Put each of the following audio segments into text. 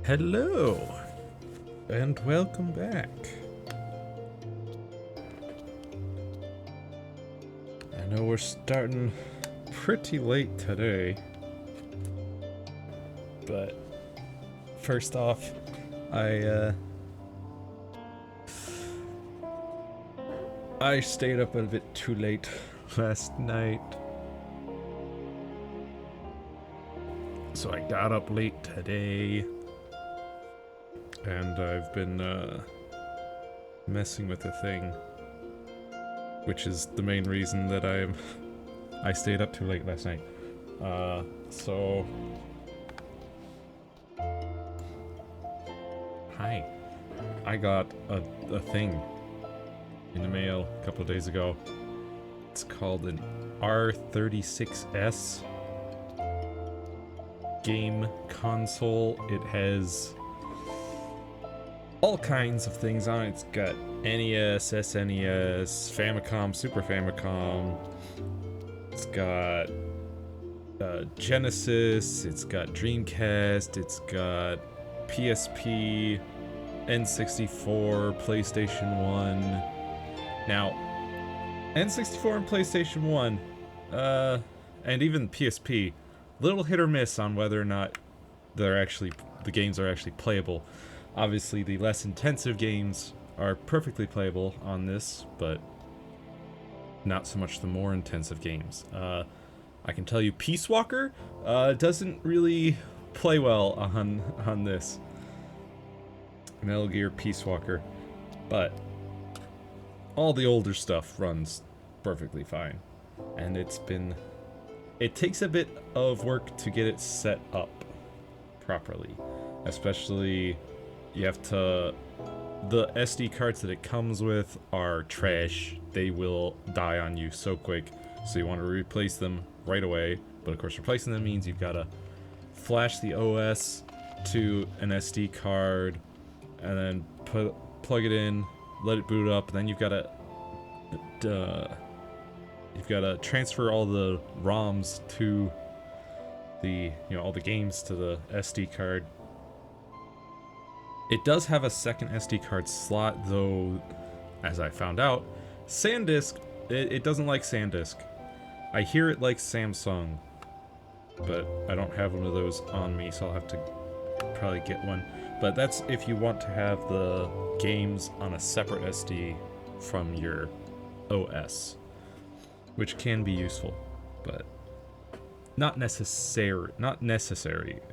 Hello, and welcome back. I know we're starting pretty late today, but first off, I stayed up a bit too late last night, so I got up late today. And I've been messing with the thing, which is the main reason that I stayed up too late last night. So hi, I got a thing in the mail a couple of days ago. It's called an R36S game console. It has all kinds of things on it. It's got NES, SNES, Famicom, Super Famicom. It's got Genesis. It's got Dreamcast. It's got PSP, N64, PlayStation 1. Now, N64 and PlayStation 1, and even PSP, little hit or miss on whether or not the games are actually playable. Obviously, the less intensive games are perfectly playable on this, but not so much the more intensive games. I can tell you Peace Walker doesn't really play well on this. Metal Gear Peace Walker. But all the older stuff runs perfectly fine. And it takes a bit of work to get it set up properly. Especially, you have to, the SD cards that it comes with are trash. They will die on you so quick, so you want to replace them right away. But of course, replacing them means you've got to flash the OS to an SD card, and then plug it in, let it boot up, and then you've got to transfer all the ROMs to the, all the games to the SD card. It does have a second SD card slot, though, as I found out, SanDisk, it doesn't like SanDisk. I hear it likes Samsung, but I don't have one of those on me, so I'll have to probably get one. But that's if you want to have the games on a separate SD from your OS, which can be useful, but not necessary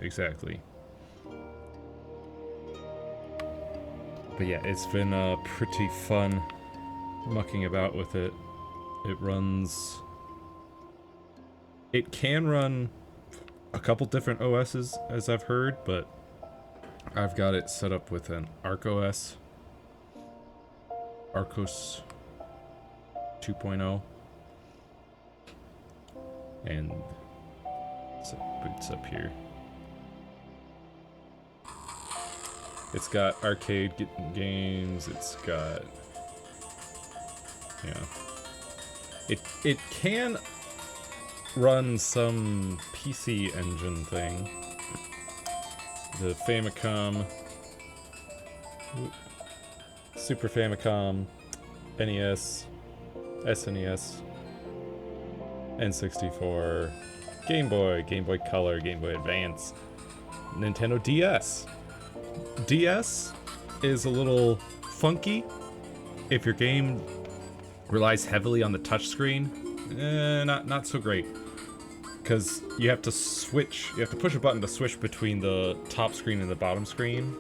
exactly. But yeah, it's been pretty fun mucking about with it. It can run a couple different OSs, as I've heard, but I've got it set up with an ArcOS, Arcos 2.0, and so it boots up here. It's got arcade games, it's got, it can run some PC engine thing. The Famicom, Super Famicom, NES, SNES, N64, Game Boy Color, Game Boy Advance, Nintendo DS. DS is a little funky if your game relies heavily on the touchscreen. Not so great, because you have to push a button to switch between the top screen and the bottom screen,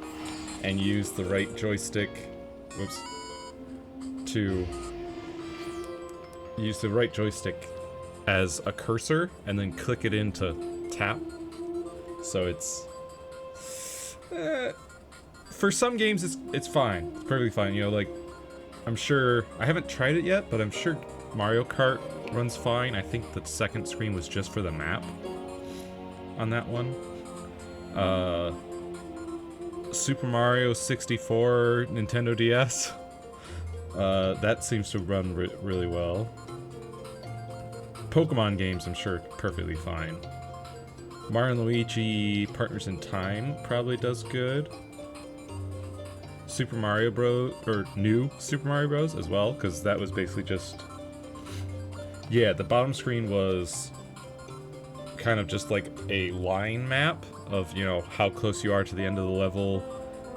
and use the right joystick as a cursor, and then click it in to tap. So it's for some games it's fine. It's perfectly fine. Like, I'm sure, I haven't tried it yet, but I'm sure Mario Kart runs fine. I think the second screen was just for the map on that one. Super Mario 64 Nintendo DS, that seems to run really well. Pokemon games, I'm sure, perfectly fine. Mario and Luigi Partners in Time probably does good. Super Mario Bros. Or new Super Mario Bros. As well, because that was basically just... Yeah, the bottom screen was kind of just like a line map of, you know, how close you are to the end of the level,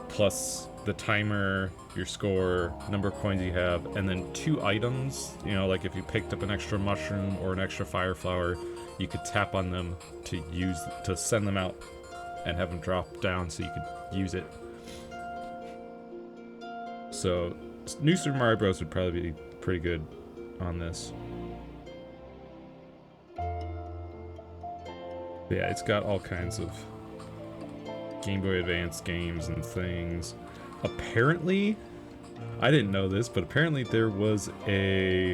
plus the timer, your score, number of coins you have, and then 2 items. You know, like if you picked up an extra mushroom or an extra fire flower, you could tap on them to send them out and have them drop down so you could use it. So, new Super Mario Bros. Would probably be pretty good on this. But yeah, it's got all kinds of Game Boy Advance games and things. Apparently, I didn't know this, but apparently there was a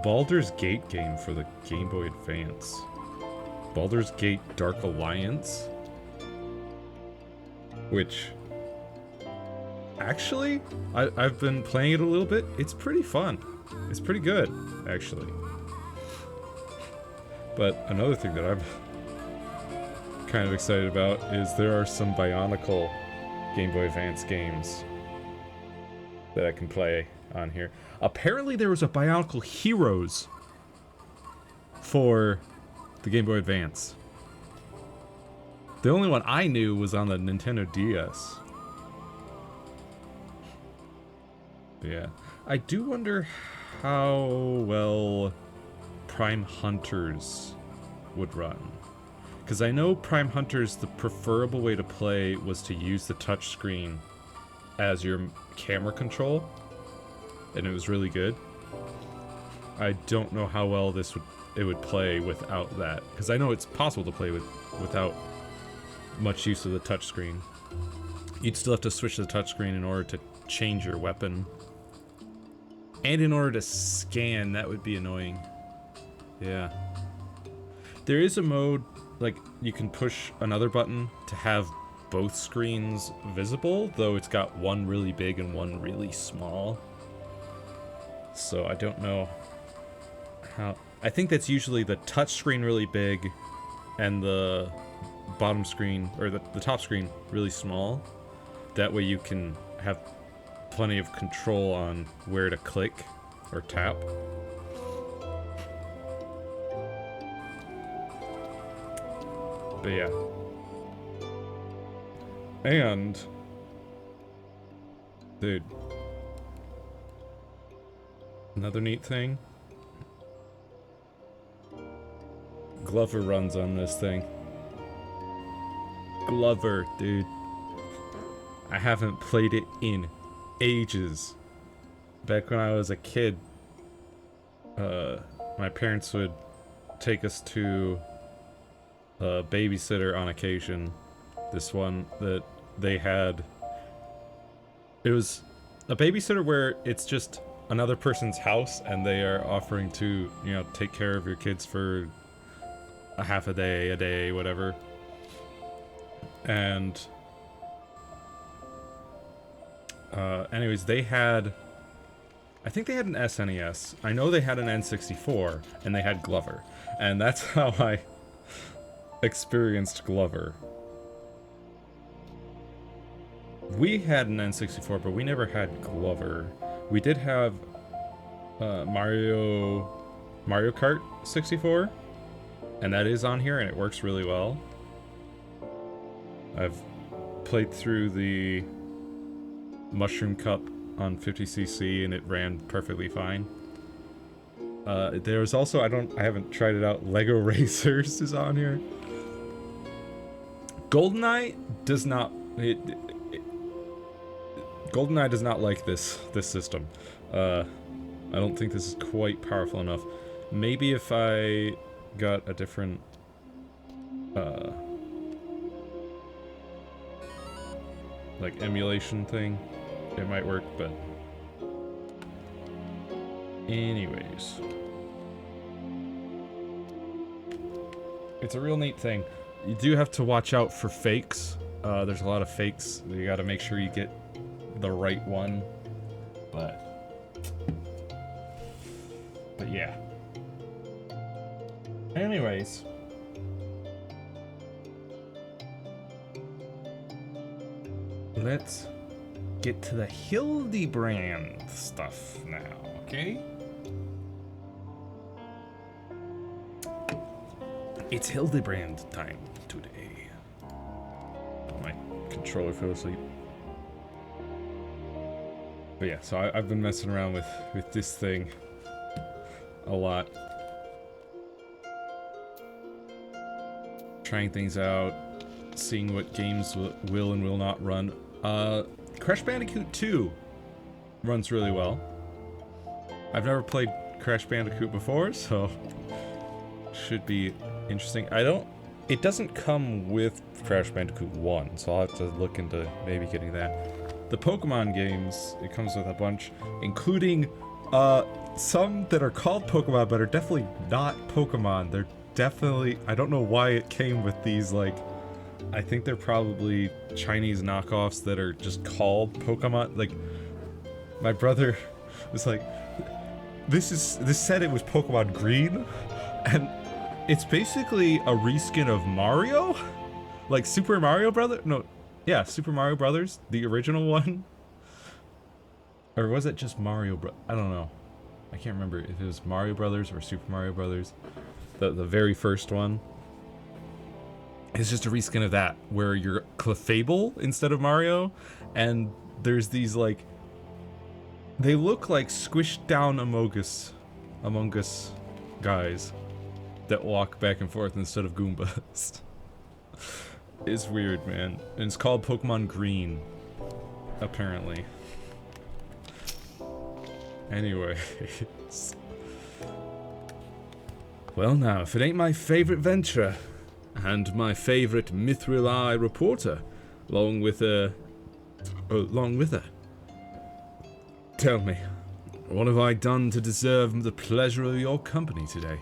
Baldur's Gate game for the Game Boy Advance. Baldur's Gate Dark Alliance. Which... Actually, I've been playing it a little bit. It's pretty fun. It's pretty good, actually. But another thing that I'm kind of excited about is there are some Bionicle Game Boy Advance games that I can play on here. Apparently there was a Bionicle Heroes for the Game Boy Advance. The only one I knew was on the Nintendo DS. Yeah. I do wonder how well Prime Hunters would run. Because I know Prime Hunters, the preferable way to play was to use the touchscreen as your camera control. And it was really good. I don't know how well it would play without that. Because I know it's possible to play without much use of the touchscreen. You'd still have to switch the touchscreen in order to change your weapon. And in order to scan, that would be annoying. Yeah. There is a mode, like, you can push another button to have both screens visible, though it's got one really big and one really small. So I don't know how... I think that's usually the touch screen really big and the bottom screen, or the top screen really small. That way you can have plenty of control on where to click or tap. But yeah. And... dude. Another neat thing. Glover runs on this thing. Glover, dude. I haven't played it in ages. Back when I was a kid, my parents would take us to a babysitter on occasion. This one that they had, it was a babysitter where it's just another person's house and they are offering to, you know, take care of your kids for a half a day, whatever. And anyways, they had, I think they had an SNES. I know they had an N64, and they had Glover. And that's how I experienced Glover. We had an N64, but we never had Glover. We did have Mario Kart 64, and that is on here, and it works really well. I've played through the Mushroom Cup on 50cc, and it ran perfectly fine. There's also, I haven't tried it out, Lego Racers is on here. GoldenEye does not, GoldenEye does not like this system. I don't think this is quite powerful enough. Maybe if I got a different, like emulation thing, it might work, but anyways, it's a real neat thing. You do have to watch out for fakes. There's a lot of fakes. You got to make sure you get the right one, but yeah. Anyways, let's get to the Hildebrand stuff now, okay? It's Hildebrand time today. My controller fell asleep. But yeah, so I've been messing around with this thing a lot. Trying things out, seeing what games will and will not run. Crash Bandicoot 2 runs really well. I've never played Crash Bandicoot before, so should be interesting. It doesn't come with Crash Bandicoot 1, so I'll have to look into maybe getting that. The Pokemon games, it comes with a bunch, including some that are called Pokemon but are definitely not Pokemon. They're definitely, I don't know why it came with these, like, I think they're probably Chinese knockoffs that are just called Pokemon. Like, my brother was like, this said it was Pokemon Green, and it's basically a reskin of Mario? Like Super Mario Brothers? No, yeah, Super Mario Brothers, the original one. Or was it just Mario I don't know. I can't remember if it was Mario Brothers or Super Mario Brothers. The very first one. It's just a reskin of that, where you're Clefable instead of Mario, and there's these, like, they look like squished down Among Us guys that walk back and forth instead of Goombas. It's weird, man. And it's called Pokemon Green, apparently. Anyways. Well now, if it ain't my favorite venture, and my favorite Mithril Eye reporter, along with her. Tell me, what have I done to deserve the pleasure of your company today?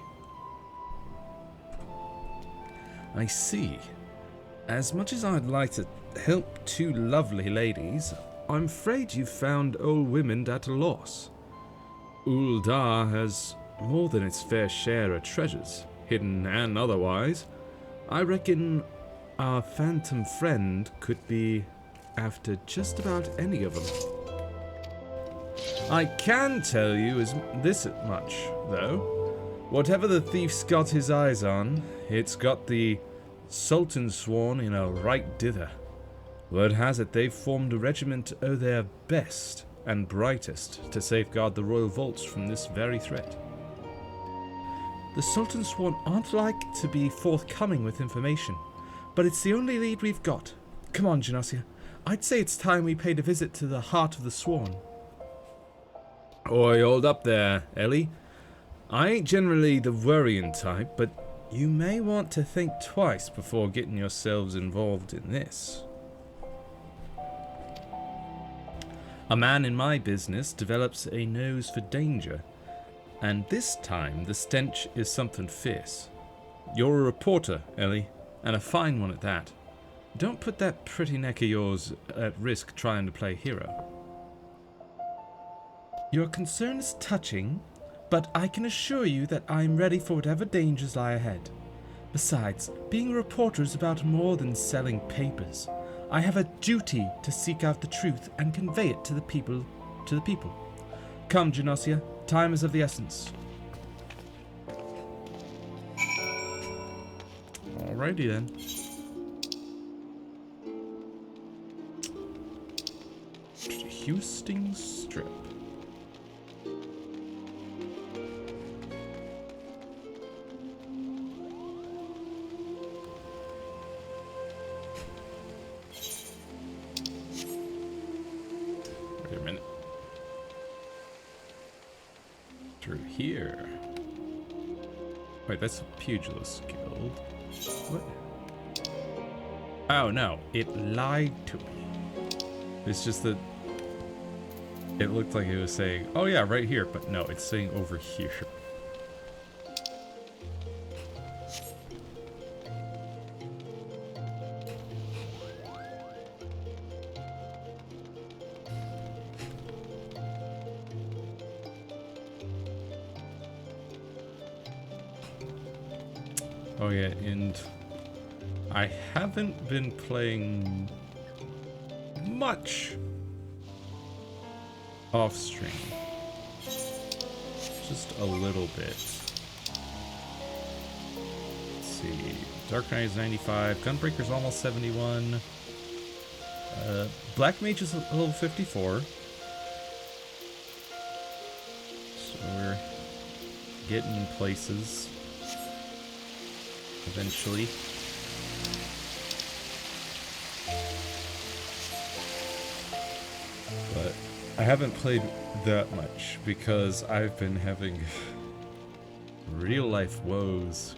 I see. As much as I'd like to help two lovely ladies, I'm afraid you've found old women at a loss. Uldar has more than its fair share of treasures, hidden and otherwise. I reckon our phantom friend could be after just about any of them. I can tell you this much, though. Whatever the thief's got his eyes on, it's got the Sultan sworn in a right dither. Word has it they've formed a regiment of their best and brightest to safeguard the royal vaults from this very threat. The Sultan Sworn aren't like to be forthcoming with information, but it's the only lead we've got. Come on, Genosia. I'd say it's time we paid a visit to the heart of the Sworn. Oi, hold up there, Ellie. I ain't generally the worrying type, but you may want to think twice before getting yourselves involved in this. A man in my business develops a nose for danger. And this time, the stench is something fierce. You're a reporter, Ellie, and a fine one at that. Don't put that pretty neck of yours at risk trying to play hero. Your concern is touching, but I can assure you that I'm ready for whatever dangers lie ahead. Besides, being a reporter is about more than selling papers. I have a duty to seek out the truth and convey it to the people. Come, Genosia. Time is of the essence. Alrighty then. Houston Strip. Wait a minute. Through here. Wait, that's a pugilist guild. What? Oh no, it lied to me. It's just that it looked like it was saying, oh yeah, right here, but no, it's saying over here. Oh yeah, and I haven't been playing much off stream. Just a little bit. Let's see. Dark Knight is 95. Gunbreaker's almost 71. Black Mage is level 54. So we're getting places eventually. But I haven't played that much because I've been having real life woes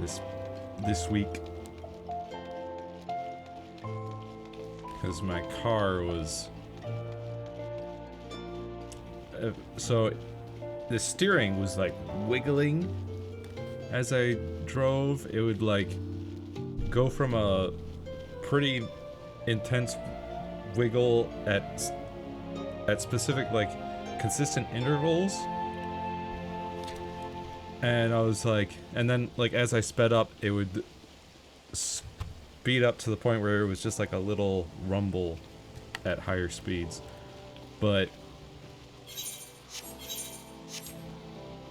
this week. Because my car was so the steering was like wiggling as I drove. It would like go from a pretty intense wiggle at specific like consistent intervals, and I was like, and then like as I sped up it would speed up to the point where it was just like a little rumble at higher speeds. But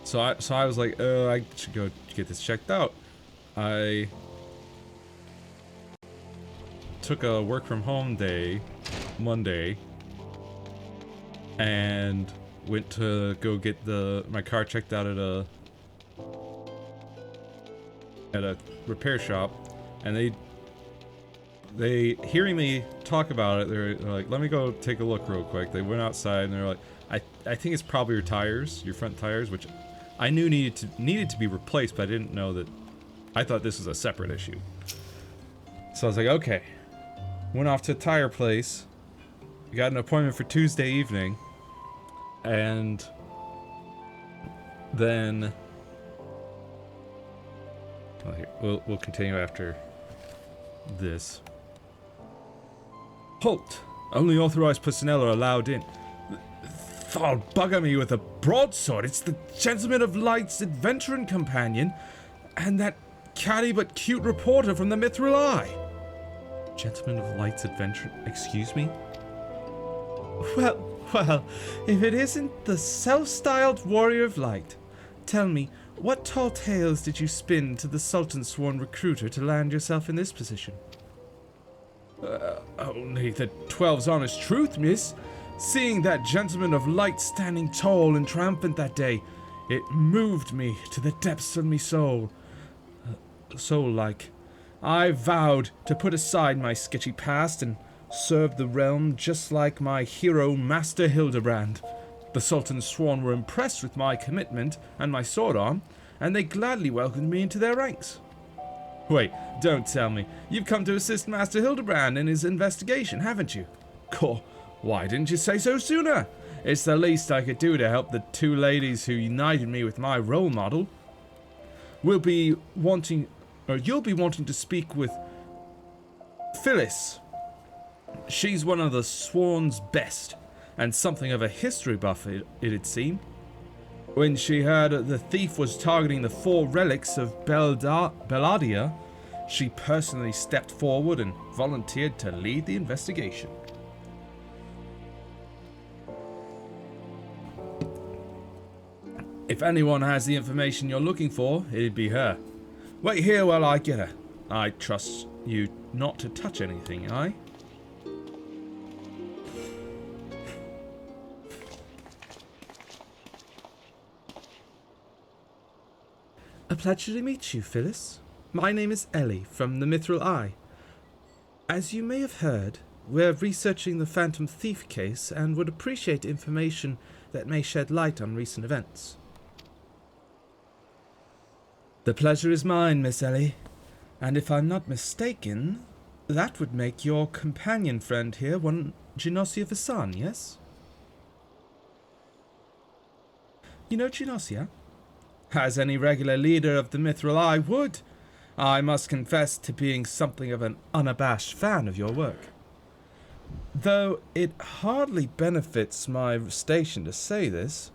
so I was like, I should go get this checked out. I took a work from home day Monday and went to go get my car checked out at a repair shop, and they hearing me talk about it, they're like, let me go take a look real quick. They went outside and they're like, I think it's probably your tires, your front tires, which I knew needed to be replaced, but I didn't know that. I thought this was a separate issue. So I was like, okay. Went off to a tire place, got an appointment for Tuesday evening, and then well, here, we'll continue after this. Halt! Only authorized personnel are allowed in. Thou'll bugger me with a broadsword. It's the Gentleman of Light's adventuring companion, and that catty but cute reporter from the Mithril Eye. Gentleman of Light's adventure? Excuse me? Well, if it isn't the self-styled Warrior of Light, tell me, what tall tales did you spin to the Sultan's sworn recruiter to land yourself in this position? Only the 12's honest truth, miss. Seeing that Gentleman of Light standing tall and triumphant that day, it moved me to the depths of me soul. Soul-like. I vowed to put aside my sketchy past and serve the realm just like my hero, Master Hildebrand. The Sultan's sworn were impressed with my commitment and my sword arm, and they gladly welcomed me into their ranks. Wait, don't tell me. You've come to assist Master Hildebrand in his investigation, haven't you? Cool. Why didn't you say so sooner? It's the least I could do to help the two ladies who united me with my role model. You'll be wanting to speak with Phyllis. She's one of the Sworn's best, and something of a history buff, it'd seem. When she heard the thief was targeting the 4 relics of Belah'dian, she personally stepped forward and volunteered to lead the investigation. If anyone has the information you're looking for, it'd be her. Wait here while I get her. I trust you not to touch anything, aye? A pleasure to meet you, Phyllis. My name is Ellie from the Mithril Eye. As you may have heard, we're researching the Phantom Thief case and would appreciate information that may shed light on recent events. The pleasure is mine, Miss Ellie. And if I'm not mistaken, that would make your companion friend here one Genosia Vasan, yes? You know Genosia? As any regular leader of the Mithril Eye would. I must confess to being something of an unabashed fan of your work. Though it hardly benefits my station to say this,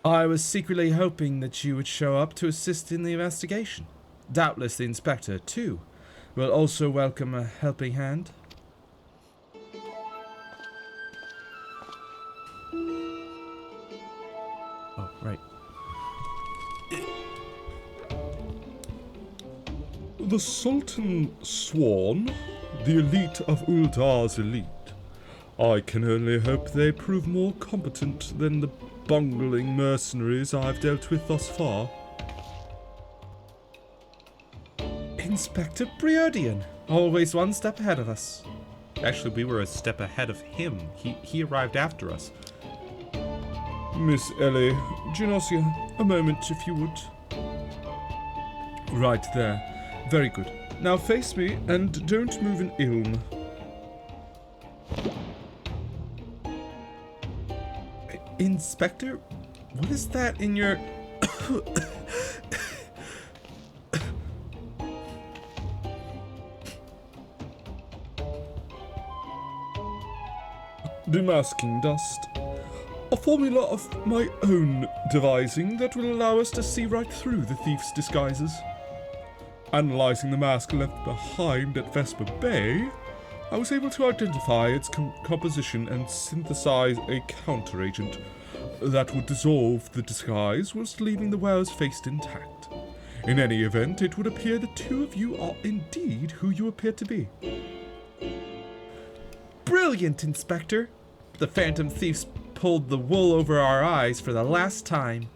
I was secretly hoping that you would show up to assist in the investigation. Doubtless the inspector, too, will also welcome a helping hand. The Sultan Sworn, the elite of Uldar's elite. I can only hope they prove more competent than the bungling mercenaries I've dealt with thus far. Inspector Belah'dian, always one step ahead of us. Actually, we were a step ahead of him. He arrived after us. Miss Ellie, Genosia, a moment if you would. Right there. Very good. Now face me and don't move an ilm. Inspector, what is that in your... Demasking dust. A formula of my own devising that will allow us to see right through the thief's disguises. Analyzing the mask left behind at Vesper Bay, I was able to identify its composition and synthesize a counteragent that would dissolve the disguise whilst leaving the wearer's face intact. In any event, it would appear the two of you are indeed who you appear to be. Brilliant, Inspector! The Phantom Thieves pulled the wool over our eyes for the last time.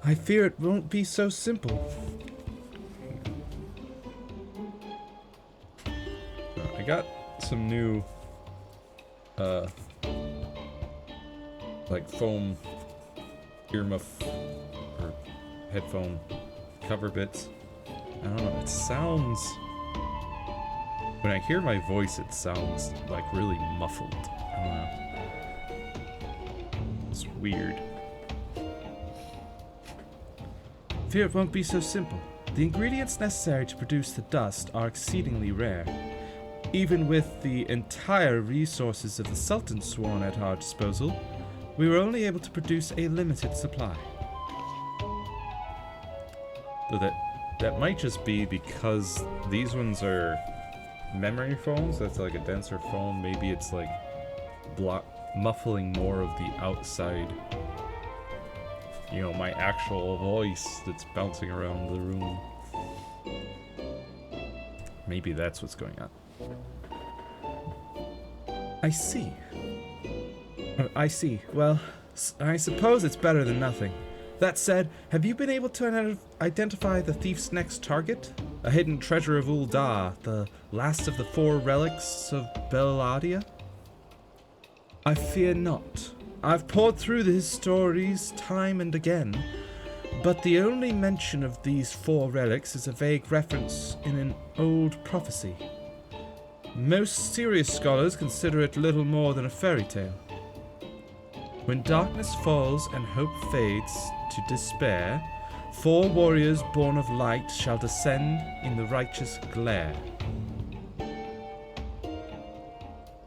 I fear it won't be so simple. I got some new, like foam earmuff or headphone cover bits. I don't know, it sounds... When I hear my voice, it sounds like really muffled. I don't know. It's weird. Fear it won't be so simple. The ingredients necessary to produce the dust are exceedingly rare. Even with the entire resources of the Sultan Sworn at our disposal, we were only able to produce a limited supply. So that might just be because these ones are memory foams. That's like a denser foam. Maybe it's like muffling more of the outside. You know, my actual voice that's bouncing around the room. Maybe that's what's going on. I see. Well, I suppose it's better than nothing. That said, have you been able to identify the thief's next target? A hidden treasure of Uldar, the last of the 4 relics of Belah'dian? I fear not. I've pored through his stories time and again, but the only mention of these 4 relics is a vague reference in an old prophecy. Most serious scholars consider it little more than a fairy tale. When darkness falls and hope fades to despair, 4 warriors born of light shall descend in the righteous glare.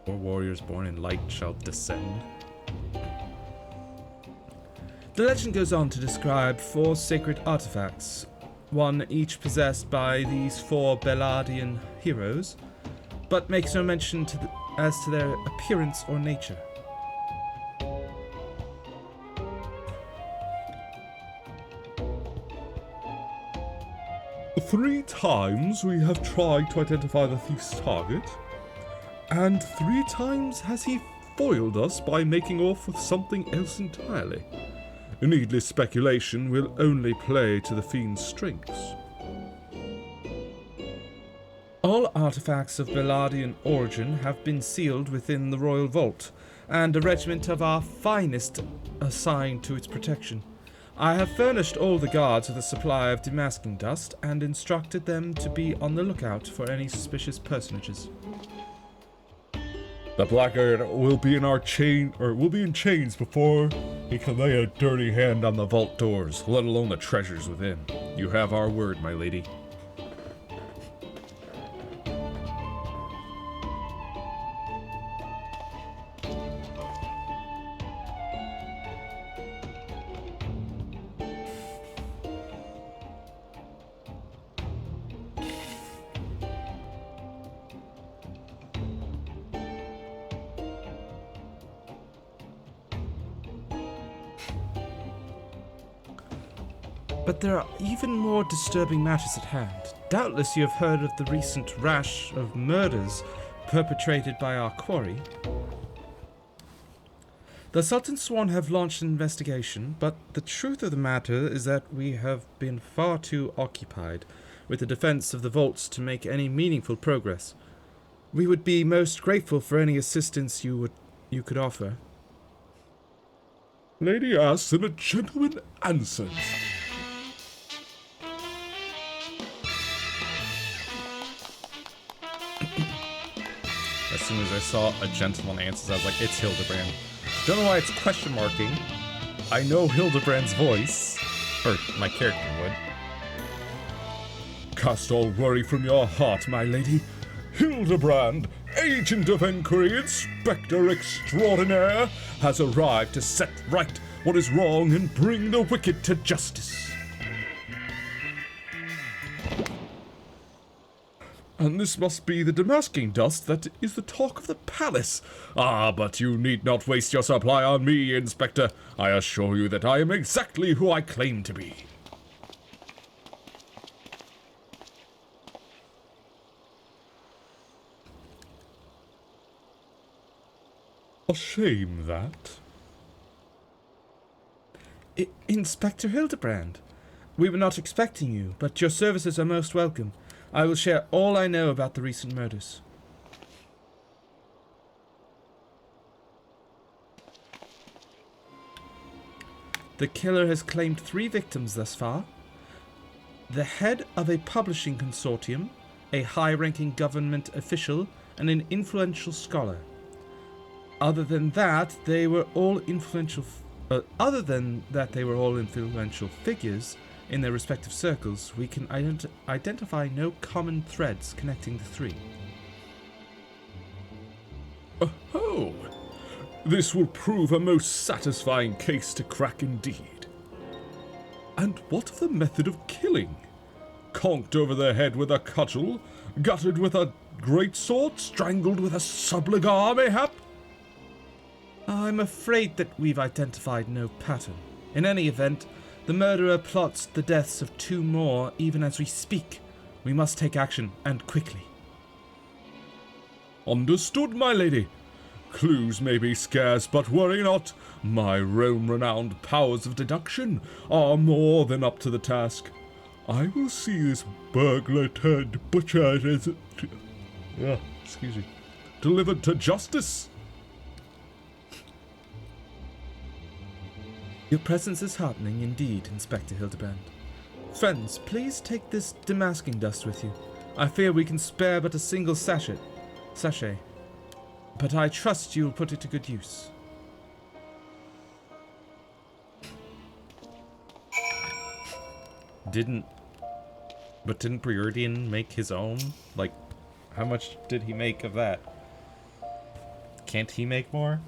4 warriors born in light shall descend. The legend goes on to describe 4 sacred artifacts, one each possessed by these 4 Belah'dian heroes, but makes no mention as to their appearance or nature. 3 times we have tried to identify the thief's target, and 3 times has he foiled us by making off with something else entirely. Needless speculation will only play to the fiend's strengths. All artifacts of Belah'dian origin have been sealed within the royal vault, and a regiment of our finest assigned to its protection. I have furnished all the guards with a supply of demasking dust and instructed them to be on the lookout for any suspicious personages. The blackguard will be in chains before he can lay a dirty hand on the vault doors, let alone the treasures within. You have our word, my lady. But there are even more disturbing matters at hand. Doubtless you have heard of the recent rash of murders perpetrated by our quarry. The Sultan Swan have launched an investigation, but the truth of the matter is that we have been far too occupied with the defense of the vaults to make any meaningful progress. We would be most grateful for any assistance you could offer. Lady asks and a gentleman answers. As soon as I saw a gentleman answers, I was like, it's Hildebrand. Don't know why it's question marking. I know Hildebrand's voice, or my character would. Cast all worry from your heart, my lady. Hildebrand, agent of inquiry, inspector extraordinaire, has arrived to set right what is wrong and bring the wicked to justice. And this must be the damasking dust that is the talk of the palace. Ah, but you need not waste your supply on me, Inspector. I assure you that I am exactly who I claim to be. A shame that. Inspector Hildebrand, we were not expecting you, but your services are most welcome. I will share all I know about the recent murders. The killer has claimed 3 victims thus far. The head of a publishing consortium, a high-ranking government official, and an influential scholar. Other than that, they were all influential figures in their respective circles. We can identify no common threads connecting the 3. Oh, this will prove a most satisfying case to crack indeed. And what of the method of killing? Conked over the head with a cudgel, gutted with a greatsword, strangled with a subligar, mayhap? I'm afraid that we've identified no pattern. In any event, the murderer plots the deaths of 2 more even as we speak. We must take action, and quickly. Understood, my lady. Clues may be scarce, but worry not. My Rome-renowned powers of deduction are more than up to the task. I will see this burglar turned butcher delivered to justice. Your presence is heartening indeed, Inspector Hildebrand. Friends, please take this damasking dust with you. I fear we can spare but a single sachet, but I trust you will put it to good use. Didn't Belah'dian make his own? Like, how much did he make of that? Can't he make more?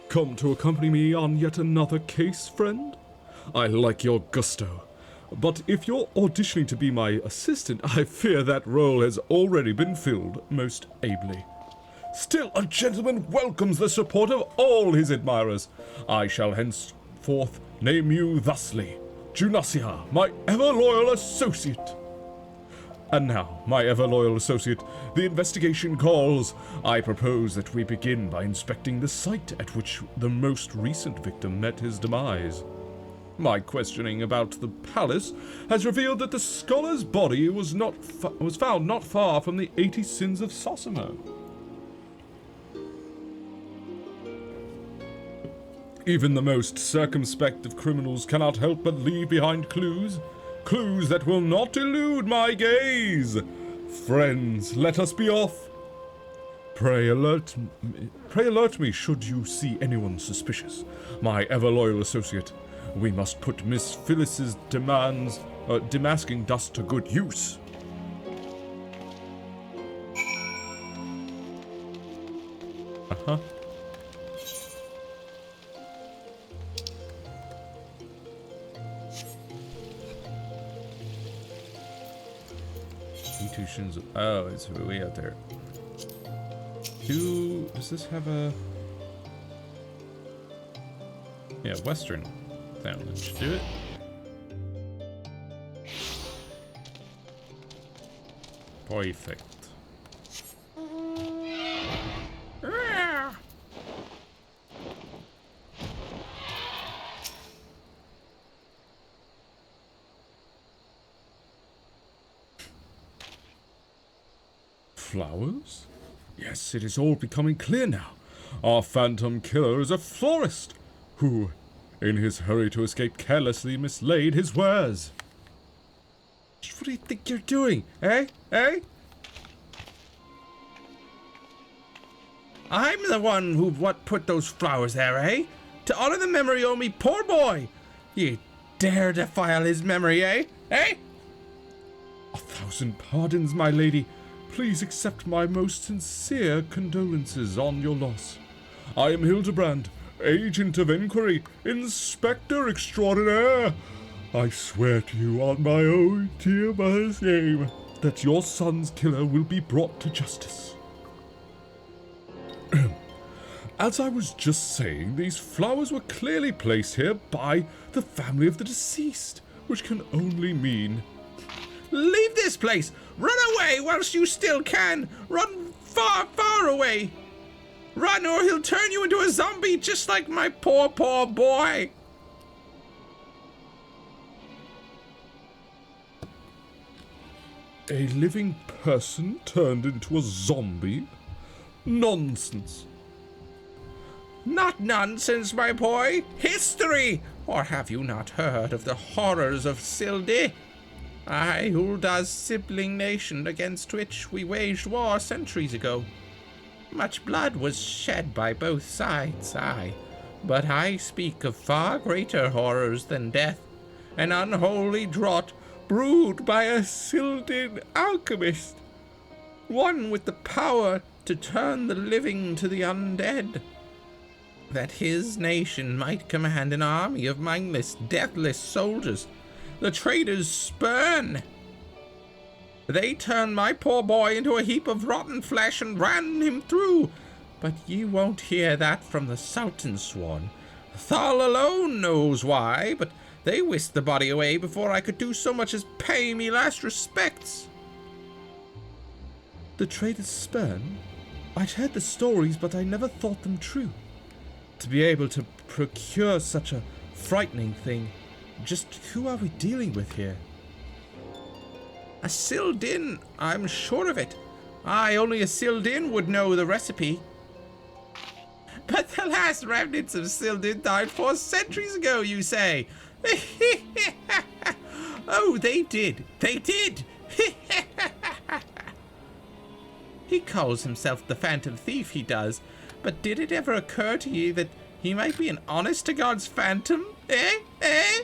Come to accompany me on yet another case, friend? I like your gusto. But if you're auditioning to be my assistant, I fear that role has already been filled most ably. Still, a gentleman welcomes the support of all his admirers. I shall henceforth name you thusly, Junasia, my ever-loyal associate. And now, my ever-loyal associate, the investigation calls. I propose that we begin by inspecting the site at which the most recent victim met his demise. My questioning about the palace has revealed that the scholar's body was found not far from the 80 Sins of Sosimo. Even the most circumspect of criminals cannot help but leave behind clues that will not elude my gaze. Friends, let us be off. Pray alert me should you see anyone suspicious. My ever-loyal associate, we must put Miss Phyllis's damasking dust to good use. Uh-huh. Oh, it's way out there. Does this have a... Yeah, Western Downland. Do it. Perfect. Flowers? Yes, it is all becoming clear now. Our phantom killer is a florist who, in his hurry to escape, carelessly mislaid his wares. What do you think you're doing, eh? Eh? I'm the one who put those flowers there, eh? To honor the memory of me poor boy. You dare defile his memory, eh? Eh? 1,000 pardons, my lady. Please accept my most sincere condolences on your loss. I am Hildebrand, agent of inquiry, inspector extraordinaire. I swear to you on my own dear mother's name that your son's killer will be brought to justice. As I was just saying, these flowers were clearly placed here by the family of the deceased, which can only mean... Leave this place! Run away whilst you still can! Run far, far away! Run or he'll turn you into a zombie just like my poor, poor boy! A living person turned into a zombie? Nonsense. Not nonsense, my boy! History! Or have you not heard of the horrors of Sildi? Aye, Ulda's sibling nation against which we waged war centuries ago. Much blood was shed by both sides, aye, but I speak of far greater horrors than death, an unholy draught brewed by a Sildin alchemist, one with the power to turn the living to the undead, that his nation might command an army of mindless, deathless soldiers the traitors spurn. They turned my poor boy into a heap of rotten flesh and ran him through. But you won't hear that from the Sultan's sworn. Thal alone knows why, but they whisked the body away before I could do so much as pay me last respects. The traitors spurn? I'd heard the stories, but I never thought them true. To be able to procure such a frightening thing, just who are we dealing with here? A Sildin, I'm sure of it. Aye, only a Sildin would know the recipe. But the last remnants of Sildin died 4 centuries ago, you say? Oh, they did. They did. He calls himself the Phantom Thief, he does. But did it ever occur to you that he might be an honest-to-God's phantom? Eh? Eh?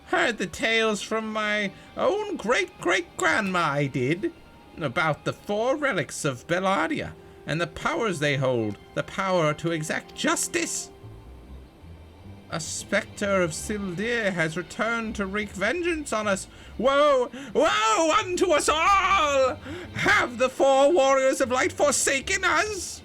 Heard the tales from my own great-great-grandma, I did, about the 4 relics of Belah'dian and the powers they hold, the power to exact justice. A spectre of Sildir has returned to wreak vengeance on us. Woe, woe unto us all! Have the 4 warriors of light forsaken us?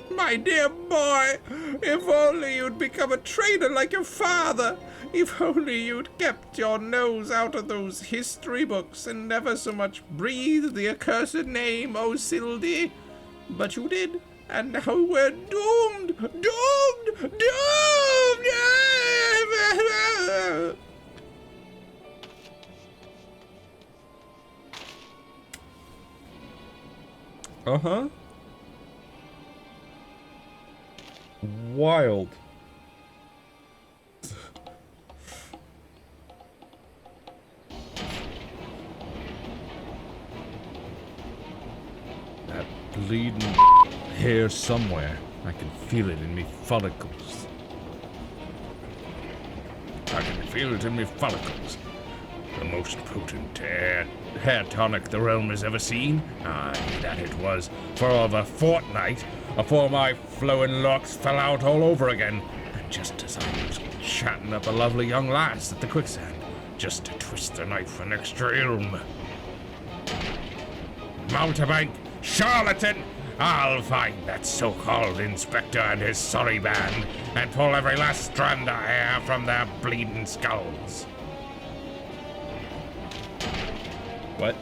My dear boy, if only you'd become a traitor like your father. If only you'd kept your nose out of those history books and never so much breathed the accursed name, O Sildi. But you did, and now we're doomed! Doomed! Doomed! Uh-huh. Wild. That bleeding hair somewhere. I can feel it in me follicles. I can feel it in me follicles. The most potent hair tonic the realm has ever seen. Aye, that it was. For over a fortnight, afore my flowing locks fell out all over again. And just as I was chatting up a lovely young lass at the quicksand, just to twist the knife for an extra ilm. Mountebank, charlatan, I'll find that so-called inspector and his sorry band and pull every last strand of hair from their bleeding skulls. What?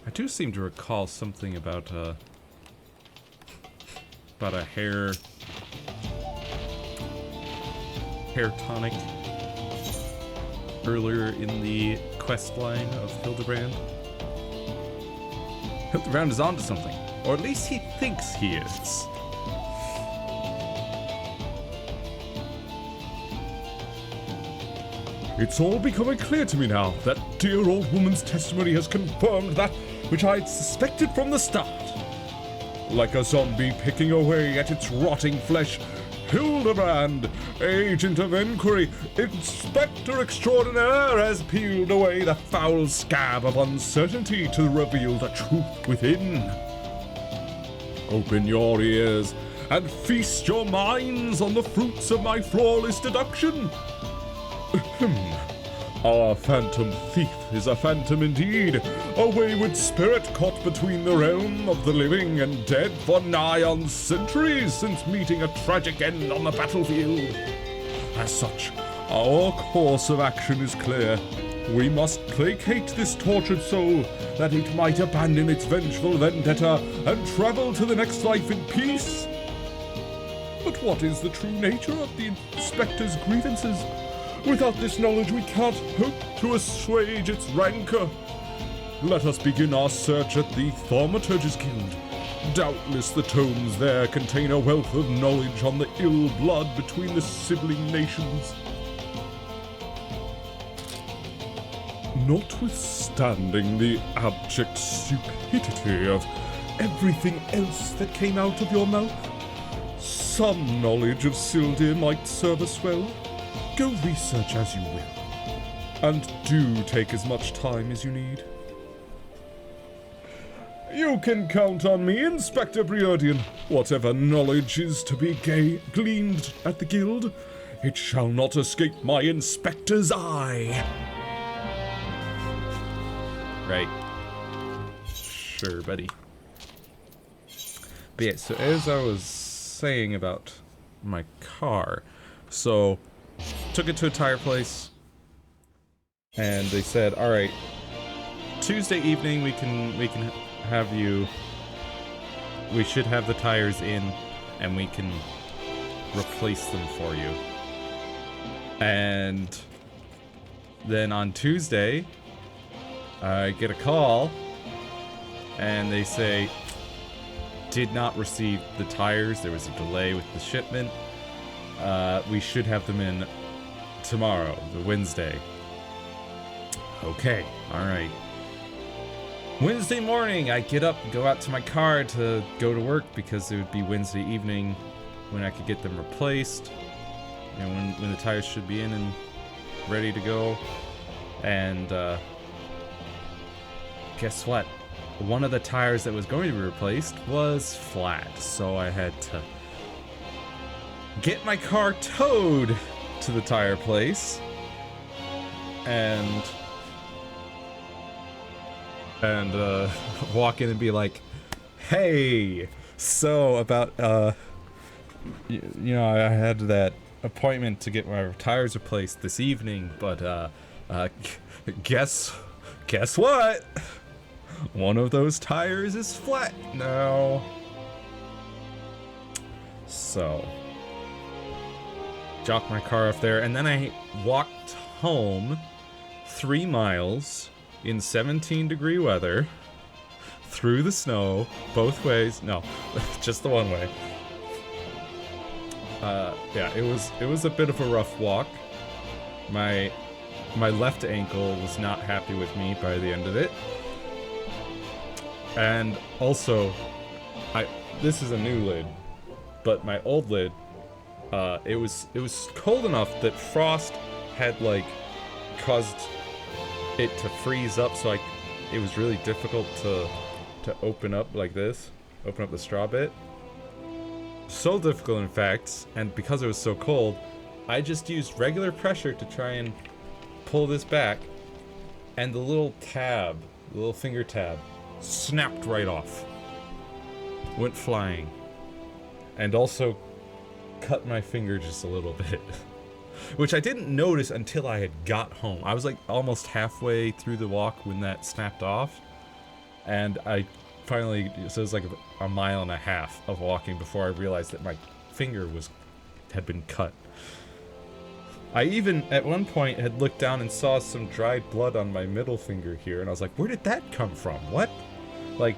I do seem to recall something about a hair tonic earlier in the quest line of Hildebrand. Hildebrand is onto something, or at least he thinks he is. It's all becoming clear to me now. That dear old woman's testimony has confirmed that which I had suspected from the start. Like a zombie picking away at its rotting flesh, Hildebrand, agent of inquiry, inspector extraordinaire, has peeled away the foul scab of uncertainty to reveal the truth within. Open your ears and feast your minds on the fruits of my flawless deduction. Our phantom thief is a phantom indeed, a wayward spirit caught between the realm of the living and dead for nigh on centuries since meeting a tragic end on the battlefield. As such, our course of action is clear. We must placate this tortured soul, that it might abandon its vengeful vendetta and travel to the next life in peace. But what is the true nature of the inspector's grievances? Without this knowledge, we can't hope to assuage its rancor. Let us begin our search at the Thaumaturge's Guild. Doubtless the tomes there contain a wealth of knowledge on the ill blood between the sibling nations. Notwithstanding the abject stupidity of everything else that came out of your mouth, some knowledge of Sildir might serve us well. Go research as you will, and do take as much time as you need. You can count on me, Inspector Belah'dian. Whatever knowledge is to be gleaned at the guild, it shall not escape my inspector's eye. Right. Sure, buddy. But yeah, so as I was saying about my car, so took it to a tire place, and they said, all right, Tuesday evening we can have you, we should have the tires in and we can replace them for you. And then on Tuesday I get a call and they say did not receive the tires, there was a delay with the shipment. We should have them in tomorrow, the Wednesday. Okay, alright. Wednesday morning, I get up, go out to my car to go to work because it would be Wednesday evening when I could get them replaced. You know, when the tires should be in and ready to go. And, guess what? One of the tires that was going to be replaced was flat, so I had to get my car towed to the tire place and walk in and be like, hey, so about you know, I had that appointment to get my tires replaced this evening, but guess what? One of those tires is flat now. So jocked my car off there, and then I walked home 3 miles in 17-degree weather through the snow both ways. No, just the one way. Yeah, it was a bit of a rough walk. My left ankle was not happy with me by the end of it. And also, this is a new lid, but my old lid, it was cold enough that frost had like caused it to freeze up, so it was really difficult to open up like this, open up the straw bit. So difficult, in fact, and because it was so cold, I just used regular pressure to try and pull this back, and the little tab, the little finger tab, snapped right off. Went flying. And also cut my finger just a little bit. Which I didn't notice until I had got home. I was like almost halfway through the walk when that snapped off. And I finally, so it was like a mile and a half of walking before I realized that my finger had been cut. I even, at one point, had looked down and saw some dried blood on my middle finger here, and I was like, where did that come from? What? Like,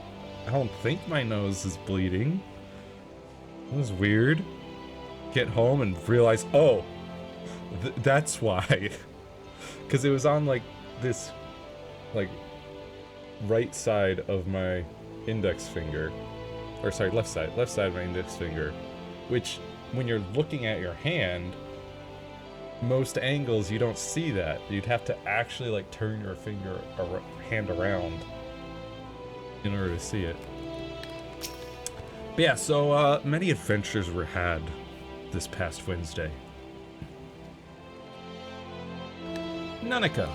I don't think my nose is bleeding. It was weird. Get home and realize, oh, that's why. Because it was on, like, this, like, right side of my index finger. Or, sorry, left side of my index finger. Which, when you're looking at your hand, most angles you don't see that. You'd have to actually like turn your hand around in order to see it. But yeah, so many adventures were had this past Wednesday. Nanika.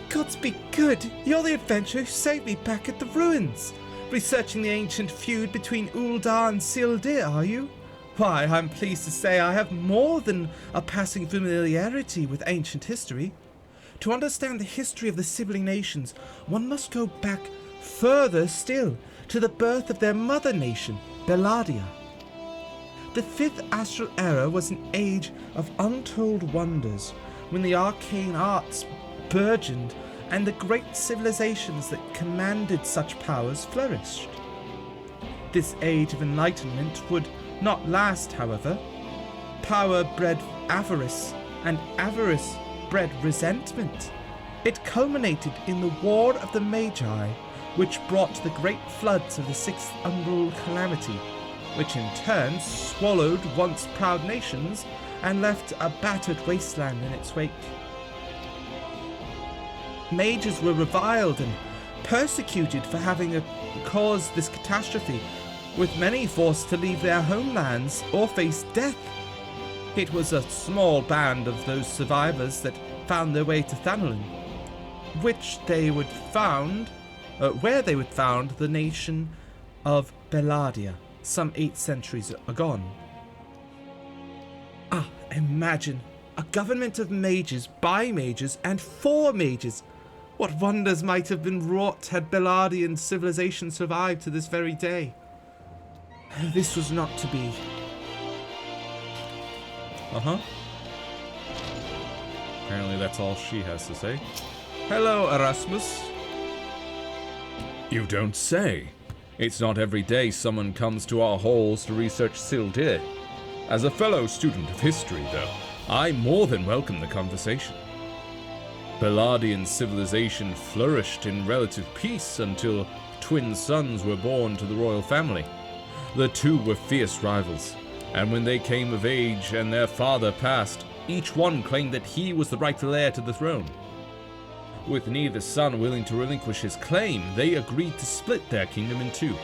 Gods be good! You're the adventurer who saved me back at the ruins! Researching the ancient feud between Uldar and Sildir, are you? Why, I'm pleased to say I have more than a passing familiarity with ancient history. To understand the history of the sibling nations, one must go back further still, to the birth of their mother nation, Belah'dian. The 5th astral era was an age of untold wonders, when the arcane arts burgeoned and the great civilizations that commanded such powers flourished. This age of enlightenment would not last, however. Power bred avarice, and avarice bred resentment. It culminated in the War of the Magi, which brought the great floods of the 6th Umbral Calamity, which in turn swallowed once proud nations and left a battered wasteland in its wake. Mages were reviled and persecuted for having caused this catastrophe, with many forced to leave their homelands or face death. It was a small band of those survivors that found their way to Thanalin, where they would found the nation of Belah'dian some 8 centuries agone. Ah, imagine a government of mages, by mages, and for mages. What wonders might have been wrought had Belah'dian civilization survived to this very day. This was not to be. Apparently that's all she has to say. Hello, Erasmus. You don't say. It's not every day someone comes to our halls to research Sildir. As a fellow student of history, though, I more than welcome the conversation. Belah'dian civilization flourished in relative peace until twin sons were born to the royal family. The two were fierce rivals, and when they came of age and their father passed, each one claimed that he was the rightful heir to the throne. With neither son willing to relinquish his claim, they agreed to split their kingdom in 2,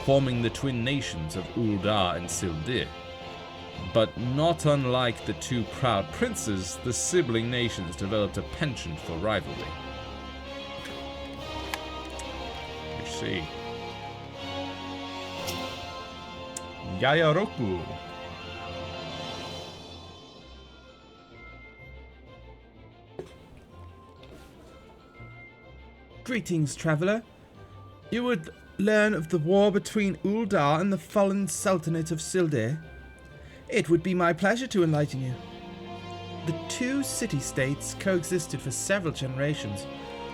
forming the twin nations of Uldar and Sildir. But not unlike the 2 proud princes, the sibling nations developed a penchant for rivalry. You see. Yayoroku. Greetings, traveller. You would learn of the war between Uldar and the fallen Sultanate of Sildir. It would be my pleasure to enlighten you. The 2 city-states coexisted for several generations,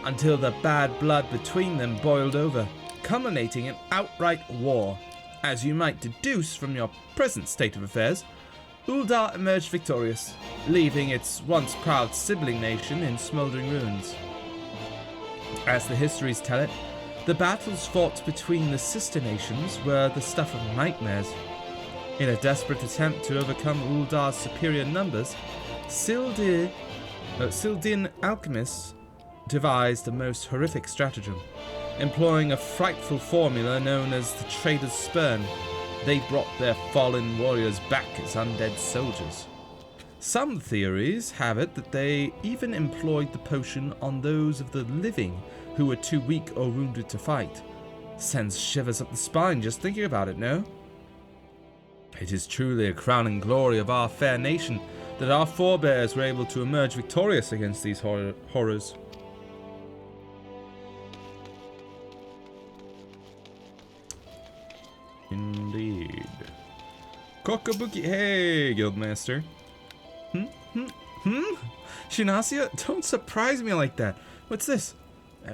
until the bad blood between them boiled over, culminating in outright war. As you might deduce from your present state of affairs, Uldar emerged victorious, leaving its once proud sibling nation in smouldering ruins. As the histories tell it, the battles fought between the sister nations were the stuff of nightmares. In a desperate attempt to overcome Uldar's superior numbers, Sildian alchemists devised a most horrific stratagem. Employing a frightful formula known as the Trader's Spurn, they brought their fallen warriors back as undead soldiers. Some theories have it that they even employed the potion on those of the living who were too weak or wounded to fight. Sends shivers up the spine just thinking about it, no? It is truly a crowning glory of our fair nation that our forebears were able to emerge victorious against these horrors. Indeed. Kokabuki, hey, Guildmaster. Shinasia, don't surprise me like that. What's this?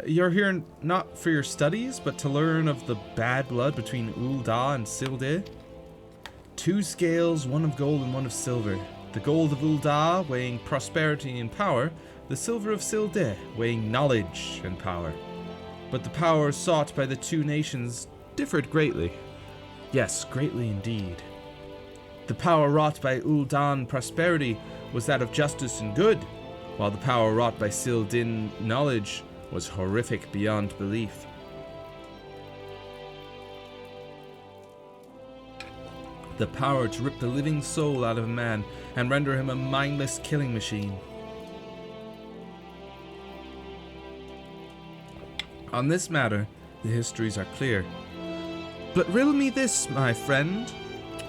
You're here not for your studies, but to learn of the bad blood between Ul'dah and Sil'dih? 2 scales, one of gold and one of silver. The gold of Ul'dah weighing prosperity and power, the silver of Sil'dih weighing knowledge and power. But the power sought by the 2 nations differed greatly. Yes, greatly indeed. The power wrought by Ul'dah prosperity was that of justice and good, while the power wrought by Sil'dih knowledge was horrific beyond belief. The power to rip the living soul out of a man and render him a mindless killing machine. On this matter, the histories are clear. But riddle me this, my friend.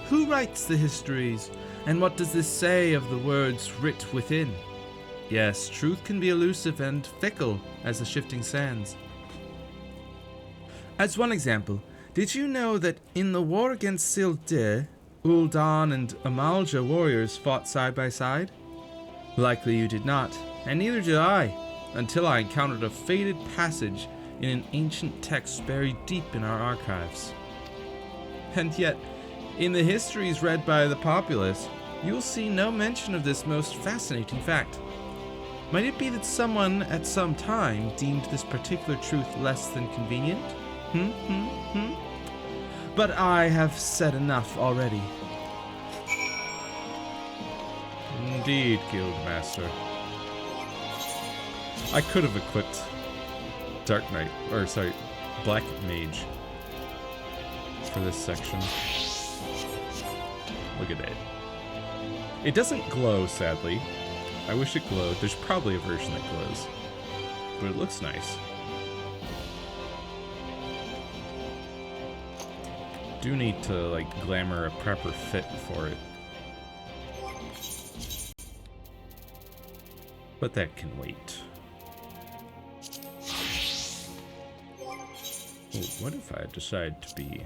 Who writes the histories, and what does this say of the words writ within? Yes, truth can be elusive and fickle as the shifting sands. As one example, did you know that in the war against Sil'dih, Ul'dah and Amalja warriors fought side by side? Likely you did not, and neither did I, until I encountered a faded passage in an ancient text buried deep in our archives. And yet, in the histories read by the populace, you will see no mention of this most fascinating fact. Might it be that someone at some time deemed this particular truth less than convenient? But I have said enough already. Indeed, Guildmaster. I could have equipped Dark Knight, or sorry, Black Mage for this section. Look at it. It doesn't glow, sadly. I wish it glowed. There's probably a version that glows, but it looks nice. Do need to, like, glamour a proper fit for it. But that can wait. Oh, what if I decide to be...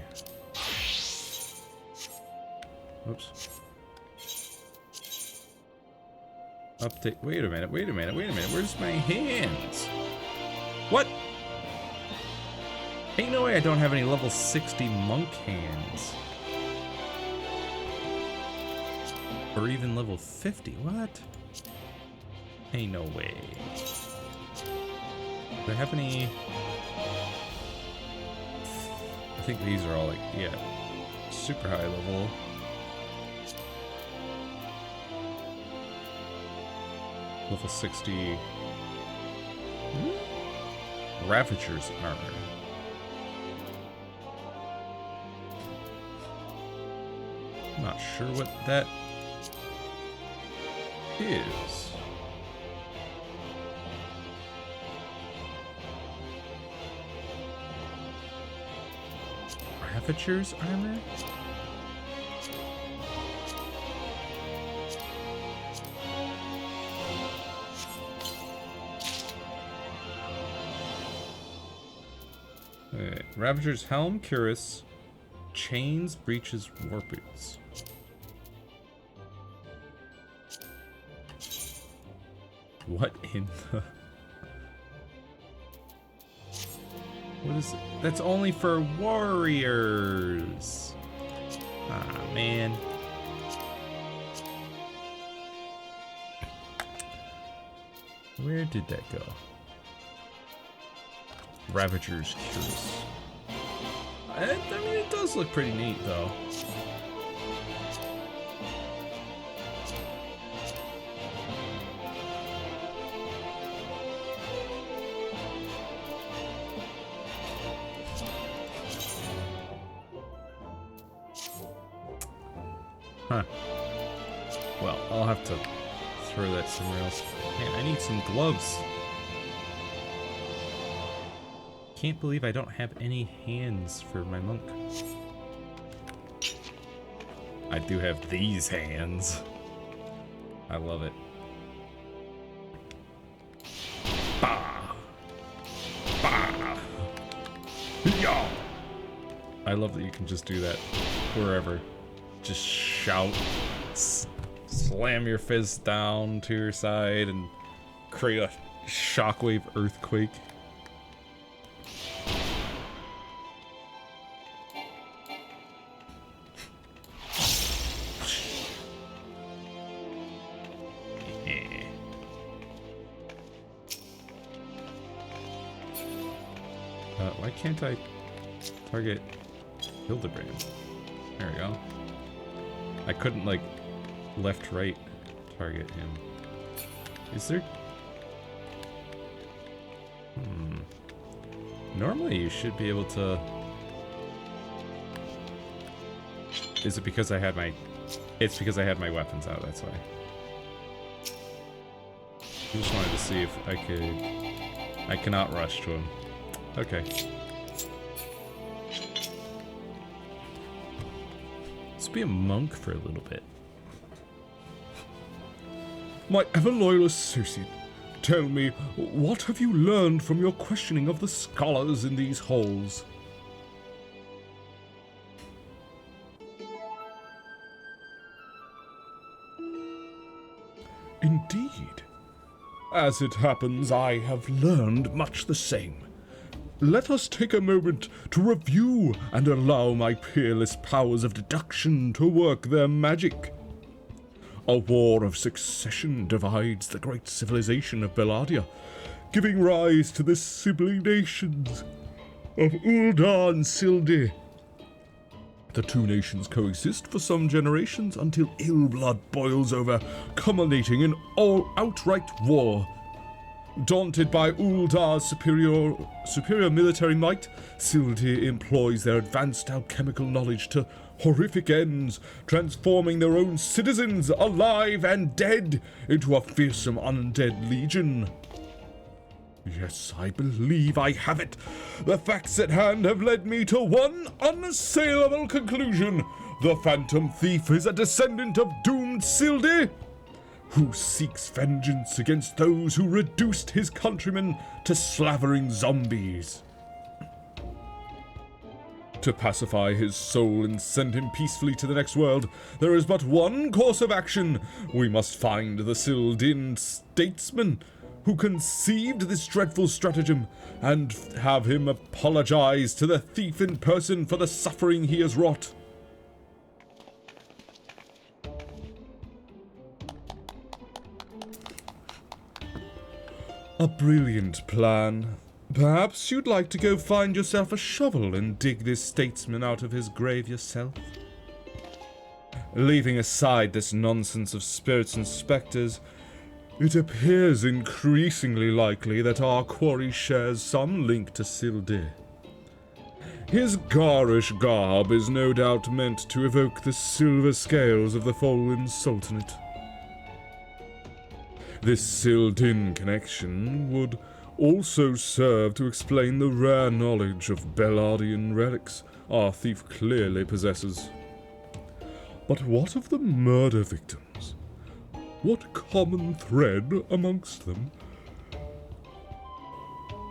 Whoops. Update. Wait a minute. Where's my hands? What? Ain't no way I don't have any level 60 monk hands. Or even level 50. What? Ain't no way. Do I have any... I think these are all like, yeah, super high level. Level 60. Ravager's armor. Not sure what that is. Ravager's armor? Ravager's helm, cuirass, chains, breeches, war boots. What in the... What is it? That's only for warriors. Ah, man. Where did that go? Ravager's cuirass. I mean, it does look pretty neat, though. Huh. Well, I'll have to throw that somewhere else. Man, I need some gloves. Can't believe I don't have any hands for my monk. I do have these hands. I love it. Bah! Bah! Yo! I love that you can just do that wherever. Just shout, slam your fist down to your side, and create a shockwave earthquake. Why can't I target Hildebrand? There we go. I couldn't, like, left-right target him. Is there... Normally you should be able to... Is it because I had my... It's because I had my weapons out, that's why. I just wanted to see if I could... I cannot rush to him. Okay. Let's be a monk for a little bit. My ever-loyal associate, tell me, what have you learned from your questioning of the scholars in these halls? Indeed. As it happens, I have learned much the same. Let us take a moment to review and allow my peerless powers of deduction to work their magic. A war of succession divides the great civilization of Belah'dia, giving rise to the sibling nations of Ul'dah and Sil'dih. The two nations coexist for some generations until ill blood boils over, culminating in outright war. Daunted by Ul'dah's superior military might, Sil'dih employs their advanced alchemical knowledge to horrific ends, transforming their own citizens, alive and dead, into a fearsome undead legion. Yes, I believe I have it. The facts at hand have led me to one unassailable conclusion. The Phantom Thief is a descendant of doomed Sil'dih, who seeks vengeance against those who reduced his countrymen to slavering zombies. To pacify his soul and send him peacefully to the next world, there is but one course of action. We must find the Sil'dih statesman who conceived this dreadful stratagem, and have him apologize to the thief in person for the suffering he has wrought. A brilliant plan. Perhaps you'd like to go find yourself a shovel and dig this statesman out of his grave yourself? Leaving aside this nonsense of spirits and spectres, it appears increasingly likely that our quarry shares some link to Sil'dih. His garish garb is no doubt meant to evoke the silver scales of the fallen sultanate. This Sil'dih connection would also serve to explain the rare knowledge of Belah'dian relics our thief clearly possesses. But what of the murder victims? What common thread amongst them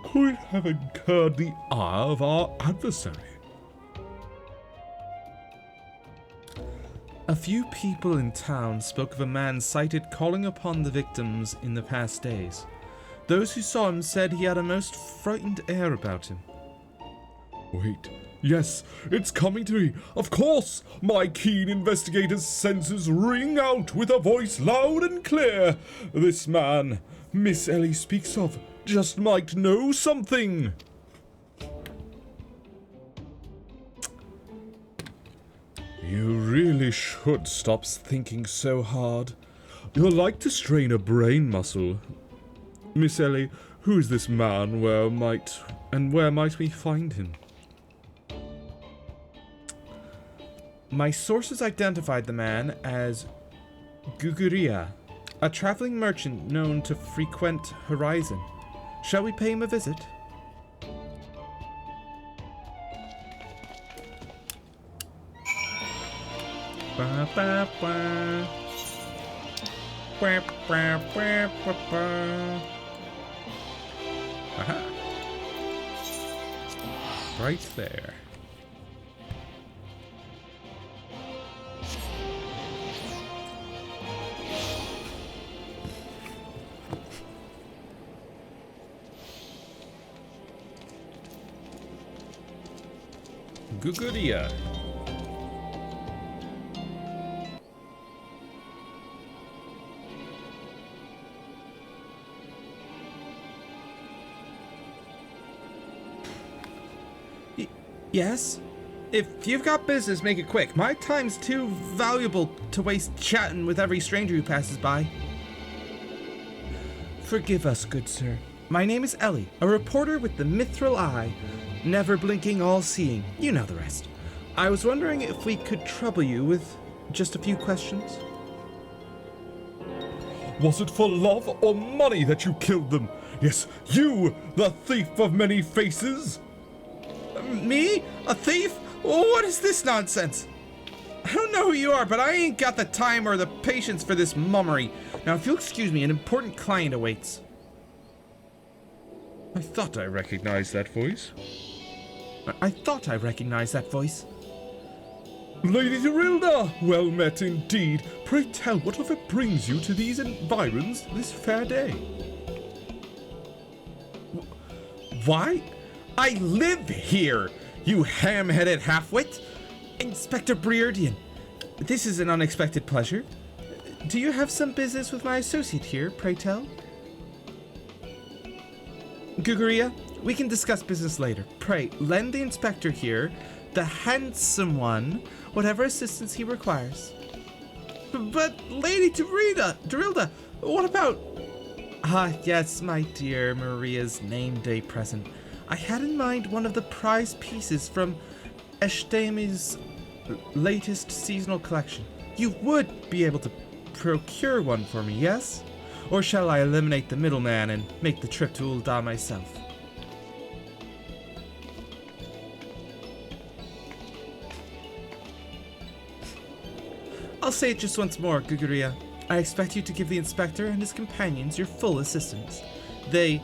could have incurred the ire of our adversary? A few people in town spoke of a man sighted calling upon the victims in the past days. Those who saw him said he had a most frightened air about him. Wait, yes, it's coming to me. Of course, my keen investigator's senses ring out with a voice loud and clear. This man Miss Ellie speaks of just might know something. You really should stop thinking so hard. You're like to strain a brain muscle. Miss Ellie, who is this man? Where might we find him? My sources identified the man as Guguria, a traveling merchant known to frequent Horizon. Shall we pay him a visit? Ba, ba, ba. Ba, ba, ba, ba, ba. Aha. Right there. Guguria. Yes? If you've got business, make it quick. My time's too valuable to waste chatting with every stranger who passes by. Forgive us, good sir. My name is Ellie, a reporter with the Mithril Eye. Never blinking, all-seeing. You know the rest. I was wondering if we could trouble you with just a few questions. Was it for love or money that you killed them? Yes, you, the thief of many faces! Me? A thief? What is this nonsense? I don't know who you are, but I ain't got the time or the patience for this mummery. Now, if you'll excuse me, an important client awaits. I thought I recognized that voice. I thought I recognized that voice. Lady Dorilda, well met indeed. Pray tell what of it brings you to these environs this fair day? Why? I live here, you ham-headed half-wit. Inspector Belah'dian, this is an unexpected pleasure. Do you have some business with my associate here, pray tell? Guguria, we can discuss business later. Pray, lend the inspector here, the handsome one, whatever assistance he requires. But Lady Dorilda, what about... Ah, yes, my dear Maria's name day present. I had in mind one of the prize pieces from Eshtemi's latest seasonal collection. You would be able to procure one for me, yes? Or shall I eliminate the middleman and make the trip to Ul'dah myself? I'll say it just once more, Guguria. I expect you to give the inspector and his companions your full assistance. They,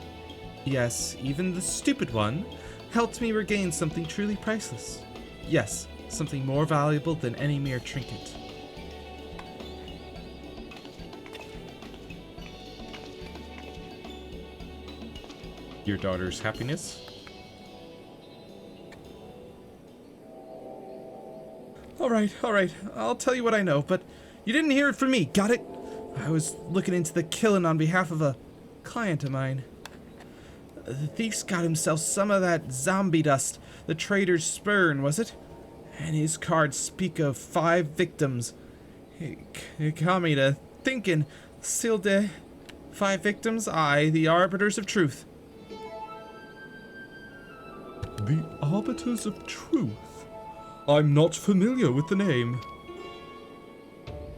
yes, even the stupid one, helped me regain something truly priceless. Yes, something more valuable than any mere trinket. Your daughter's happiness? All right. I'll tell you what I know, but you didn't hear it from me, got it? I was looking into the killing on behalf of a client of mine. The thief's got himself some of that zombie dust, the trader's spurn, was it? And his cards speak of 5 victims. It got me to thinking, Silde, 5 victims, aye, the arbiters of truth. The Arbiters of Truth? I'm not familiar with the name.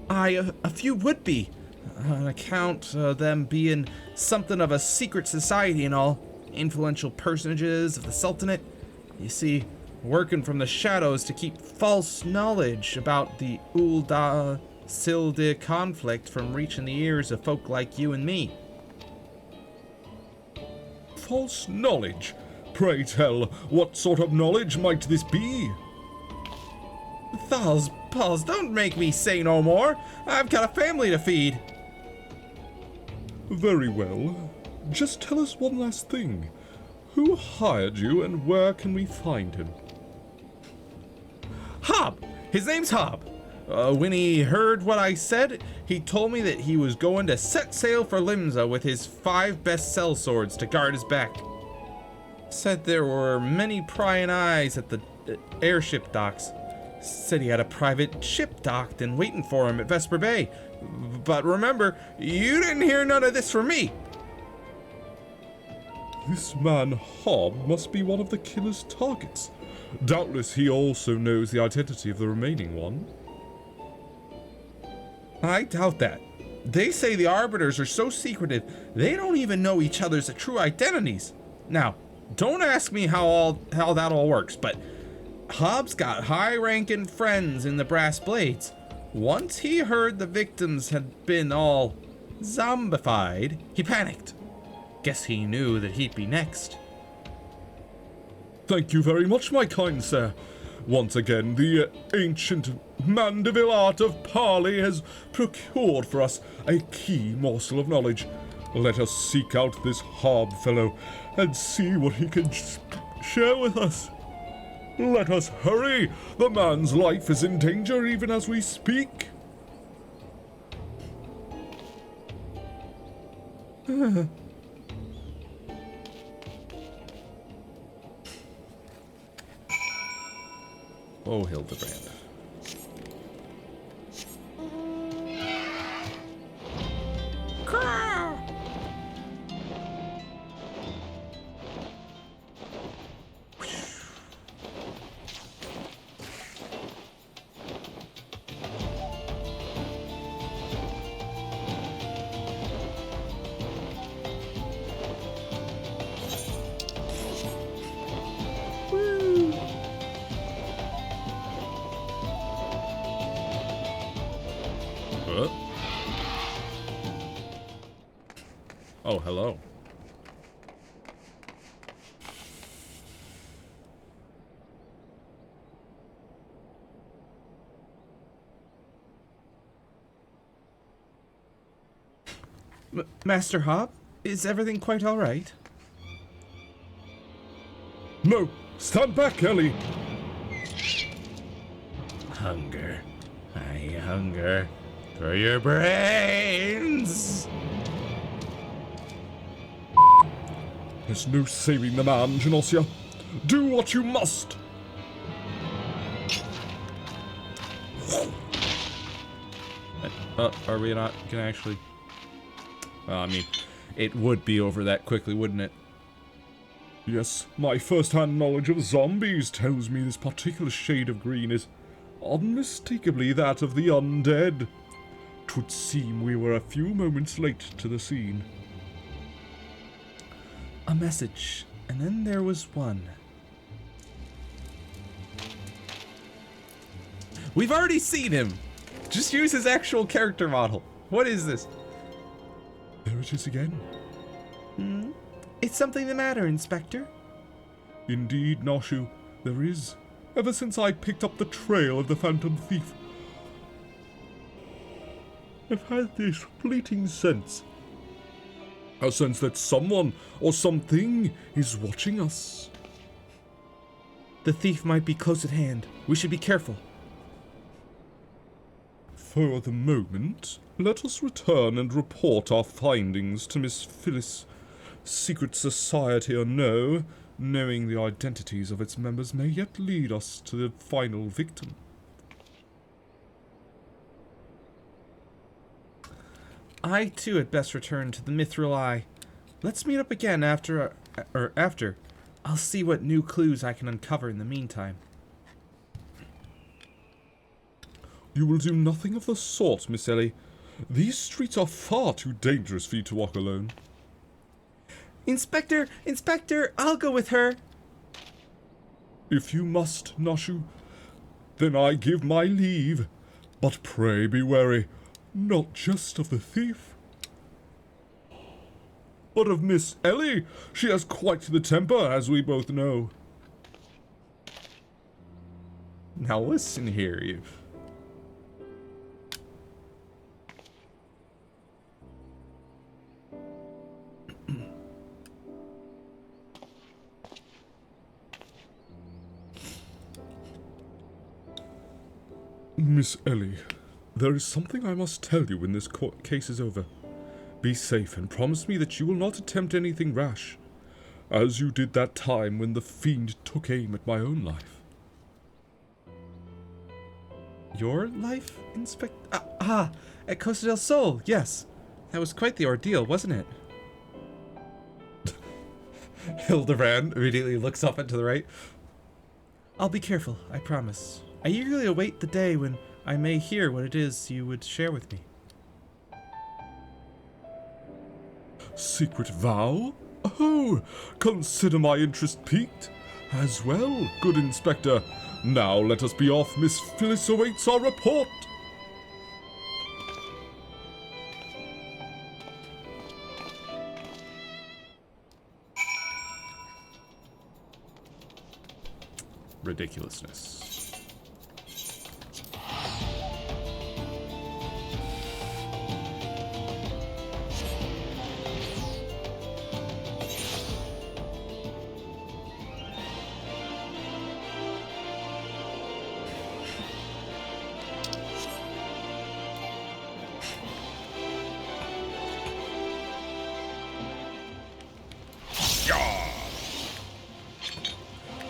Aye, a few would be, on account of them being something of a secret society and all. Influential personages of the Sultanate. You see, working from the shadows to keep false knowledge about the Ul'dah Silde conflict from reaching the ears of folk like you and me. False knowledge? Pray tell, what sort of knowledge might this be? Pals, don't make me say no more. I've got a family to feed. Very well. Just tell us one last thing. Who hired you and where can we find him? Hob! His name's Hob. When he heard what I said, he told me that he was going to set sail for Limsa with his 5 best sellswords to guard his back. Said there were many prying eyes at the airship docks. Said he had a private ship docked and waiting for him at Vesper Bay. But remember, you didn't hear none of this from me. This man Hob must be one of the killer's targets. Doubtless he also knows the identity of the remaining one. I doubt that. They say the Arbiters are so secretive, they don't even know each other's true identities. Now, don't ask me how that all works, but Hobbs got high-ranking friends in the Brass Blades. Once he heard the victims had been all zombified, he panicked. Guess he knew that he'd be next. Thank you very much, my kind sir. Once again, the ancient Mandeville art of parley has procured for us a key morsel of knowledge. Let us seek out this Hob fellow and see what he can share with us. Let us hurry! The man's life is in danger even as we speak. Oh, Hildebrand. Oh, hello. Master Hob, is everything quite all right? No, stand back, Ellie. Hunger. I hunger for your brains. There's no saving the man, Genosia. Do what you must. Are we not gonna actually... Well, I mean, it would be over that quickly, wouldn't it? Yes, my first-hand knowledge of zombies tells me this particular shade of green is unmistakably that of the undead. 'Twould seem we were a few moments late to the scene. A message, and then there was one. We've already seen him! Just use his actual character model. What is this? There it is again. Is something the matter, Inspector? Indeed, Noshu, there is. Ever since I picked up the trail of the Phantom Thief, I've had this fleeting sense. A sense that someone or something is watching us. The thief might be close at hand. We should be careful. For the moment, let us return and report our findings to Miss Phyllis. Secret society or no, knowing the identities of its members may yet lead us to the final victim. I, too, had best return to the Mithril Eye. Let's meet up again after. I'll see what new clues I can uncover in the meantime. You will do nothing of the sort, Miss Ellie. These streets are far too dangerous for you to walk alone. Inspector! I'll go with her! If you must, Noshu, then I give my leave. But pray be wary, not just of the thief, but of Miss Ellie. She has quite the temper, as we both know. Now listen here, you... Miss Ellie, there is something I must tell you when this case is over. Be safe and promise me that you will not attempt anything rash, as you did that time when the fiend took aim at my own life. Your life, Inspector? At Costa del Sol, yes. That was quite the ordeal, wasn't it? Hildebrand immediately looks up and to the right. I'll be careful, I promise. I eagerly await the day when I may hear what it is you would share with me. Secret vow? Oh, consider my interest piqued. As well, good Inspector. Now let us be off. Miss Phyllis awaits our report. Ridiculousness.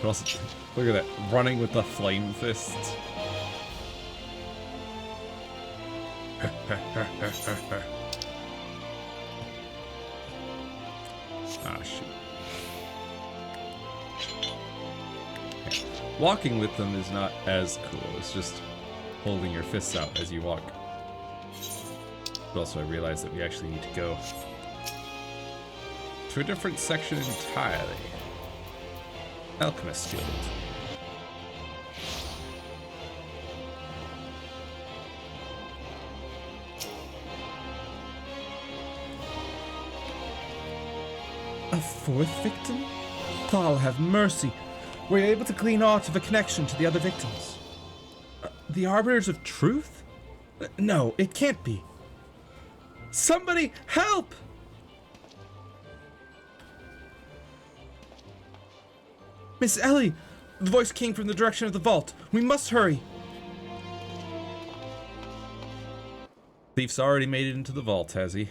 But also, look at that, running with the flame fists. Ah, shit. Yeah. Walking with them is not as cool. It's just holding your fists out as you walk. But also I realize that we actually need to go to a different section entirely. Alchemist Guild. A fourth victim? Thal have mercy. Were you able to glean aught of a connection to the other victims? The Arbiters of Truth? No, it can't be. Somebody help! Miss Ellie! The voice came from the direction of the vault. We must hurry. Thief's already made it into the vault, has he?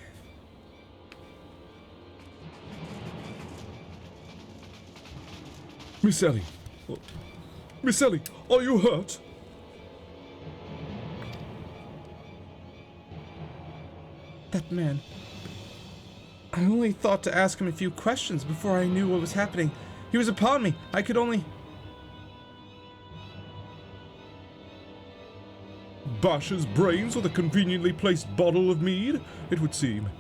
Miss Ellie. Miss Ellie, are you hurt? That man. I only thought to ask him a few questions before I knew what was happening. He was upon me. I could only... Bash his brains with a conveniently placed bottle of mead, it would seem.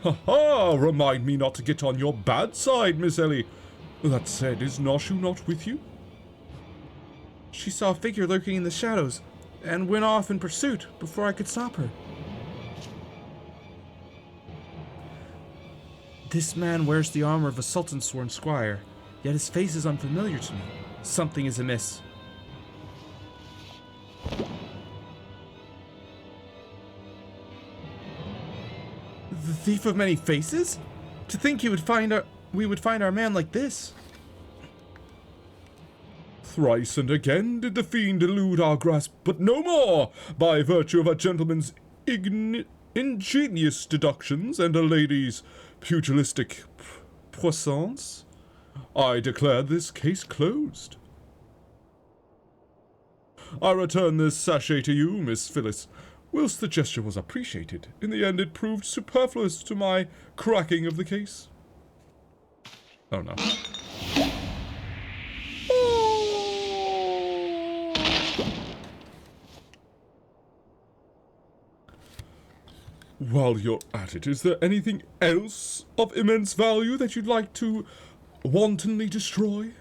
Ha ha! Remind me not to get on your bad side, Miss Ellie. That said, is Noshu not with you? She saw a figure lurking in the shadows and went off in pursuit before I could stop her. This man wears the armor of a Sultan-sworn squire, yet his face is unfamiliar to me. Something is amiss. The thief of many faces? To think we would find our man like this. Thrice and again did the fiend elude our grasp, but no more, by virtue of a gentleman's ingenious deductions and a lady's pugilistic puissance. I declare this case closed. I return this sachet to you, Miss Phyllis. Whilst the gesture was appreciated, in the end it proved superfluous to my cracking of the case. Oh no. While you're at it, is there anything else of immense value that you'd like to wantonly destroy?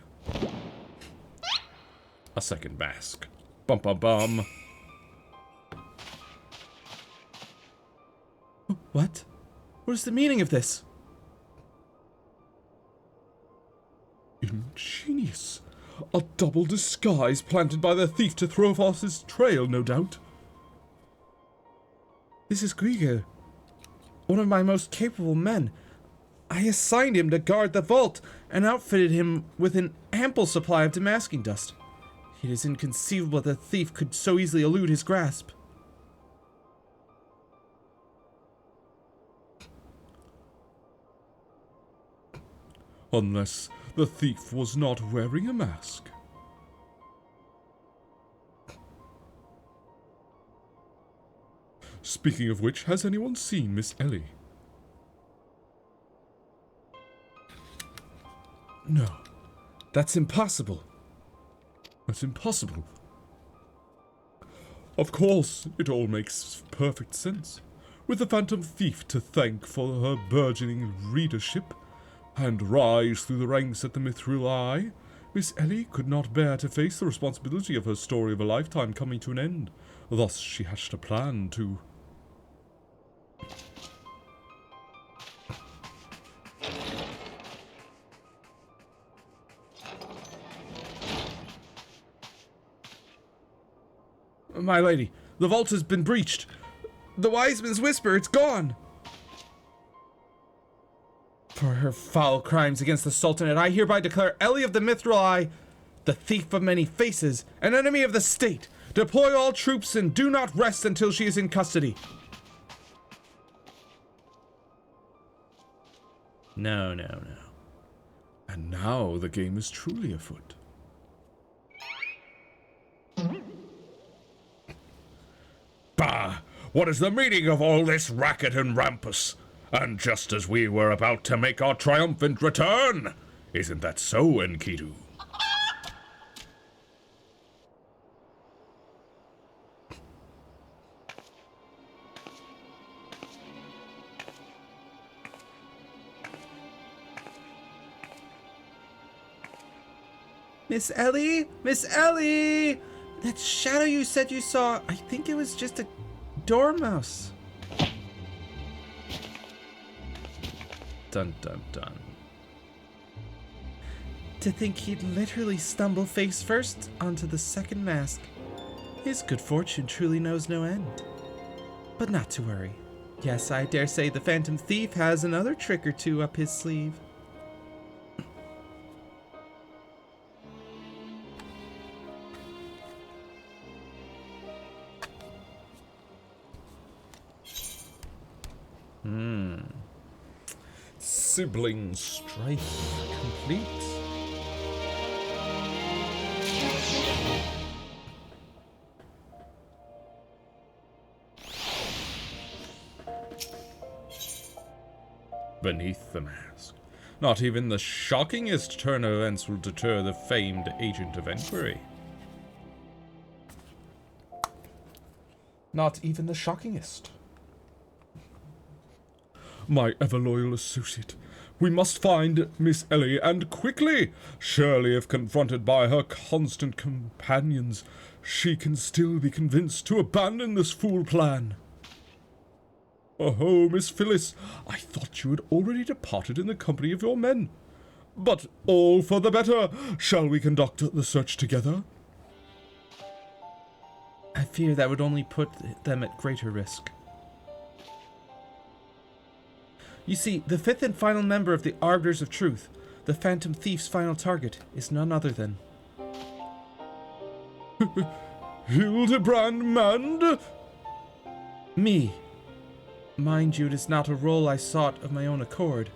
A second mask. Bum bum bum. What? What is the meaning of this? Ingenious. A double disguise planted by the thief to throw off his trail, no doubt. This is Grigor, one of my most capable men. I assigned him to guard the vault and outfitted him with an ample supply of demasking dust. It is inconceivable that the thief could so easily elude his grasp. Unless the thief was not wearing a mask. Speaking of which, has anyone seen Miss Ellie? No, that's impossible. That's impossible. Of course, it all makes perfect sense. With the Phantom Thief to thank for her burgeoning readership and rise through the ranks at the Mithril Eye, Miss Ellie could not bear to face the responsibility of her story of a lifetime coming to an end. Thus, she hatched a plan to... My lady, the vault has been breached. The wise man's whisper, it's gone. For her foul crimes against the Sultanate, I hereby declare Ellie of the Mithril Eye, the thief of many faces, an enemy of the state. Deploy all troops and do not rest until she is in custody. No. And now the game is truly afoot. Bah! What is the meaning of all this racket and rampus? And just as we were about to make our triumphant return! Isn't that so, Enkidu? Miss Ellie? Miss Ellie! That shadow you said you saw, I think it was just a dormouse. Dun dun dun. To think he'd literally stumble face first onto the second mask. His good fortune truly knows no end. But not to worry. Yes, I dare say the Phantom Thief has another trick or two up his sleeve. Sibling strife complete. Beneath the mask. Not even the shockingest turn of events will deter the famed agent of inquiry. Not even the shockingest. My ever-loyal associate. We must find Miss Ellie, and quickly! Surely if confronted by her constant companions, she can still be convinced to abandon this fool plan. Oh, Miss Phyllis, I thought you had already departed in the company of your men. But all for the better. Shall we conduct the search together? I fear that would only put them at greater risk. You see, the fifth and final member of the Arbiters of Truth, the Phantom Thief's final target, is none other than... Hildebrand Mand? me. Mind you, it is not a role I sought of my own accord.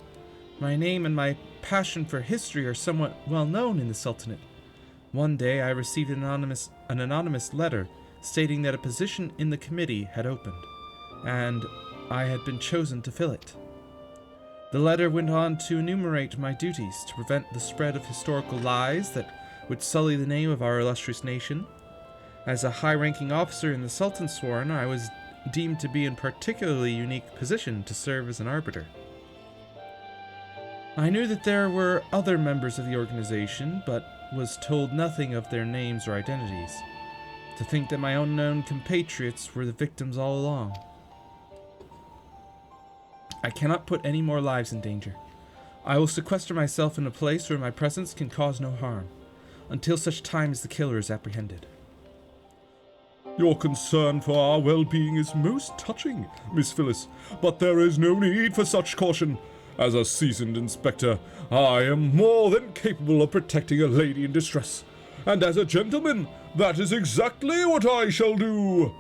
My name and my passion for history are somewhat well known in the Sultanate. One day I received an anonymous letter stating that a position in the committee had opened, and I had been chosen to fill it. The letter went on to enumerate my duties to prevent the spread of historical lies that would sully the name of our illustrious nation. As a high-ranking officer in the Sultan's Sworn, I was deemed to be in particularly unique position to serve as an arbiter. I knew that there were other members of the organization, but was told nothing of their names or identities. To think that my unknown compatriots were the victims all along. I cannot put any more lives in danger. I will sequester myself in a place where my presence can cause no harm, until such time as the killer is apprehended. Your concern for our well-being is most touching, Miss Phyllis, but there is no need for such caution. As a seasoned inspector, I am more than capable of protecting a lady in distress, and as a gentleman, that is exactly what I shall do.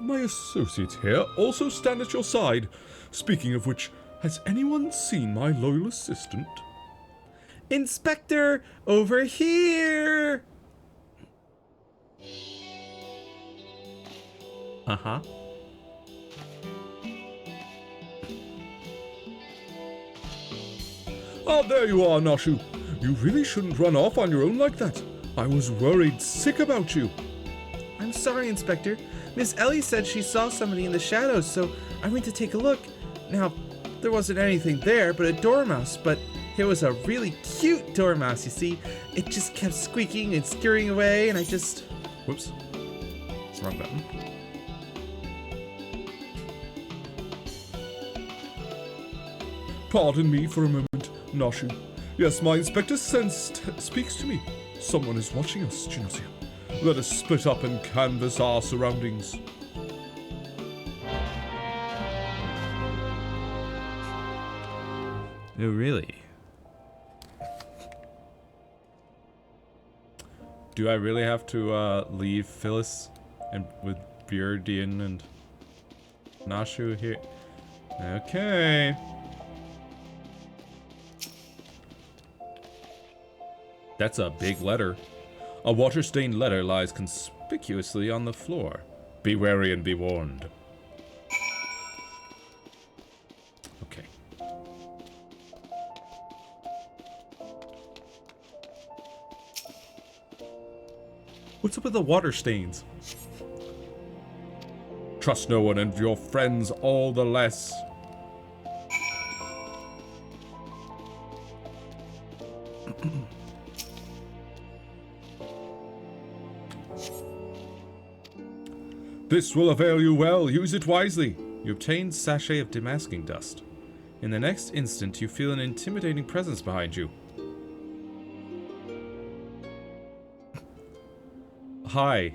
My associates here also stand at your side. Speaking of which, has anyone seen my loyal assistant? Inspector, over here! Uh-huh. Ah, there you are, Noshu. You really shouldn't run off on your own like that. I was worried sick about you. I'm sorry, Inspector. Miss Ellie said she saw somebody in the shadows, so I went to take a look. Now, there wasn't anything there but a dormouse, but it was a really cute dormouse, you see. It just kept squeaking and scurrying away, and I just... Whoops. It's the wrong button. Pardon me for a moment, Noshu. Yes, my inspector's sense speaks to me. Someone is watching us, Genosia. Let us split up and canvass our surroundings. Oh, really? Do I really have to leave Phyllis and with Belah'dian and Noshu here? Okay. That's a big letter. A water-stained letter lies conspicuously on the floor. Be wary and be warned. Okay. What's up with the water stains? Trust no one and your friends all the less. This will avail you well. Use it wisely. You obtain sachet of demasking dust. In the next instant, you feel an intimidating presence behind you. Hi.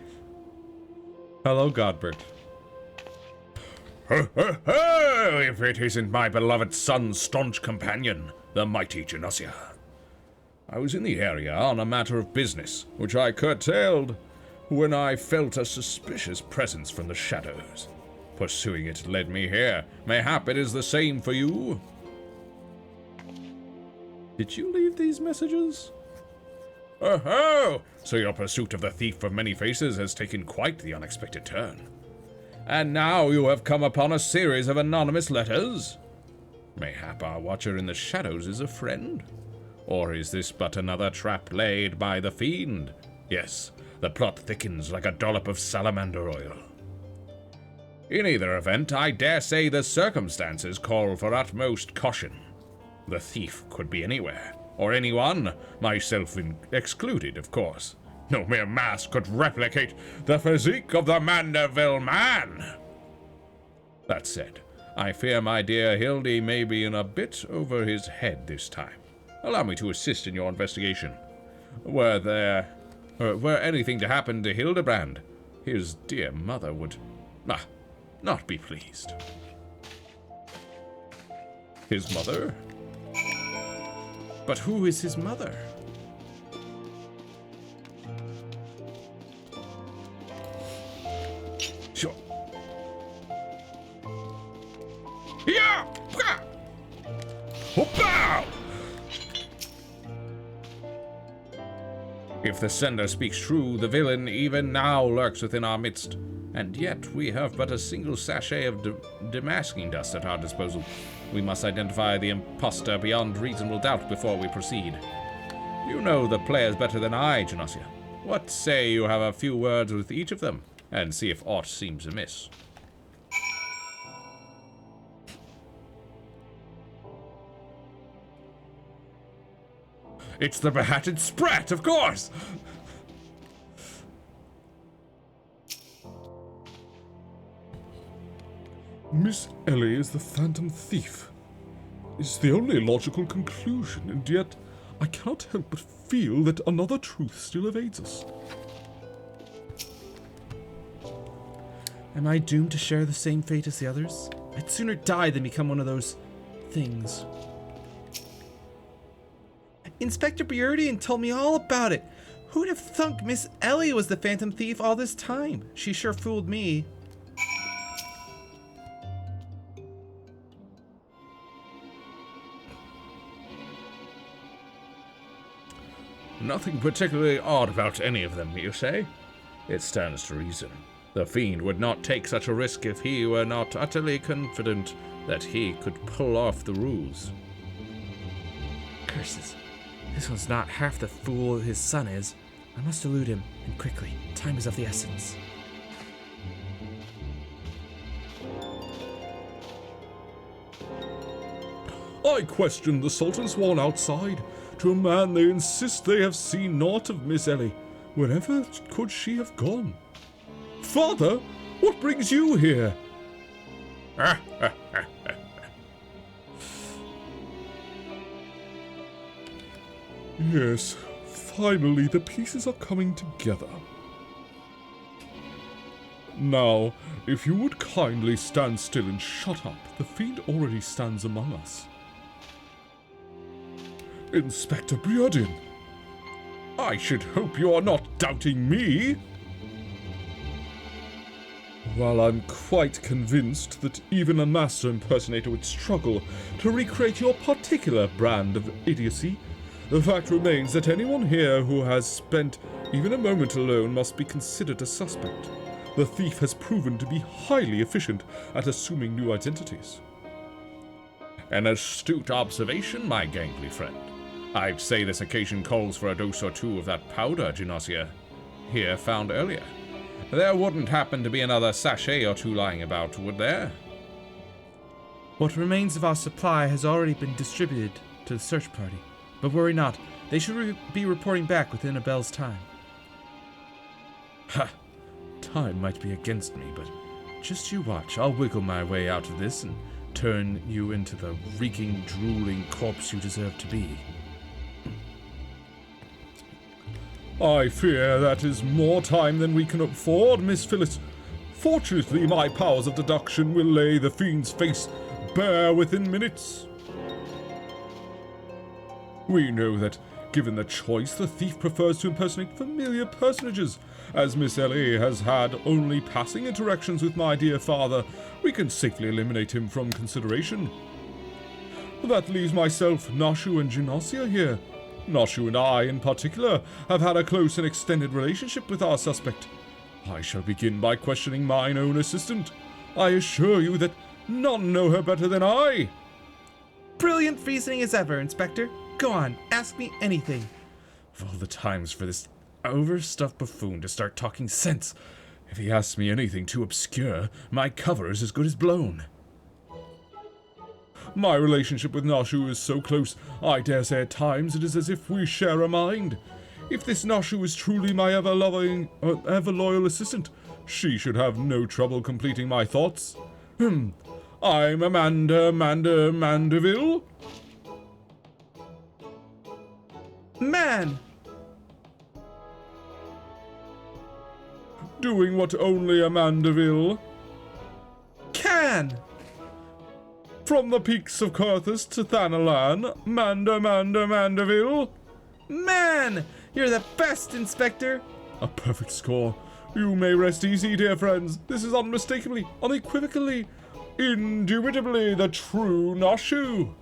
Hello, Godbert. Ho, ho, ho! If it isn't my beloved son's staunch companion, the mighty Genosia. I was in the area on a matter of business, which I curtailed when I felt a suspicious presence from the shadows. Pursuing it led me here. Mayhap it is the same for you? Did you leave these messages? Oh, so your pursuit of the thief of many faces has taken quite the unexpected turn. And now you have come upon a series of anonymous letters? Mayhap our watcher in the shadows is a friend? Or is this but another trap laid by the fiend? Yes, the plot thickens like a dollop of salamander oil. In either event, I dare say the circumstances call for utmost caution. The thief could be anywhere, or anyone, myself excluded, of course. No mere mask could replicate the physique of the Manderville man. That said, I fear my dear Hildy may be in a bit over his head this time. Allow me to assist in your investigation. Were anything to happen to Hildebrand, his dear mother would not be pleased. His mother? But who is his mother? Sure. Yeah! Hoppa! If the sender speaks true, the villain even now lurks within our midst. And yet, we have but a single sachet of demasking dust at our disposal. We must identify the imposter beyond reasonable doubt before we proceed. You know the players better than I, Genosia. What say you have a few words with each of them, and see if aught seems amiss? It's the behatted sprat, of course! Miss Ellie is the phantom thief. It's the only logical conclusion, and yet I cannot help but feel that another truth still evades us. Am I doomed to share the same fate as the others? I'd sooner die than become one of those things. Inspector Belah'dian told me all about it. Who'd have thunk Miss Ellie was the phantom thief all this time? She sure fooled me. Nothing particularly odd about any of them, you say? It stands to reason. The fiend would not take such a risk if he were not utterly confident that he could pull off the ruse. Curses. This one's not half the fool his son is. I must elude him, and quickly. Time is of the essence. I questioned the Sultan's sworn outside. To a man they insist they have seen naught of Miss Ellie. Wherever could she have gone? Father, what brings you here? Yes, finally the pieces are coming together. Now, if you would kindly stand still and shut up, the fiend already stands among us. Inspector Belah'dian, I should hope you are not doubting me. While I'm quite convinced that even a master impersonator would struggle to recreate your particular brand of idiocy, the fact remains that anyone here who has spent even a moment alone must be considered a suspect. The thief has proven to be highly efficient at assuming new identities. An astute observation, my gangly friend. I'd say this occasion calls for a dose or two of that powder, Genosia, here found earlier. There wouldn't happen to be another sachet or two lying about, would there? What remains of our supply has already been distributed to the search party. But worry not, they should be reporting back within a bell's time. Ha! Time might be against me, but just you watch. I'll wiggle my way out of this and turn you into the reeking, drooling corpse you deserve to be. I fear that is more time than we can afford, Miss Phyllis. Fortunately, my powers of deduction will lay the fiend's face bare within minutes. We know that, given the choice, the thief prefers to impersonate familiar personages. As Miss Ellie has had only passing interactions with my dear father, we can safely eliminate him from consideration. That leaves myself, Nashu, and Genosia here. Nashu and I, in particular, have had a close and extended relationship with our suspect. I shall begin by questioning mine own assistant. I assure you that none know her better than I. Brilliant reasoning as ever, Inspector. Go on, ask me anything. Of all the times for this overstuffed buffoon to start talking sense. If he asks me anything too obscure, my cover is as good as blown. My relationship with Nashu is so close, I dare say at times it is as if we share a mind. If this Nashu is truly my ever-loving, ever-loyal assistant, she should have no trouble completing my thoughts. I'm Amanda Mandeville. Man! Doing what only a Mandeville Can! From the peaks of Carthus to Thanalan, Mandeville. Man! You're the best, Inspector! A perfect score. You may rest easy, dear friends. This is unmistakably, unequivocally, indubitably the true Nashu.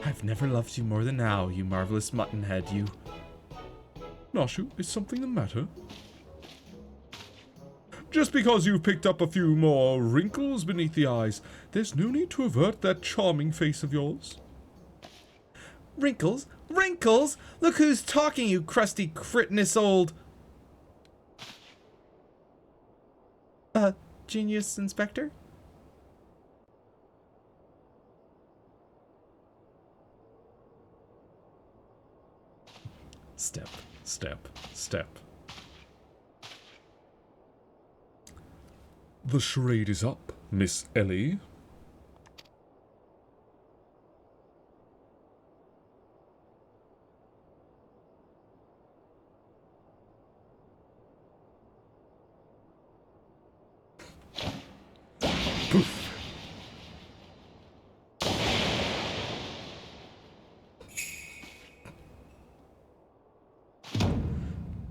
I've never loved you more than now, you marvelous muttonhead, you. Nashu, is something the matter? Just because you've picked up a few more wrinkles beneath the eyes, there's no need to avert that charming face of yours. Wrinkles? Wrinkles? Look who's talking, you crusty cretinous old... Genius Inspector? Step, step, step. The charade is up, Miss Ellie. Poof.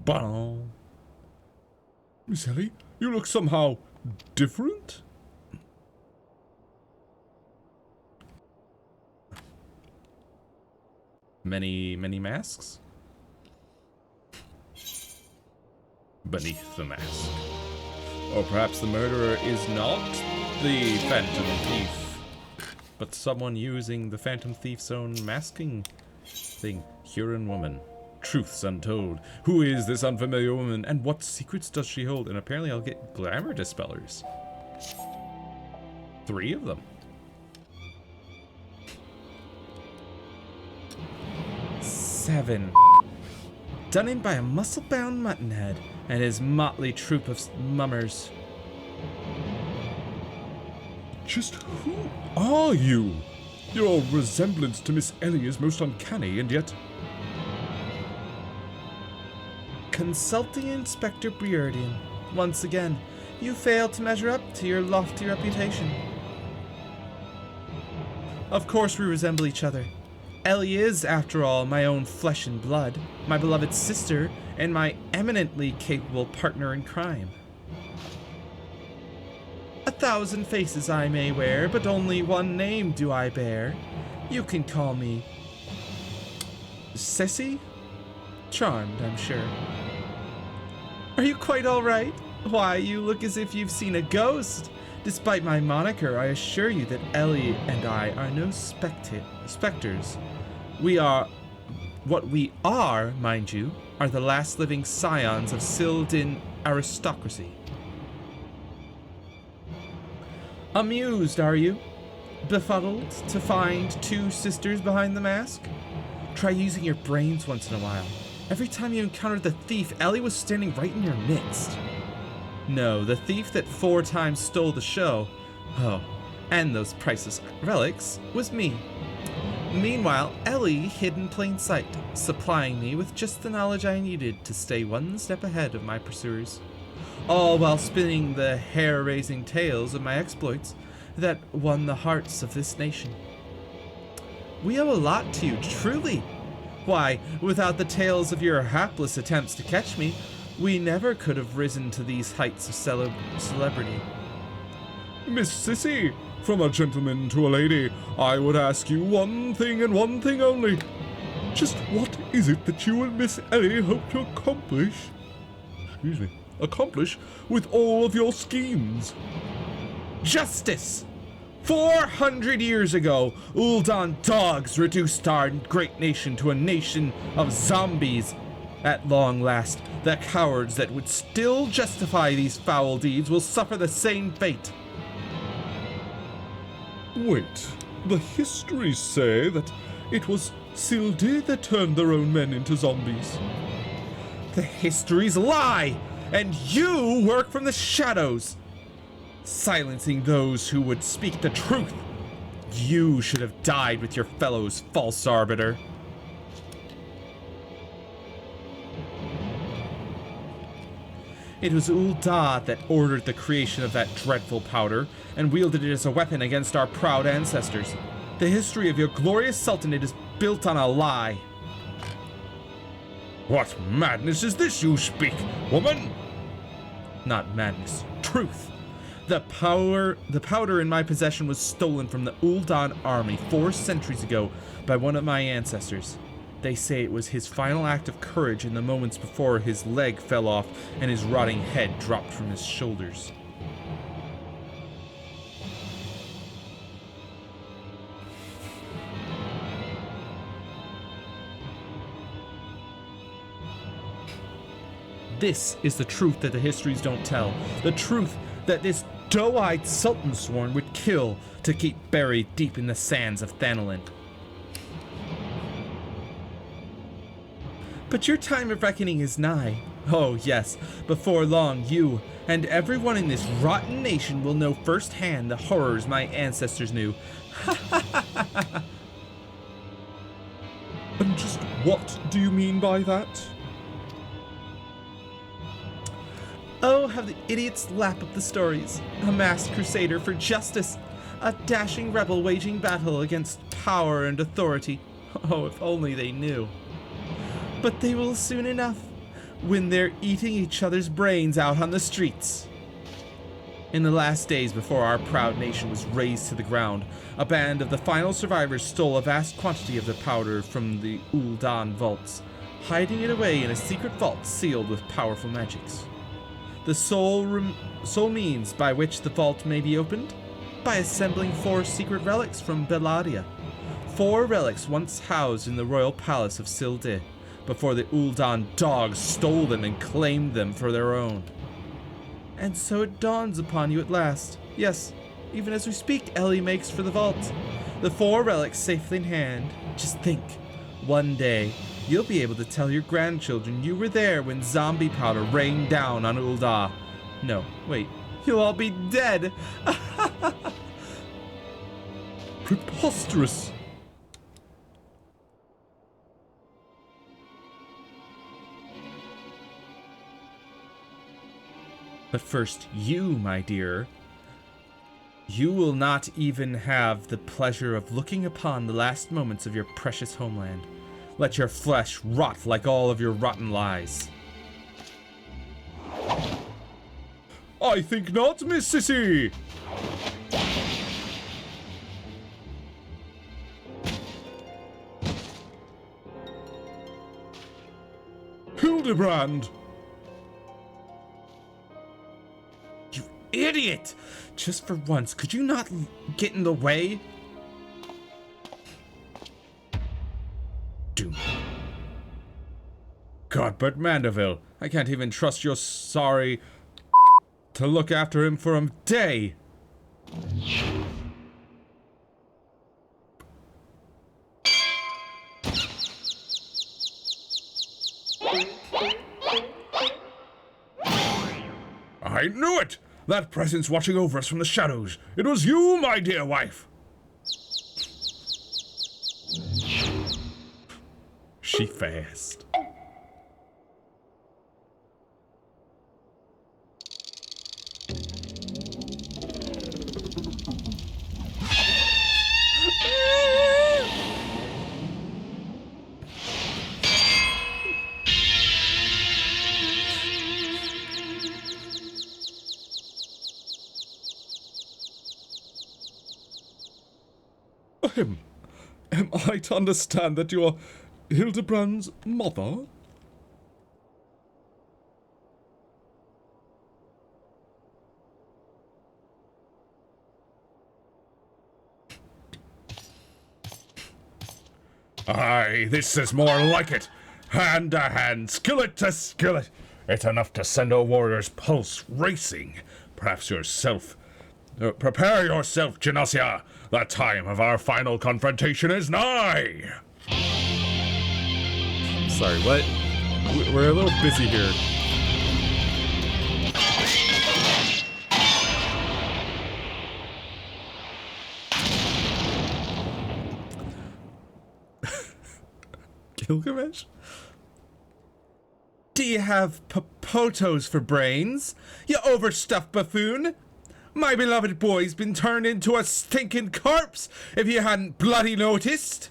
Bon. Miss Ellie, you look somehow different? Many masks? Beneath the mask. Or perhaps the murderer is not the phantom thief, but someone using the Phantom Thief's own masking thing. Huron woman. Truths untold. Who is this unfamiliar woman, and what secrets does she hold? And apparently I'll get glamour dispellers. 3 of them. Seven. Done in by a muscle-bound muttonhead and his motley troop of mummers. Just who are you? Your resemblance to Miss Ellie is most uncanny, and yet... Consulting Inspector Belah'dian. Once again, you failed to measure up to your lofty reputation. Of course we resemble each other. Ellie is, after all, my own flesh and blood, my beloved sister, and my eminently capable partner in crime. 1,000 faces I may wear, but only one name do I bear. You can call me... Sissy? Charmed, I'm sure. Are you quite alright? Why, you look as if you've seen a ghost. Despite my moniker, I assure you that Ellie and I are no specters. What we are, mind you, are the last living scions of Sildin aristocracy. Amused, are you? Befuddled to find 2 sisters behind the mask? Try using your brains once in a while. Every time you encountered the thief, Ellie was standing right in your midst. No, the thief that 4 times stole the show, and those priceless relics, was me. Meanwhile, Ellie hid in plain sight, supplying me with just the knowledge I needed to stay one step ahead of my pursuers. All while spinning the hair-raising tales of my exploits that won the hearts of this nation. We owe a lot to you, truly. Why, without the tales of your hapless attempts to catch me, we never could have risen to these heights of celebrity. Miss Sissy, from a gentleman to a lady, I would ask you one thing and one thing only. Just what is it that you and Miss Ellie hope to accomplish with all of your schemes? Justice! 400 years ago, Uldan dogs reduced our great nation to a nation of zombies. At long last, the cowards that would still justify these foul deeds will suffer the same fate. Wait, the histories say that it was Sildé that turned their own men into zombies. The histories lie, and you work from the shadows, silencing those who would speak the truth. You should have died with your fellows, false arbiter. It was Ul'dah that ordered the creation of that dreadful powder and wielded it as a weapon against our proud ancestors. The history of your glorious sultanate is built on a lie. What madness is this you speak, woman? Not madness, truth. The powder in my possession was stolen from the Ul'dan army 4 centuries ago by one of my ancestors. They say it was his final act of courage in the moments before his leg fell off and his rotting head dropped from his shoulders. This is the truth that the histories don't tell. The truth that this doe-eyed sultan sworn would kill to keep buried deep in the sands of Thanalin. But your time of reckoning is nigh. Oh yes, before long you and everyone in this rotten nation will know firsthand the horrors my ancestors knew. And just what do you mean by that? Oh, how the idiots lap up the stories. A masked crusader for justice. A dashing rebel waging battle against power and authority. Oh, if only they knew. But they will soon enough, when they're eating each other's brains out on the streets. In the last days before our proud nation was razed to the ground, a band of the final survivors stole a vast quantity of the powder from the Ul'dan vaults, hiding it away in a secret vault sealed with powerful magics. The sole means by which the vault may be opened? by assembling 4 secret relics from Belah'dian. 4 relics once housed in the royal palace of Silde, before the Ul'dan dogs stole them and claimed them for their own. And so it dawns upon you at last. Yes, even as we speak, Ellie makes for the vault. The 4 relics safely in hand. Just think, one day, you'll be able to tell your grandchildren you were there when zombie powder rained down on Ul'dah. No, wait, you'll all be dead. Preposterous. But first, you, my dear, you will not even have the pleasure of looking upon the last moments of your precious homeland. Let your flesh rot like all of your rotten lies. I think not, Miss Sissy. Hildebrand. You idiot! Just for once, could you not get in the way? Doom. Godbert Mandeville, I can't even trust your sorry to look after him for a day. I knew it! That presence watching over us from the shadows. It was you, my dear wife. She fast. Am I to understand that you are Hildebrand's mother? Aye, this is more like it. Hand to hand, skillet to skillet. It's enough to send a warrior's pulse racing. Perhaps yourself. Prepare yourself, Genosia. The time of our final confrontation is nigh. Sorry, what? We're a little busy here. Gilgamesh? Do you have potos for brains? You overstuffed buffoon! My beloved boy's been turned into a stinking corpse, if you hadn't bloody noticed!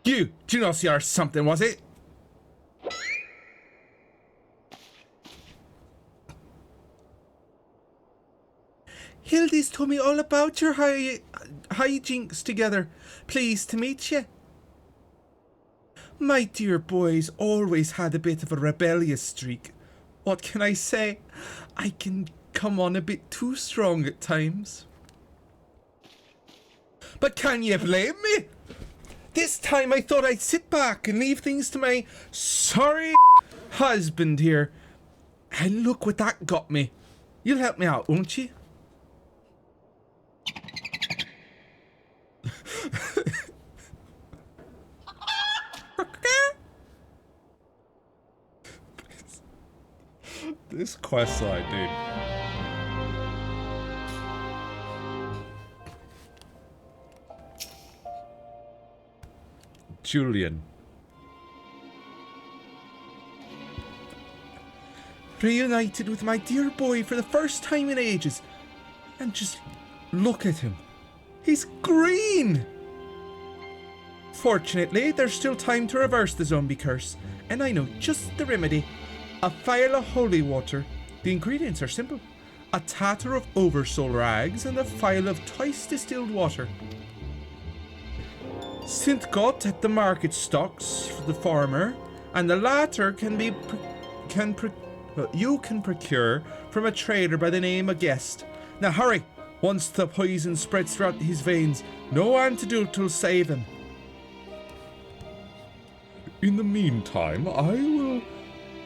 You, Genosia or something, was it? Hildy's told me all about your hijinks together. Pleased to meet you. My dear boy's always had a bit of a rebellious streak. What can I say? I can come on a bit too strong at times. But can you blame me? This time I thought I'd sit back and leave things to my sorry husband here. And look what that got me. You'll help me out, won't you? This quest line, dude. Julian. Reunited with my dear boy for the first time in ages. And just look at him. He's green! Fortunately, there's still time to reverse the zombie curse. And I know just the remedy. A phial of holy water. The ingredients are simple. A tatter of oversoul rags and a phial of twice distilled water. Sint got at the market stocks for the farmer, and the latter you can procure from a trader by the name of Guest. Now hurry, Once the poison spreads throughout his veins, no antidote will save him. In the meantime, I will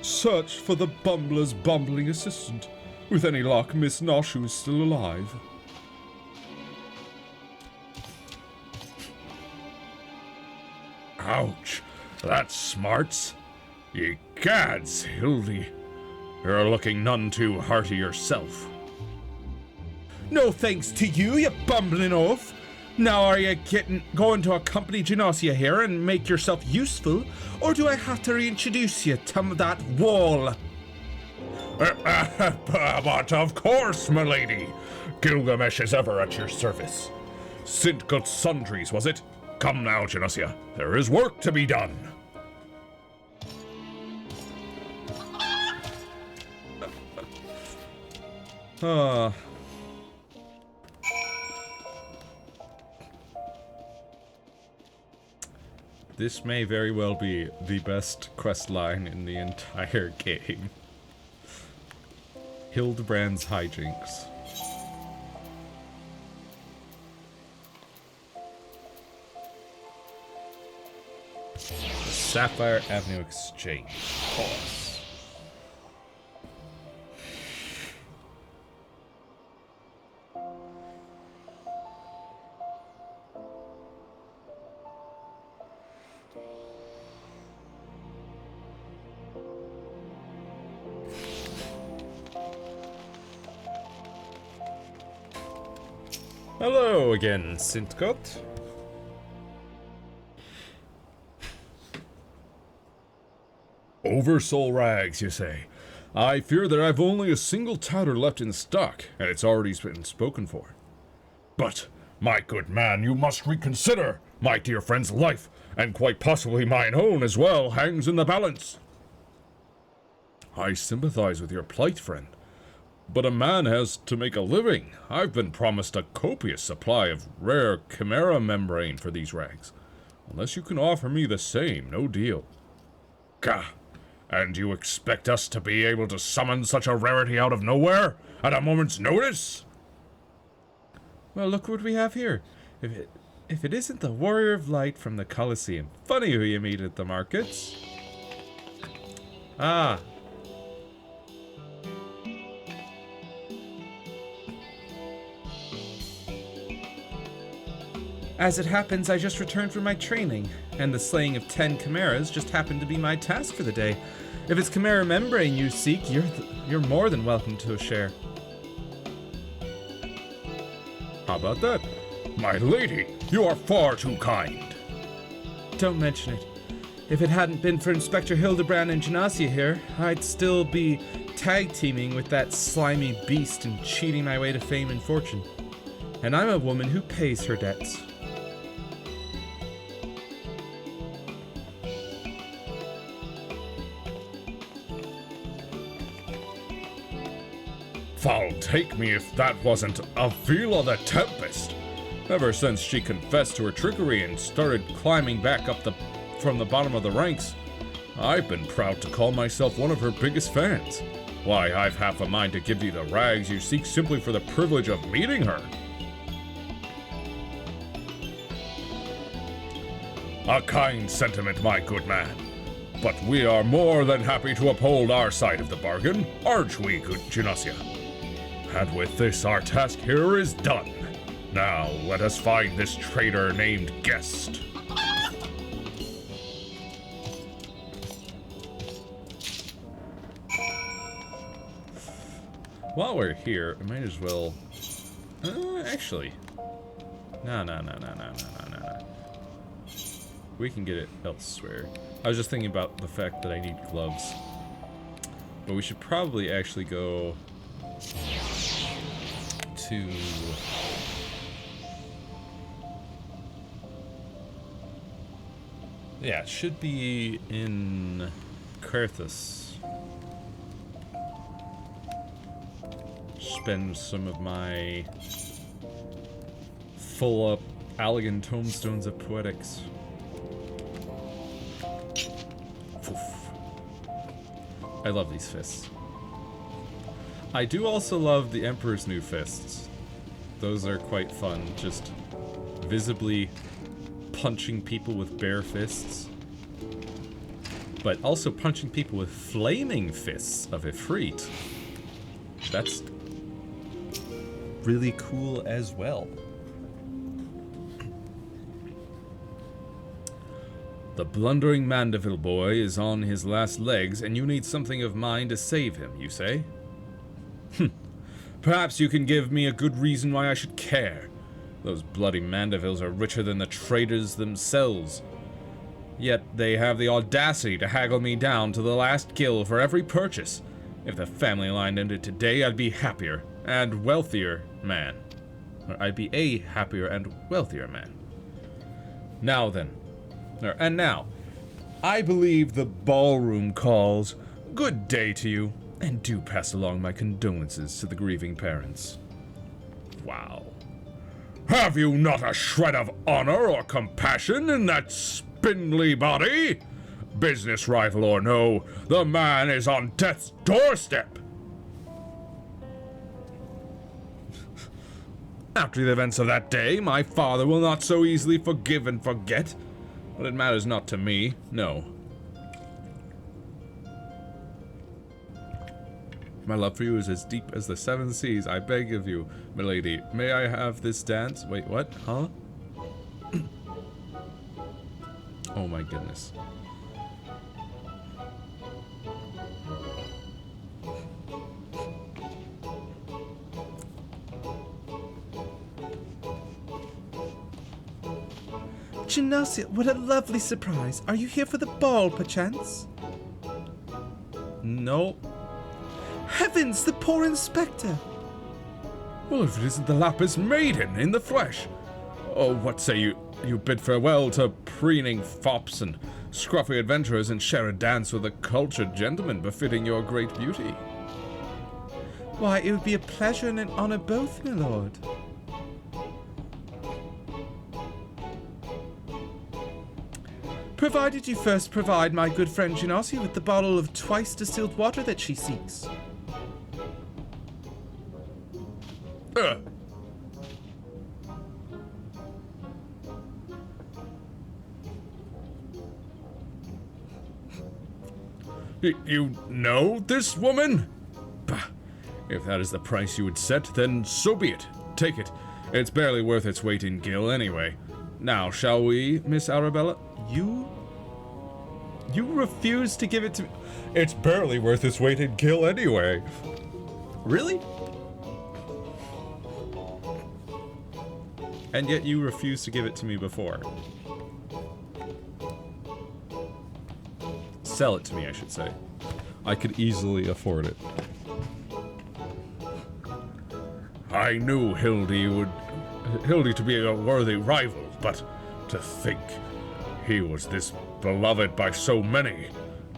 search for the bumbler's bumbling assistant. With any luck, Miss Noshu is still alive. Ouch. That smarts. Ye gads, Hildy. You're looking none too hearty yourself. No thanks to you, you bumbling oaf. Now are you going to accompany Genosia here and make yourself useful, or do I have to reintroduce you to that wall? But of course, milady. Gilgamesh is ever at your service. Sintgut sundries, was it? Come now, Genosia. There is work to be done. This may very well be the best quest line in the entire game. Hildebrand's hijinks. The Sapphire Avenue Exchange. Of course. Hello again, Sintgut. Oversoul rags, you say? I fear that I've only a single tatter left in stock, and it's already been spoken for. But, my good man, you must reconsider. My dear friend's life, and quite possibly mine own as well, hangs in the balance. I sympathize with your plight, friend. But a man has to make a living. I've been promised a copious supply of rare chimera membrane for these rags. Unless you can offer me the same, no deal. Gah! And you expect us to be able to summon such a rarity out of nowhere? At a moment's notice? Well, look what we have here. If it isn't the Warrior of Light from the Colosseum. Funny who you meet at the markets. Ah. As it happens, I just returned from my training, and the slaying of 10 chimeras just happened to be my task for the day. If it's chimera membrane you seek, you're more than welcome to a share. How about that? My lady, you are far too kind. Don't mention it. If it hadn't been for Inspector Hildebrand and Genosia here, I'd still be tag-teaming with that slimy beast and cheating my way to fame and fortune. And I'm a woman who pays her debts. Foul take me if that wasn't Avila the Tempest. Ever since she confessed to her trickery and started climbing back up from the bottom of the ranks, I've been proud to call myself one of her biggest fans. Why, I've half a mind to give you the rags you seek simply for the privilege of meeting her. A kind sentiment, my good man. But we are more than happy to uphold our side of the bargain, aren't we, good Genosia? And with this, our task here is done. Now, let us find this traitor named Guest. While we're here, I might as well... actually... No. We can get it elsewhere. I was just thinking about the fact that I need gloves. But we should probably actually go... to... Yeah, it should be in Carthus. Spend some of my full-up Allegan tomestones of poetics. Oof. I love these fists. I do also love the Emperor's new fists. Those are quite fun. Just visibly punching people with bare fists. But also punching people with flaming fists of Ifrit. That's really cool as well. The blundering Mandeville boy is on his last legs, and you need something of mine to save him, you say? Perhaps you can give me a good reason why I should care. Those bloody Mandevilles are richer than the traders themselves. Yet they have the audacity to haggle me down to the last gill for every purchase. If the family line ended today, I'd be happier and wealthier man. Or I'd be a happier and wealthier man. Now then. And now, I believe the ballroom calls. Good day to you, and do pass along my condolences to the grieving parents. Wow. Have you not a shred of honor or compassion in that spindly body? Business rival or no, the man is on death's doorstep. After the events of that day, my father will not so easily forgive and forget. But it matters not to me, no. My love for you is as deep as the seven seas. I beg of you, milady, may I have this dance? Wait, what? Huh? Oh my goodness. Genosia, what a lovely surprise. Are you here for the ball, perchance? No. Heavens, the poor inspector! Well, if it isn't the Lapis Maiden in the flesh. Oh, what say you bid farewell to preening fops and scruffy adventurers and share a dance with a cultured gentleman befitting your great beauty? Why, it would be a pleasure and an honor both, my lord. Provided you first provide my good friend Genosia with the bottle of twice distilled water that she seeks. You know this woman? Bah, if that is the price you would set, then so be it. Take it. It's barely worth its weight in gill anyway. Now, shall we, Miss Arabella? You refuse to give it to me. It's barely worth its weight in gill anyway. Really? And yet you refused to give it to me before. Sell it to me, I should say. I could easily afford it. I knew Hildy to be a worthy rival, but to think he was this beloved by so many.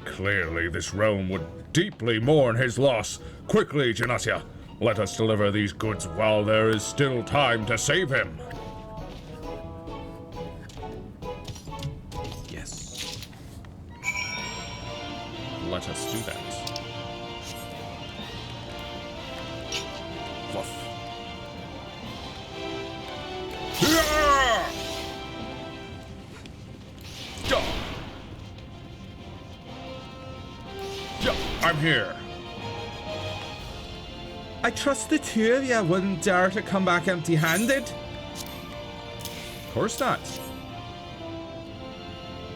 Clearly this realm would deeply mourn his loss. Quickly, Genosia, let us deliver these goods while there is still time to save him. Yes. Let us do that. Woof. Yeah! Yeah, I'm here. I trust the two of you wouldn't dare to come back empty-handed. Of course not.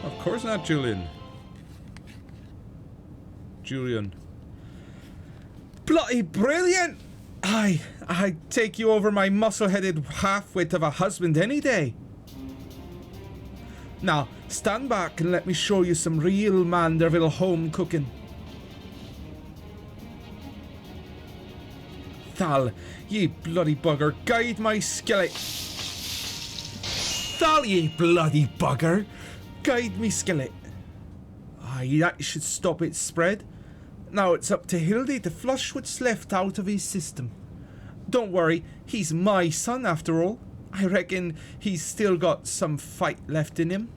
Of course not, Julian. Julian. Bloody brilliant! I'd take you over my muscle-headed half-wit of a husband any day. Now, stand back and let me show you some real Manderville home cooking. Thal, ye bloody bugger, guide my skillet. Thal, ye bloody bugger, guide me skillet. Aye, that should stop its spread. Now it's up to Hildy to flush what's left out of his system. Don't worry, he's my son after all. I reckon he's still got some fight left in him.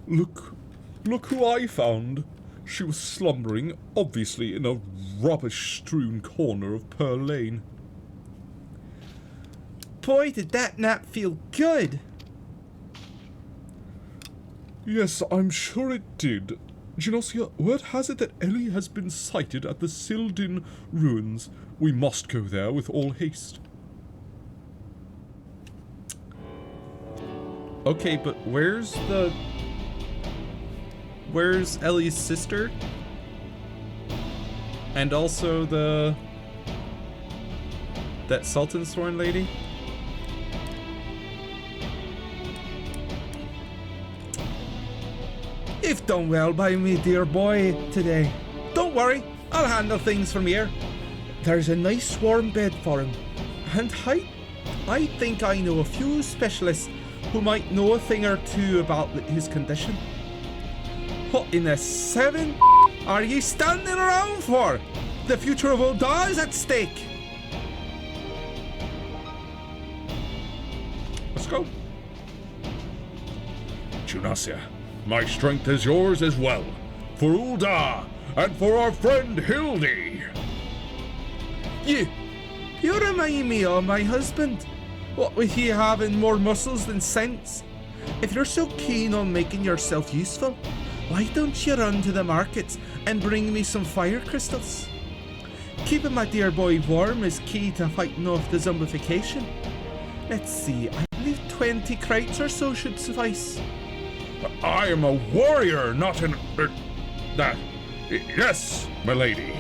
Look who I found. She was slumbering, obviously in a rubbish-strewn corner of Pearl Lane. Boy, did that nap feel good! Yes, I'm sure it did. Genosia, word has it that Ellie has been sighted at the Sildin ruins. We must go there with all haste. Okay, but where's Ellie's sister? And also that Sultan Sworn lady? You've done well by me, dear boy, today. Don't worry, I'll handle things from here. There's a nice warm bed for him. And I think I know a few specialists who might know a thing or two about his condition. What in the seven are you standing around for? The future of Ul'dah is at stake. Let's go. Genosia, my strength is yours as well. For Ul'dah and for our friend Hildy. You remind me of my husband. What with he having more muscles than sense? If you're so keen on making yourself useful, why don't you run to the markets and bring me some fire crystals? Keeping my dear boy warm is key to fighting off the zombification. Let's see, I believe 20 crates or so should suffice. I am a warrior, not an... that... Yes, my lady.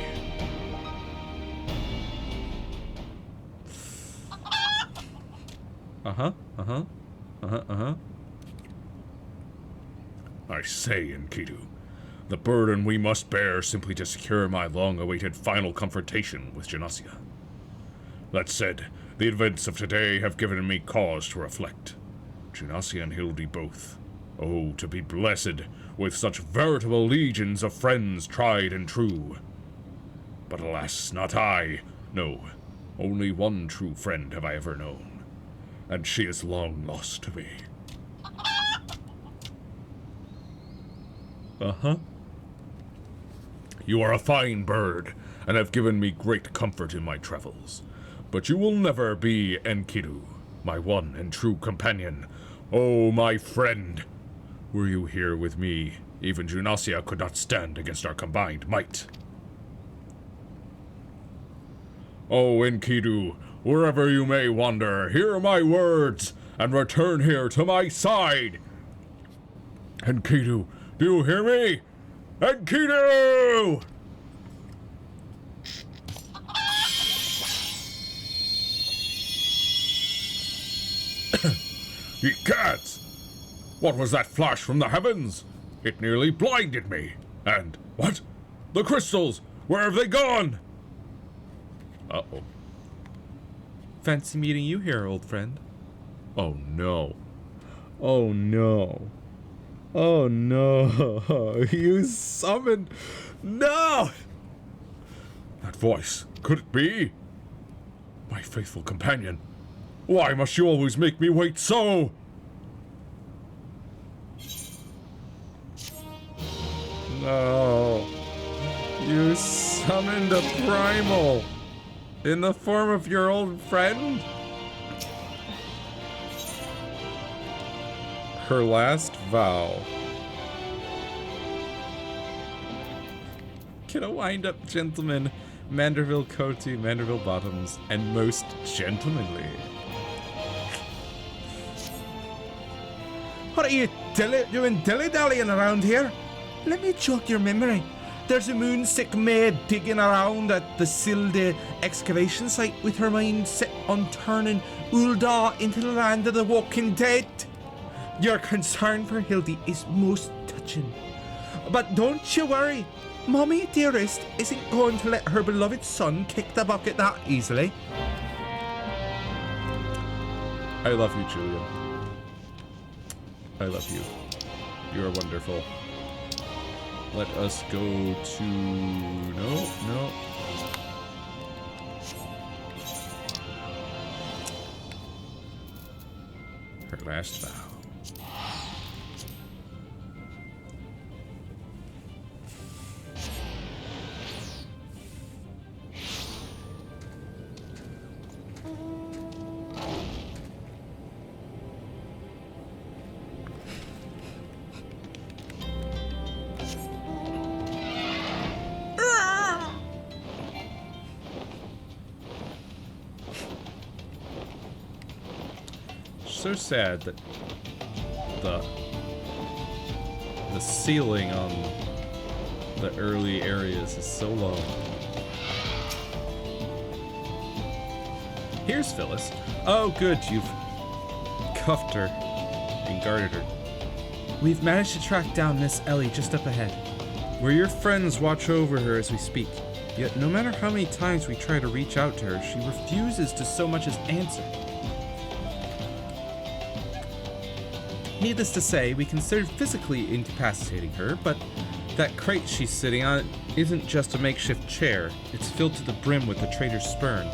I say, Enkidu, the burden we must bear simply to secure my long-awaited final confrontation with Genosia. That said, the events of today have given me cause to reflect. Genosia and Hildy both. Oh, to be blessed with such veritable legions of friends tried and true. But alas, not I. No, only one true friend have I ever known, and she is long lost to me. You are a fine bird, and have given me great comfort in my travels. But you will never be Enkidu, my one and true companion. Oh, my friend! Were you here with me, even Genosia could not stand against our combined might. Oh, Enkidu, wherever you may wander, hear my words, and return here to my side! Enkidu, do you hear me? Enkidu! Ye cats! What was that flash from the heavens? It nearly blinded me. And, what? The crystals! Where have they gone? Uh-oh. Fancy meeting you here, old friend. Oh no. Oh no. Oh no. You summoned... No! That voice, could it be? My faithful companion. Why must you always make me wait so? No. You summoned a primal. In the form of your old friend? Her last vow. Can a wind-up gentleman, Manderville Coty, Manderville Bottoms, and most gentlemanly. What are you doing dilly-dallying around here? Let me jog your memory. There's a moonsick maid digging around at the Silde excavation site with her mind set on turning Ul'dah into the land of the walking dead. Your concern for Hildy is most touching. But don't you worry. Mommy dearest isn't going to let her beloved son kick the bucket that easily. I love you, Julia. I love you. You are wonderful. Let us go to... No. Her last vow. so sad that the ceiling on the early areas is so low. Here's Phyllis. Oh, good, you've cuffed her and guarded her. We've managed to track down Miss Ellie just up ahead, where your friends watch over her as we speak. Yet no matter how many times we try to reach out to her, she refuses to so much as answer. Needless to say, we considered physically incapacitating her, but that crate she's sitting on isn't just a makeshift chair. It's filled to the brim with the traitor's sperm.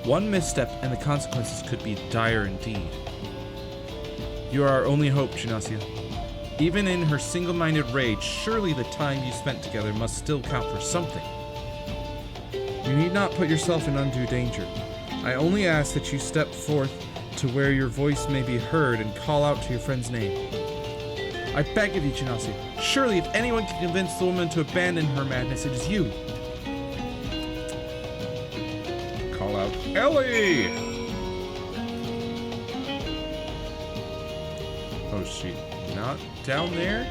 One misstep and the consequences could be dire indeed. You are our only hope, Gymnasia. Even in her single-minded rage, surely the time you spent together must still count for something. You need not put yourself in undue danger. I only ask that you step forth to where your voice may be heard and call out to your friend's name. I beg of you, Gymnasia. Surely if anyone can convince the woman to abandon her madness, it is you. Call out, Ellie! Oh, is she not down there?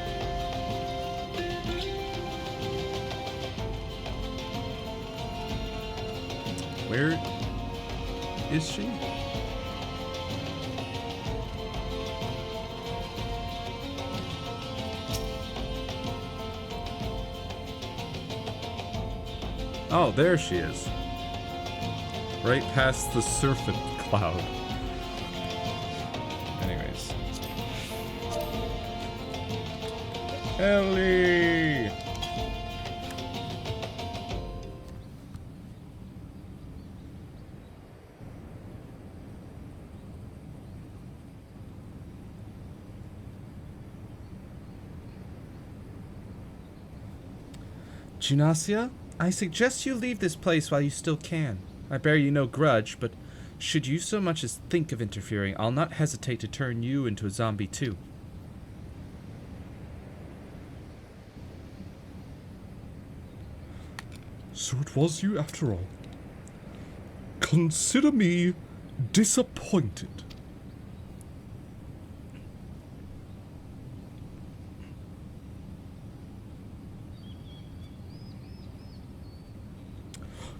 Where is she? Oh, there she is. Right past the serpent cloud. Anyways. Ellie! Gymnasia, I suggest you leave this place while you still can. I bear you no grudge, but should you so much as think of interfering, I'll not hesitate to turn you into a zombie too. So it was you after all. Consider me disappointed.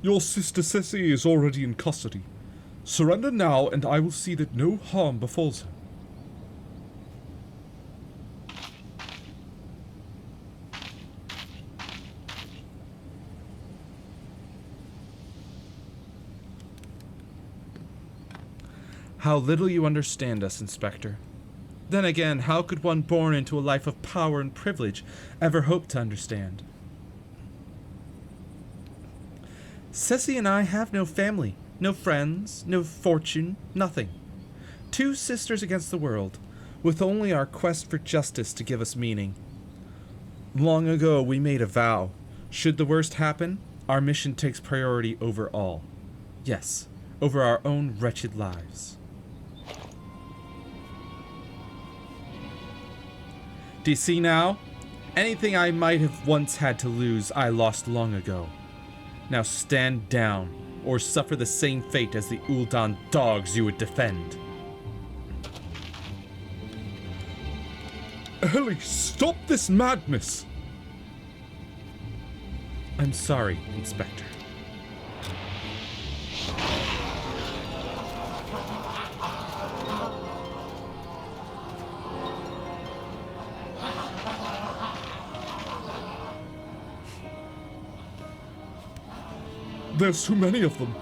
Your sister Ceci is already in custody. Surrender now, and I will see that no harm befalls her. How little you understand us, Inspector. Then again, how could one born into a life of power and privilege ever hope to understand? Ceci and I have no family, no friends, no fortune, nothing. Two sisters against the world, with only our quest for justice to give us meaning. Long ago we made a vow. Should the worst happen, our mission takes priority over all. Yes, over our own wretched lives. Do you see now? Anything I might have once had to lose, I lost long ago. Now stand down, or suffer the same fate as the Ul'dan dogs you would defend. Ellie, stop this madness! I'm sorry, Inspector. There's too many of them.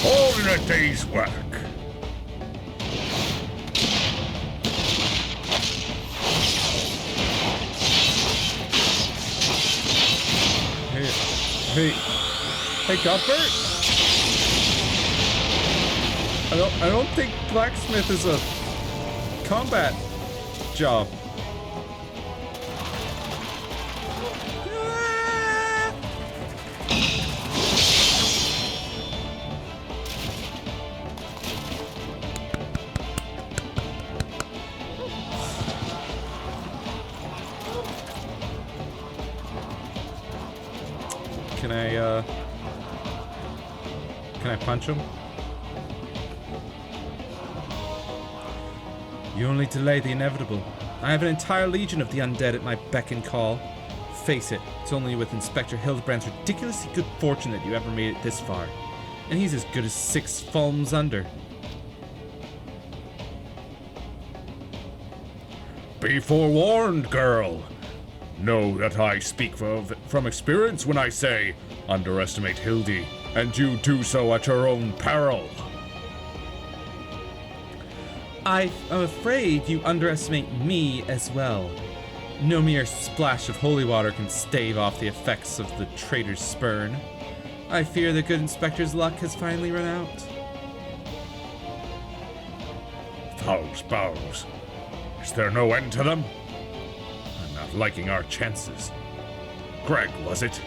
All in a day's work. Hey, Cuthbert? I don't think blacksmith is a combat job. Can I punch him? You only delay the inevitable. I have an entire legion of the undead at my beck and call. Face it, it's only with Inspector Hildebrand's ridiculously good fortune that you ever made it this far. And he's as good as 6 fulms under. Be forewarned, girl. Know that I speak from experience when I say, underestimate Hildy, and you do so at your own peril. I'm afraid you underestimate me as well. No mere splash of holy water can stave off the effects of the traitor's spurn. I fear the good inspector's luck has finally run out. Those bows. Is there no end to them? I'm not liking our chances. Greg, was it?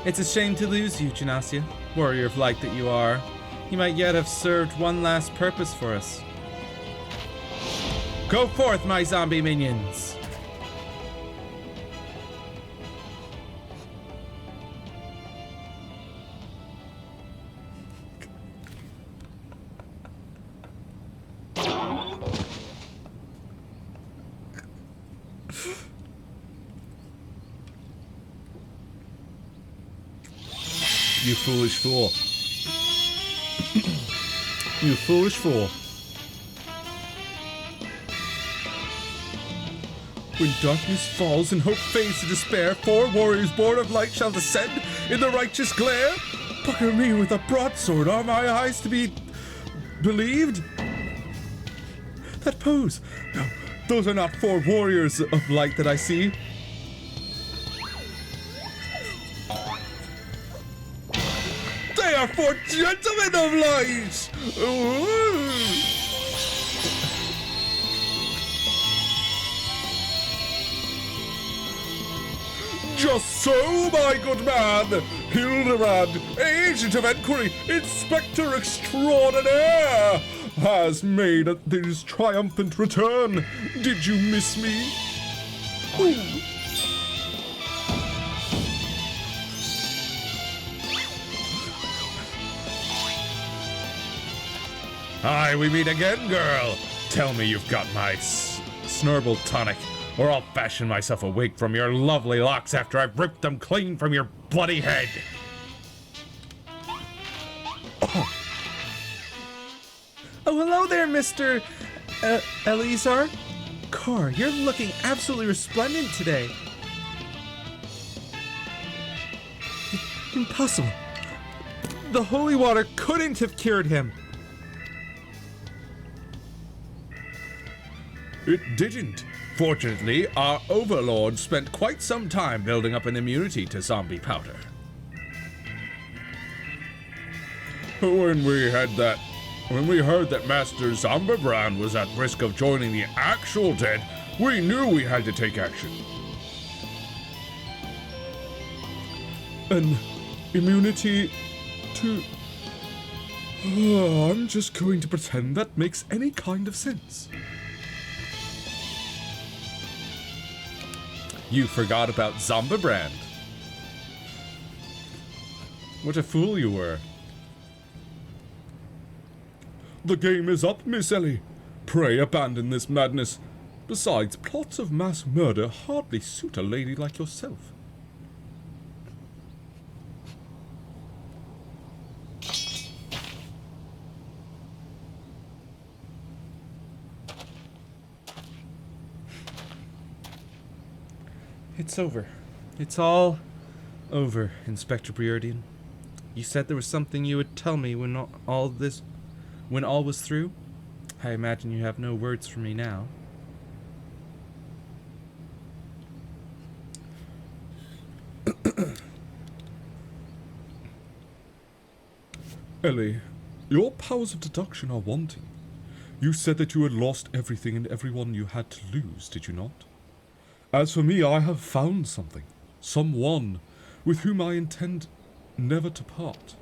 It's a shame to lose you, Janasia, warrior of light that you are. You might yet have served one last purpose for us. Go forth, my zombie minions! You foolish fool. You foolish fool. When darkness falls and hope fades to despair, 4 warriors born of light shall descend in the righteous glare. Pucker me with a broadsword, are my eyes to be believed? That pose! No, those are not 4 warriors of light that I see. They are 4 gentlemen of light! Ooh. Just so, my good man! Hildebrand, agent of enquiry, inspector extraordinaire, has made his triumphant return. Did you miss me? Ooh. Aye, we meet again, girl. Tell me you've got my snurble tonic, or I'll fashion myself awake from your lovely locks after I've ripped them clean from your bloody head. Oh, hello there, Mr. Elizar. Car, you're looking absolutely resplendent today. Impossible. The holy water couldn't have cured him. It didn't. Fortunately, our overlord spent quite some time building up an immunity to zombie powder. When we heard that Master Zomberbrand was at risk of joining the actual dead, we knew we had to take action. An immunity to... Oh, I'm just going to pretend that makes any kind of sense. You forgot about Zomberbrand. What a fool you were. The game is up, Miss Ellie. Pray abandon this madness. Besides, plots of mass murder hardly suit a lady like yourself. It's over. It's all over, Inspector Belah'dian. You said there was something you would tell me when all was through. I imagine you have no words for me now. Ellie, your powers of deduction are wanting. You said that you had lost everything and everyone you had to lose, did you not? As for me, I have found something. Someone with whom I intend never to part.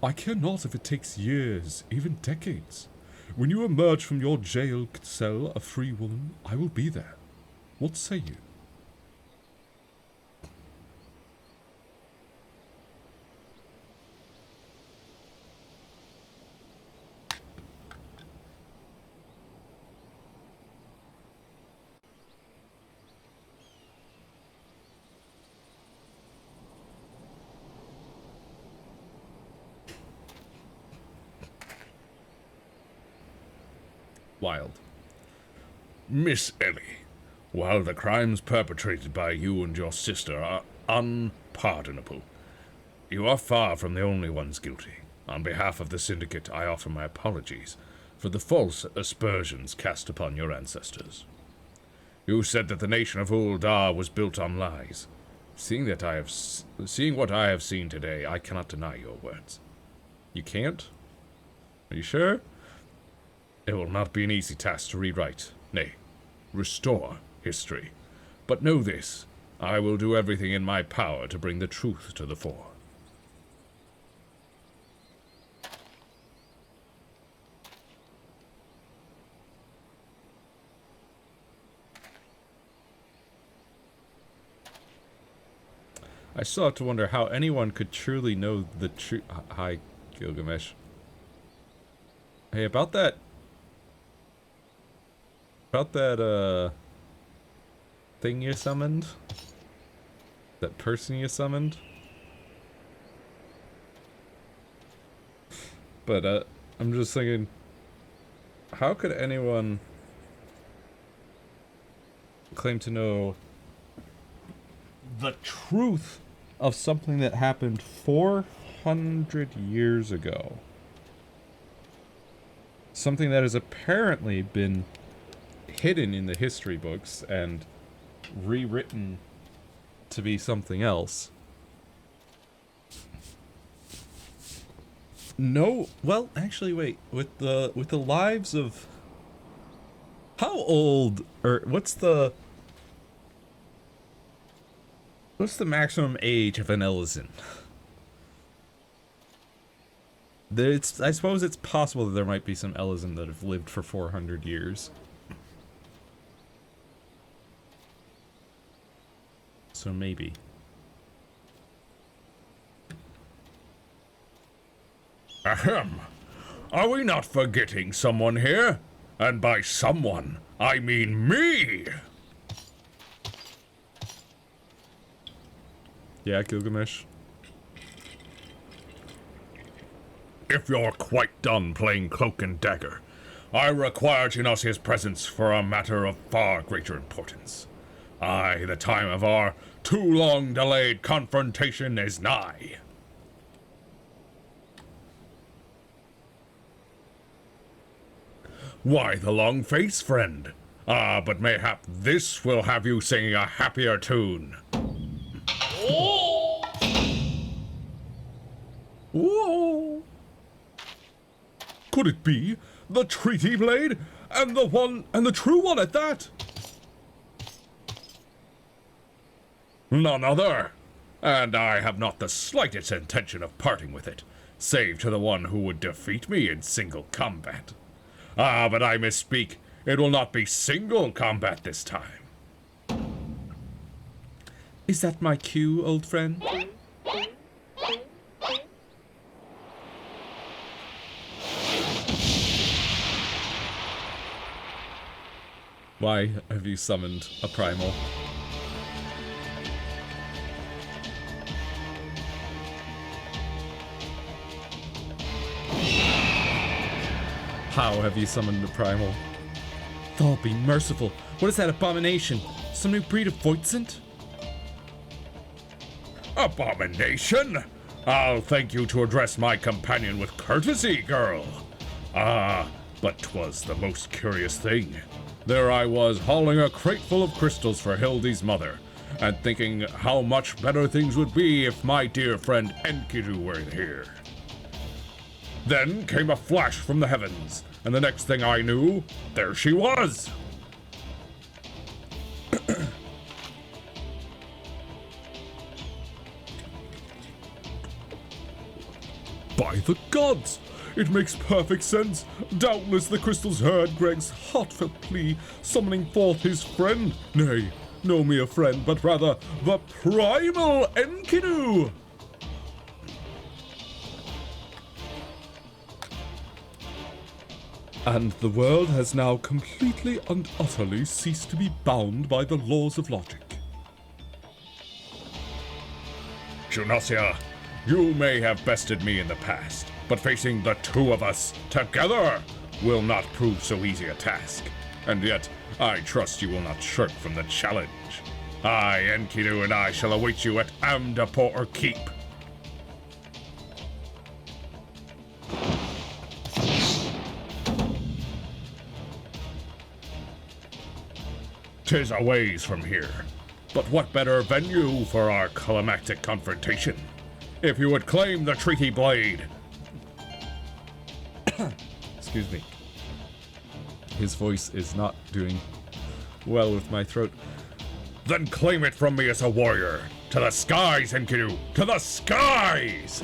I care not if it takes years, even decades. When you emerge from your jail cell a free woman, I will be there. What say you? Wild. Miss Ellie, while the crimes perpetrated by you and your sister are unpardonable, you are far from the only ones guilty. On behalf of the Syndicate, I offer my apologies for the false aspersions cast upon your ancestors. You said that the nation of Uldar was built on lies. Seeing what I have seen today, I cannot deny your words. You can't? Are you sure? It will not be an easy task to rewrite, nay, restore history. But know this, I will do everything in my power to bring the truth to the fore. I still have to wonder how anyone could truly know the truth. Hi, Gilgamesh. Hey, about that, thing you summoned? That person you summoned? But, I'm just thinking, how could anyone claim to know the truth of something that happened 400 years ago? Something that has apparently been hidden in the history books and rewritten to be something else. No, well, actually, wait. With the lives of how old, or what's the maximum age of an Elysian? I suppose it's possible that there might be some Elysian that have lived for 400 years. So maybe. Ahem! Are we not forgetting someone here? And by someone, I mean me! Yeah, Gilgamesh. If you're quite done playing cloak and dagger, I require Genosia's presence for a matter of far greater importance. Aye, the time of our too long delayed confrontation is nigh. Why the long face, friend? Ah, but mayhap this will have you singing a happier tune. Whoa! Could it be the treaty blade? And the true one at that? None other. And I have not the slightest intention of parting with it, save to the one who would defeat me in single combat. Ah, but I misspeak. It will not be single combat this time. Is that my cue, old friend? Why have you summoned a primal? How have you summoned a primal? God be merciful. What is that abomination? Some new breed of Voidsent? Abomination? I'll thank you to address my companion with courtesy, girl. Ah, but 'twas the most curious thing. There I was hauling a crate full of crystals for Hildy's mother, and thinking how much better things would be if my dear friend Enkidu were here. Then came a flash from the heavens, and the next thing I knew, there she was! By the gods! It makes perfect sense. Doubtless the crystals heard Greg's heartfelt plea, summoning forth his friend. Nay, no mere friend, but rather the primal Enkidu. And the world has now completely and utterly ceased to be bound by the laws of logic. Junosia, you may have bested me in the past, but facing the two of us together will not prove so easy a task. And yet, I trust you will not shirk from the challenge. I, Enkidu, and I shall await you at Amdapor Keep. 'Tis a ways from here, but what better venue for our climactic confrontation? If you would claim the treaty blade. Excuse me. His voice is not doing well with my throat. Then claim it from me as a warrior. To the skies, Enkidu! To the skies!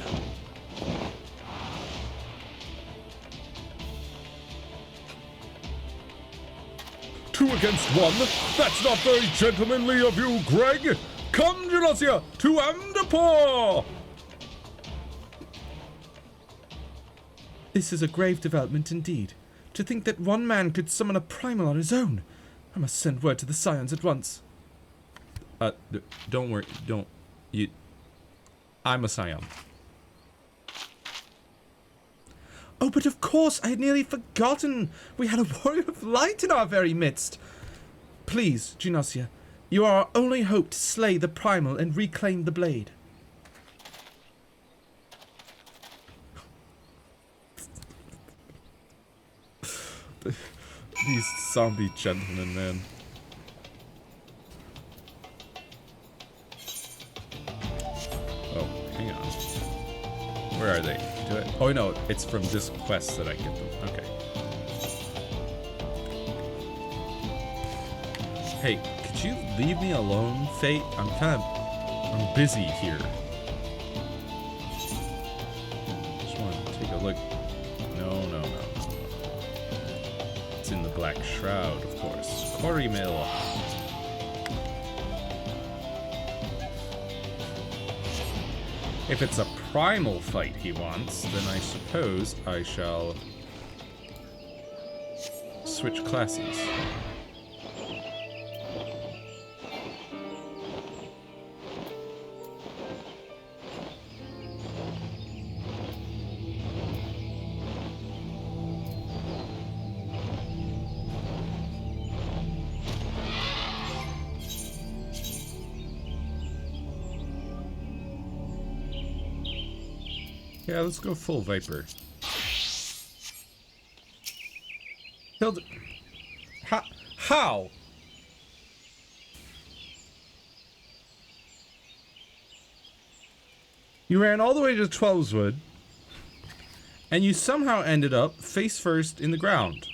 Two against one? That's not very gentlemanly of you, Greg! Come, Junosia, to Amdapor! This is a grave development indeed. To think that one man could summon a primal on his own. I must send word to the Scions at once. Don't worry, I'm a Scion. Oh, but of course, I had nearly forgotten. We had a warrior of light in our very midst. Please, Junosia, you are our only hope to slay the primal and reclaim the blade. These zombie gentlemen, man. Oh, hang on. Where are they? Oh no, it's from this quest that I get them. Okay. Hey, could you leave me alone, Fate? I'm busy here. Just want to take a look. No. It's in the Black Shroud, of course. Quarry Mill. If it's a primal fight he wants, then I suppose I shall switch classes. Yeah, let's go full Viper. How? You ran all the way to Twelveswood, and you somehow ended up face first in the ground.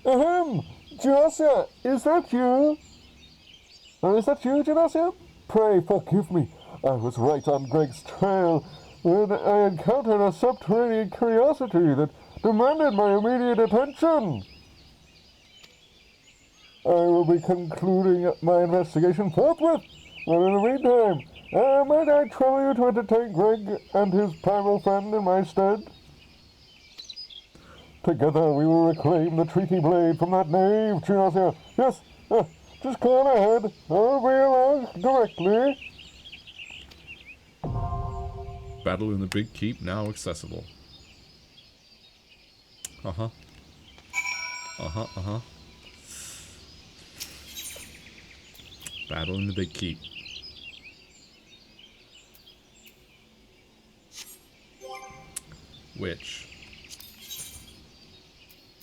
Junosia, is that you? Is that you, Junosia? Pray forgive me. I was right on Greg's trail when I encountered a subterranean curiosity that demanded my immediate attention. I will be concluding my investigation forthwith, but in the meantime, might I trouble you to entertain Greg and his primal friend in my stead? Together we will reclaim the treaty blade from that knave, Junosia. Yes, just go on ahead. I'll be along directly. Battle in the Big Keep now accessible. Uh-huh. Battle in the Big Keep. Which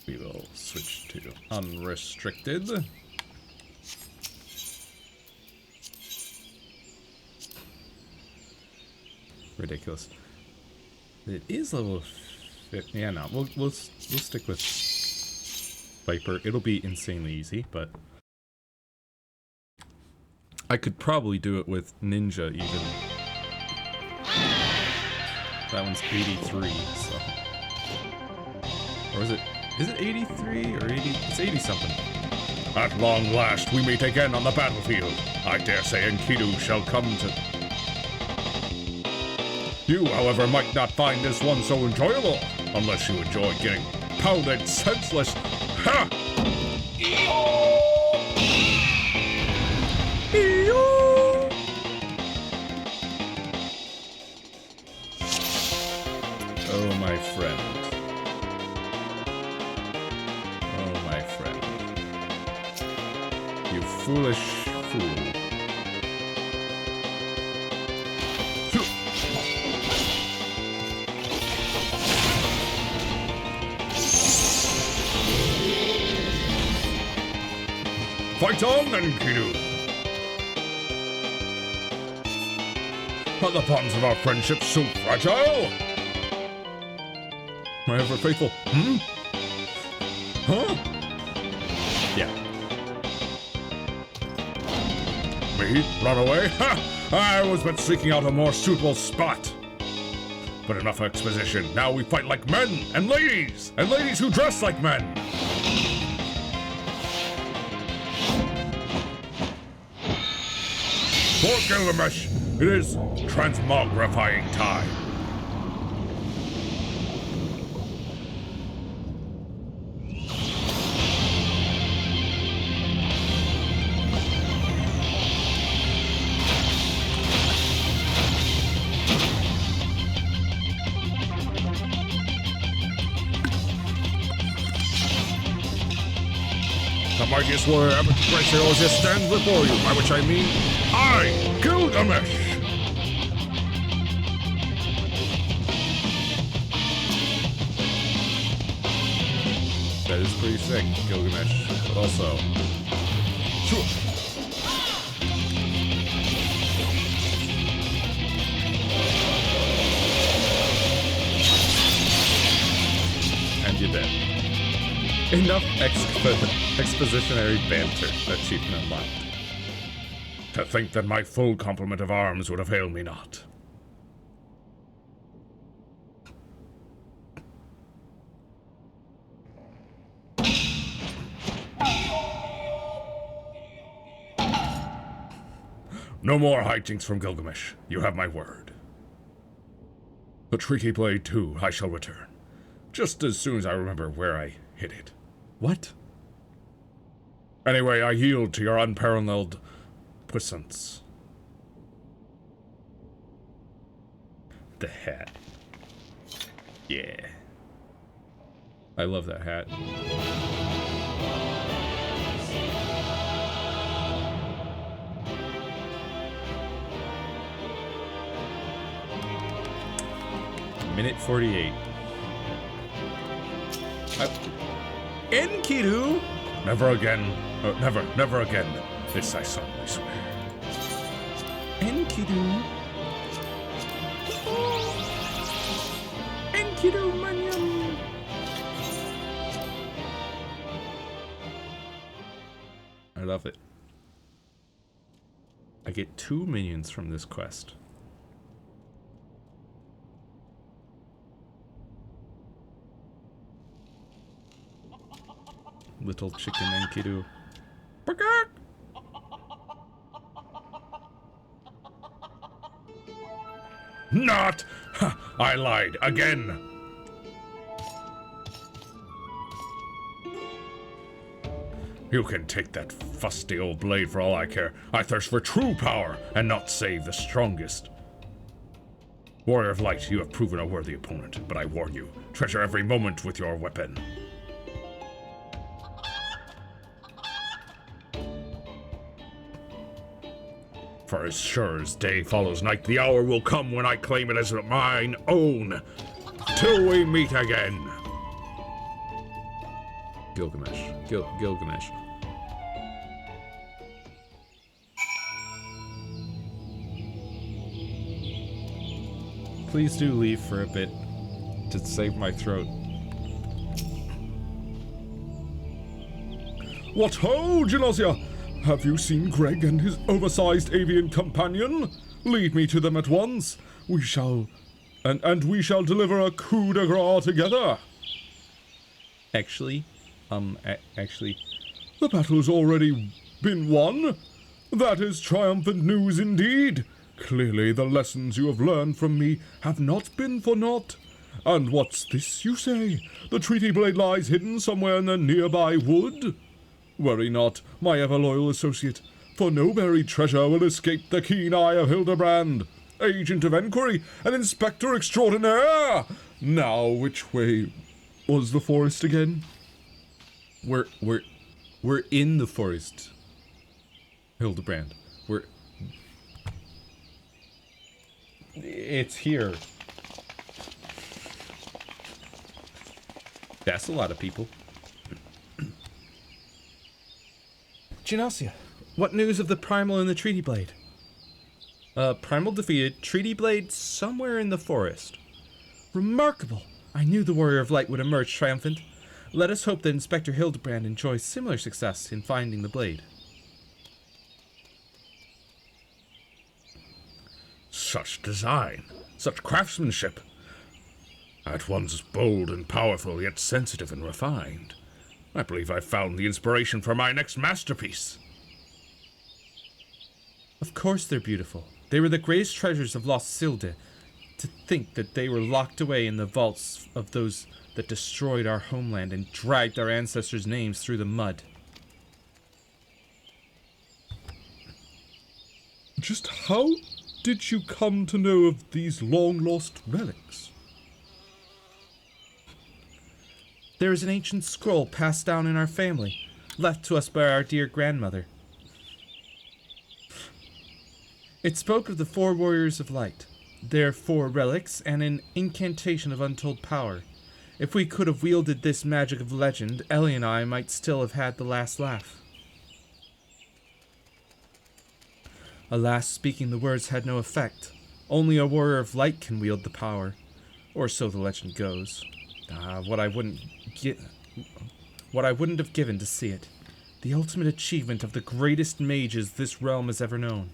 we will switch to unrestricted. Ridiculous. It is level 50. Yeah, no, we'll stick with Viper. It'll be insanely easy, but I could probably do it with Ninja even. That one's 83, so. Or is it 83 or 80? It's 80 something. At long last, we meet again on the battlefield. I dare say Enkidu shall come to... You, however, might not find this one so enjoyable, unless you enjoy getting pounded senseless. Ha! Oh, my friend. Oh, my friend. You foolish fool. Fight on, Enkidu! Are the bonds of our friendship so fragile? My ever faithful. Huh? Yeah. Me? Run away? Ha! I was but seeking out a more suitable spot. But enough exposition. Now we fight like men and ladies who dress like men. For Gilgamesh, it is transmogrifying time. The mightiest warrior ever to grace the Oasis stands before you, by which I mean, I, Gilgamesh! That is pretty sick, Gilgamesh. But also... And you're dead. Enough expositionary banter, achievement unlocked. To think that my full complement of arms would avail me not. No more hijinks from Gilgamesh. You have my word. The Tricky Blade, too, I shall return. Just as soon as I remember where I hid it. What? Anyway, I yield to your unparalleled puissance. The hat. Yeah. I love that hat. Minute 48. Enkidu! Never again. Never again. This I solemnly swear. Enkidu. Enkidu Manyam. I love it. I get 2 minions from this quest. Little chicken Enkidu. Not! Ha, I lied again. You can take that fusty old blade for all I care. I thirst for true power and not save the strongest. Warrior of Light, you have proven a worthy opponent, but I warn you, treasure every moment with your weapon. For as sure as day follows night, the hour will come when I claim it as mine own. Till we meet again. Gilgamesh. Gilgamesh. Please do leave for a bit to save my throat. What ho, Genosia? Have you seen Greg and his oversized avian companion? Lead me to them at once. We shall And we shall deliver a coup de grace together. Actually, The battle's already been won. That is triumphant news indeed. Clearly the lessons you have learned from me have not been for naught. And what's this, you say? The treaty blade lies hidden somewhere in the nearby wood? Worry not, my ever-loyal associate, for no buried treasure will escape the keen eye of Hildebrand, agent of enquiry and inspector extraordinaire. Now, which way was the forest again? we're in the forest, Hildebrand. It's here. That's a lot of people. Genosia, what news of the Primal and the Treaty Blade? Primal defeated, Treaty Blade somewhere in the forest. Remarkable! I knew the Warrior of Light would emerge triumphant. Let us hope that Inspector Hildebrand enjoys similar success in finding the blade. Such design, such craftsmanship. At once bold and powerful, yet sensitive and refined. I believe I've found the inspiration for my next masterpiece. Of course they're beautiful. They were the greatest treasures of Lost Silde. To think that they were locked away in the vaults of those that destroyed our homeland and dragged our ancestors' names through the mud. Just how did you come to know of these long-lost relics? There is an ancient scroll passed down in our family, left to us by our dear grandmother. It spoke of the 4 warriors of light, their 4 relics, and an incantation of untold power. If we could have wielded this magic of legend, Ellie and I might still have had the last laugh. Alas, speaking the words had no effect. Only a warrior of light can wield the power, or so the legend goes. What I wouldn't have given to see it. The ultimate achievement of the greatest mages this realm has ever known.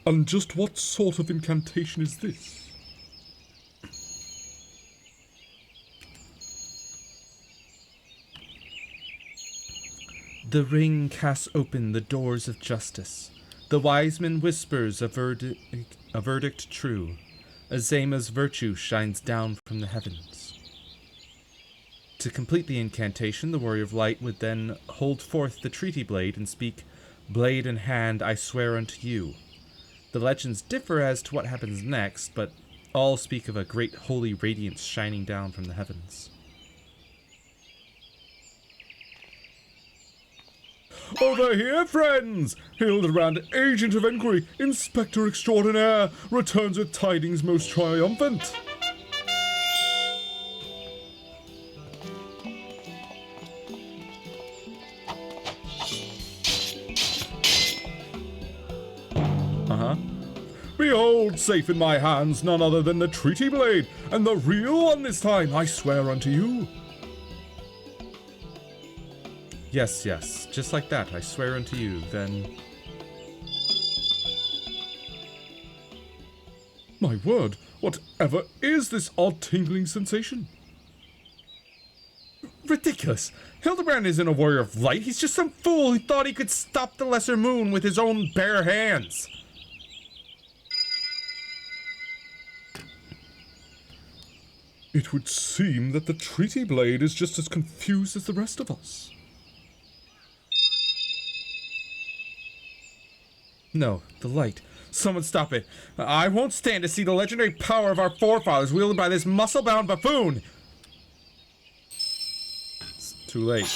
And just what sort of incantation is this? The ring casts open the doors of justice. The wise man whispers a verdict true. Azema's virtue shines down from the heavens. To complete the incantation, the Warrior of Light would then hold forth the treaty blade and speak, "Blade in hand, I swear unto you." The legends differ as to what happens next, but all speak of a great holy radiance shining down from the heavens. Over here, friends! Hildebrand, agent of enquiry, inspector extraordinaire, returns with tidings most triumphant. Behold, safe in my hands, none other than the treaty blade, and the real one this time, I swear unto you. Yes, just like that, I swear unto you, then... My word, whatever is this odd tingling sensation? Ridiculous! Hildebrand isn't a warrior of light, he's just some fool who thought he could stop the lesser moon with his own bare hands! It would seem that the treaty blade is just as confused as the rest of us. No, the light. Someone stop it. I won't stand to see the legendary power of our forefathers wielded by this muscle-bound buffoon! It's too late.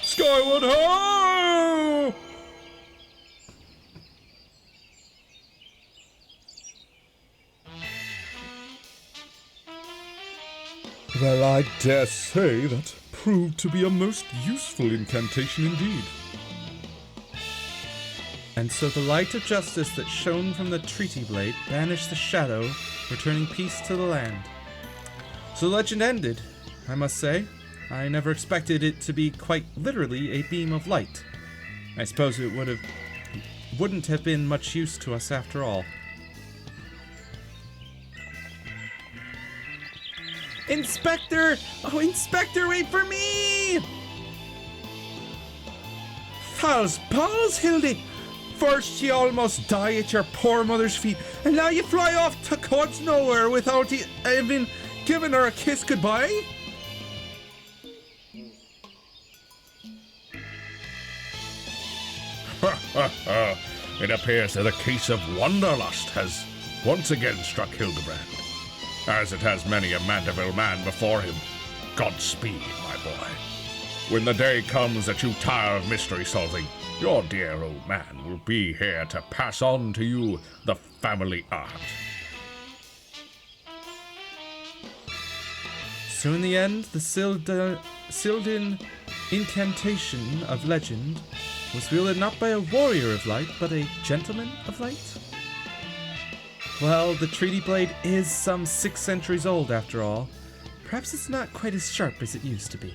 Skyward ho! Well, I dare say that proved to be a most useful incantation indeed. And so the light of justice that shone from the treaty blade banished the shadow, returning peace to the land. So the legend ended, I must say. I never expected it to be quite literally a beam of light. I suppose it wouldn't have been much use to us after all. Inspector! Oh, Inspector, wait for me! Pals, Hildy! First you almost die at your poor mother's feet, and now you fly off to God's nowhere without even giving her a kiss goodbye? It appears that a case of wanderlust has once again struck Hildebrand, as it has many a Mandeville man before him. Godspeed, my boy. When the day comes that you tire of mystery solving, your dear old man will be here to pass on to you the family art. So in the end, the Sildin incantation of legend was wielded not by a warrior of light, but a gentleman of light? Well, the treaty blade is some 6 centuries old after all. Perhaps it's not quite as sharp as it used to be.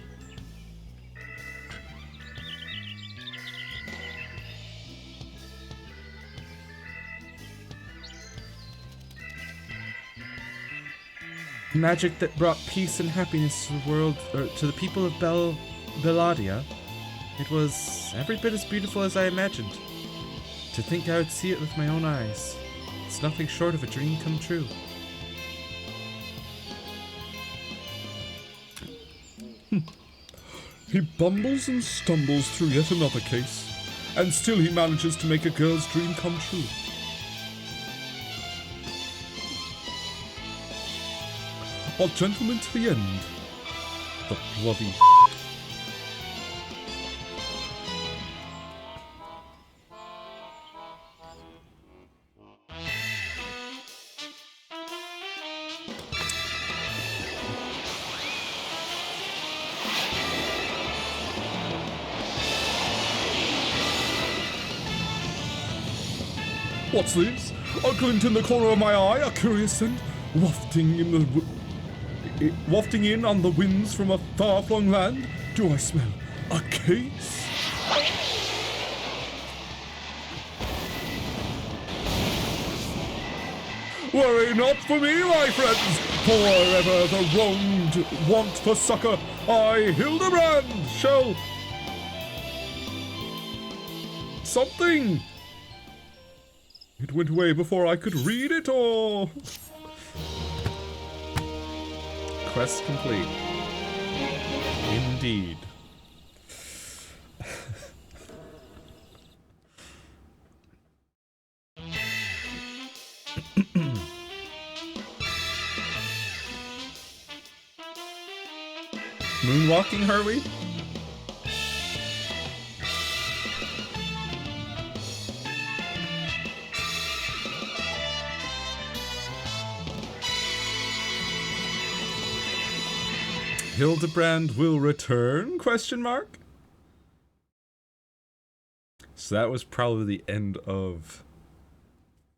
Magic that brought peace and happiness to the world, or to the people of Belah'dian. It was every bit as beautiful as I imagined. To think I would see it with my own eyes. It's nothing short of a dream come true. He bumbles and stumbles through yet another case, and still he manages to make a girl's dream come true. A gentleman to the end. The bloody... What's this? A glint in the corner of my eye, a curious scent, wafting in on the winds from a far-flung land. Do I smell a case? Worry not for me, my friends, for wherever the wronged want for succor, I, Hildebrand, shall... something! It went away before I could read it, or... Quest complete. Indeed. Moonwalking, are we? Hildebrand will return? Question mark. So that was probably the end of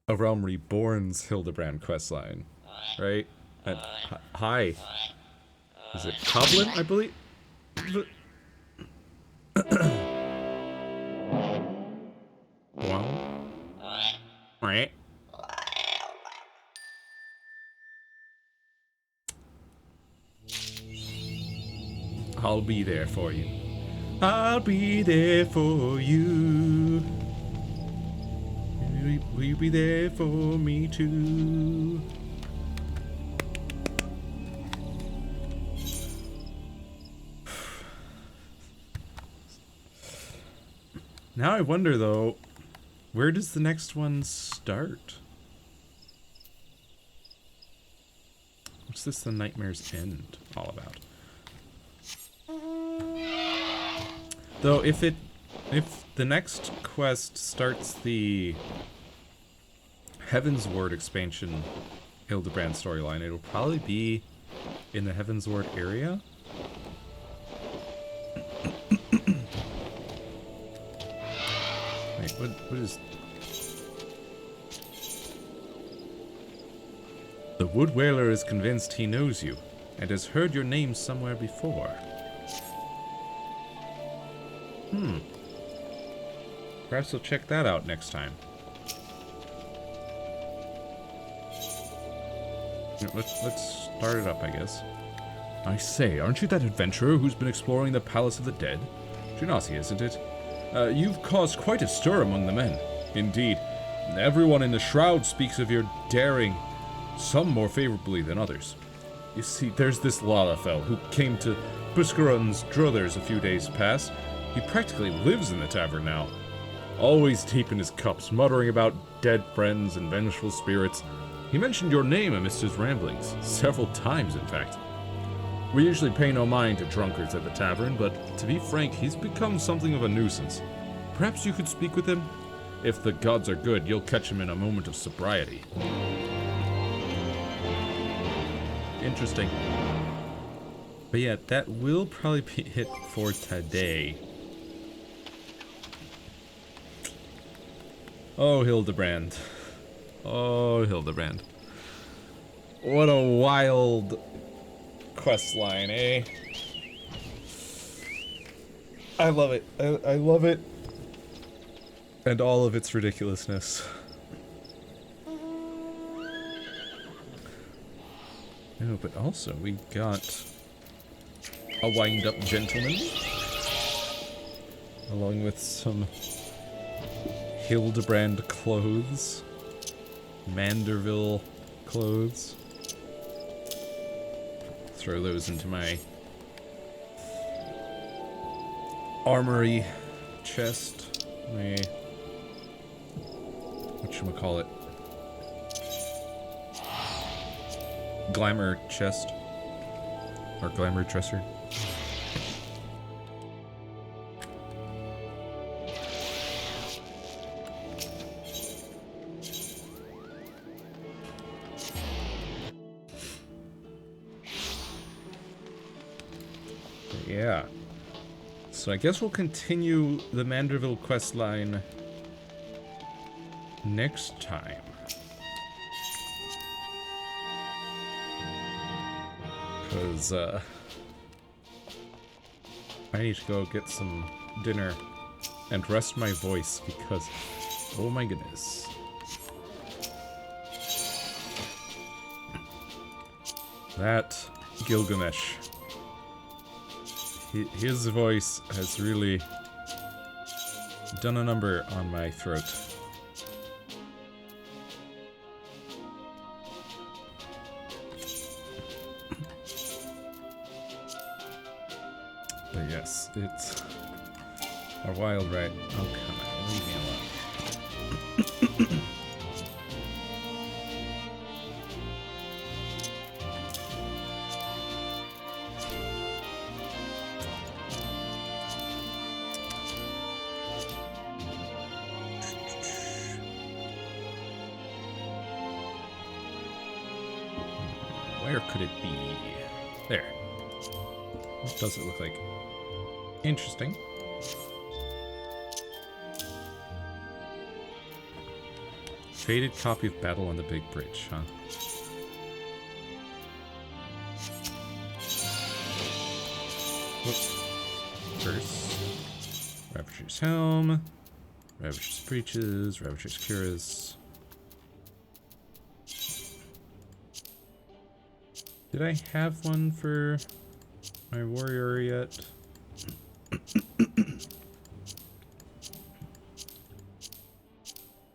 A Realm Reborn's Hildebrand questline, right? Hi. Is it Coblin, I believe? Wow. Right. I'll be there for you. I'll be there for you. Will you be there for me too? Now I wonder though, where does the next one start? What's this The Nightmare's End all about? Though if the next quest starts the Heavensward expansion Hildebrand storyline, it'll probably be in the Heavensward area. Wait, what is... The wood whaler is convinced he knows you, and has heard your name somewhere before. Perhaps we'll check that out next time. Let's start it up, I guess. I say, aren't you that adventurer who's been exploring the Palace of the Dead? Genasi, isn't it? You've caused quite a stir among the men. Indeed, everyone in the Shroud speaks of your daring, some more favorably than others. You see, there's this Lalafell who came to Buscarun's druthers a few days past. He practically lives in the tavern now. Always deep in his cups, muttering about dead friends and vengeful spirits. He mentioned your name amidst his ramblings, several times in fact. We usually pay no mind to drunkards at the tavern, but to be frank, he's become something of a nuisance. Perhaps you could speak with him? If the gods are good, you'll catch him in a moment of sobriety. Interesting. But yeah, that will probably be it for today. Oh, Hildebrand. Oh, Hildebrand. What a wild quest line, eh? I love it. I love it. And all of its ridiculousness. No, but also we got a wind-up gentleman. Along with some Hildebrand clothes. Manderville clothes. Throw those into my armory chest. My... whatchamacallit? Glamour chest. Or glamour dresser. Yeah. So I guess we'll continue the Manderville questline next time. Because, I need to go get some dinner and rest my voice because, oh my goodness. That Gilgamesh. His voice has really done a number on my throat. But yes, it's a wild ride. Oh, come on, leave me alone. Where could it be? There. What does it look like? Interesting. Faded copy of Battle on the Big Bridge, huh? Whoops. First, Ravager's Helm, Ravager's Breeches, Ravager's Cuirass. Did I have one for my warrior yet?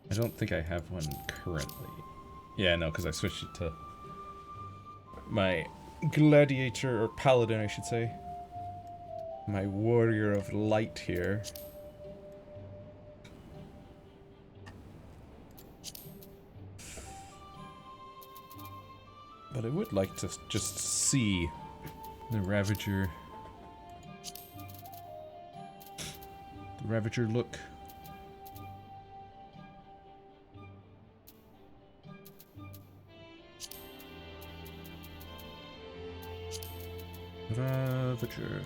I don't think I have one currently. Yeah, no, because I switched it to my gladiator, or paladin, I should say. My warrior of light here. But I would like to just see the Ravager. The Ravager look. Ravager.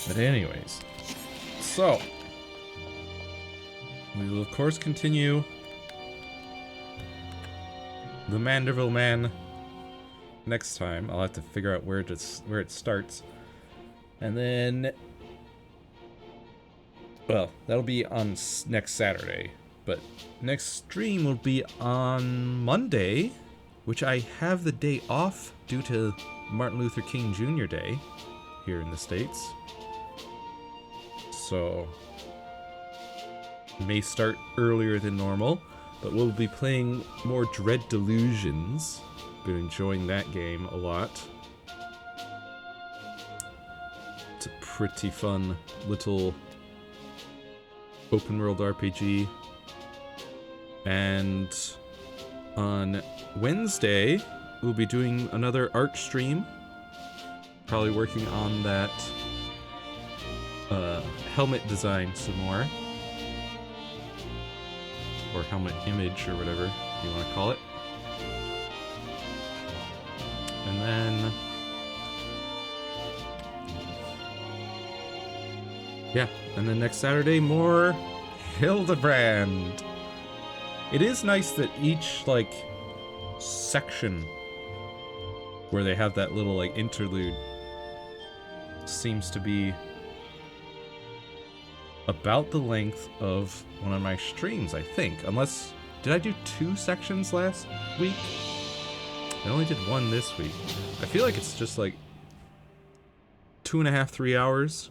But anyways, so we will of course continue the Manderville Man next time. I'll have to figure out where it starts, and then, well, that'll be on next Saturday. But next stream will be on Monday, which I have the day off due to Martin Luther King Jr. Day here in the States. So, may start earlier than normal, but we'll be playing more Dread Delusions. Been enjoying that game a lot. It's a pretty fun little open world RPG. And on Wednesday, we'll be doing another art stream. Probably working on that helmet design some more. Or helmet image, or whatever you want to call it. And then, yeah, and then next Saturday, more Hildebrand. It is nice that each, like, section where they have that little, like, interlude seems to be about the length of one of my streams, I think. Unless, did I do 2 sections last week? I only did 1 this week. I feel like it's just like 2.5, 3 hours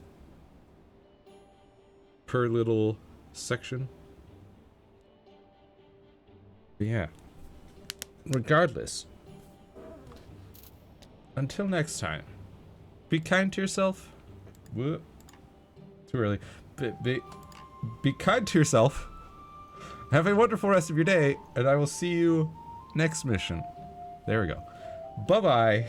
per little section. But yeah. Regardless, until next time, be kind to yourself. Whoop. Too early. Be kind to yourself. Have a wonderful rest of your day, and I will see you next mission. There we go. Bye-bye.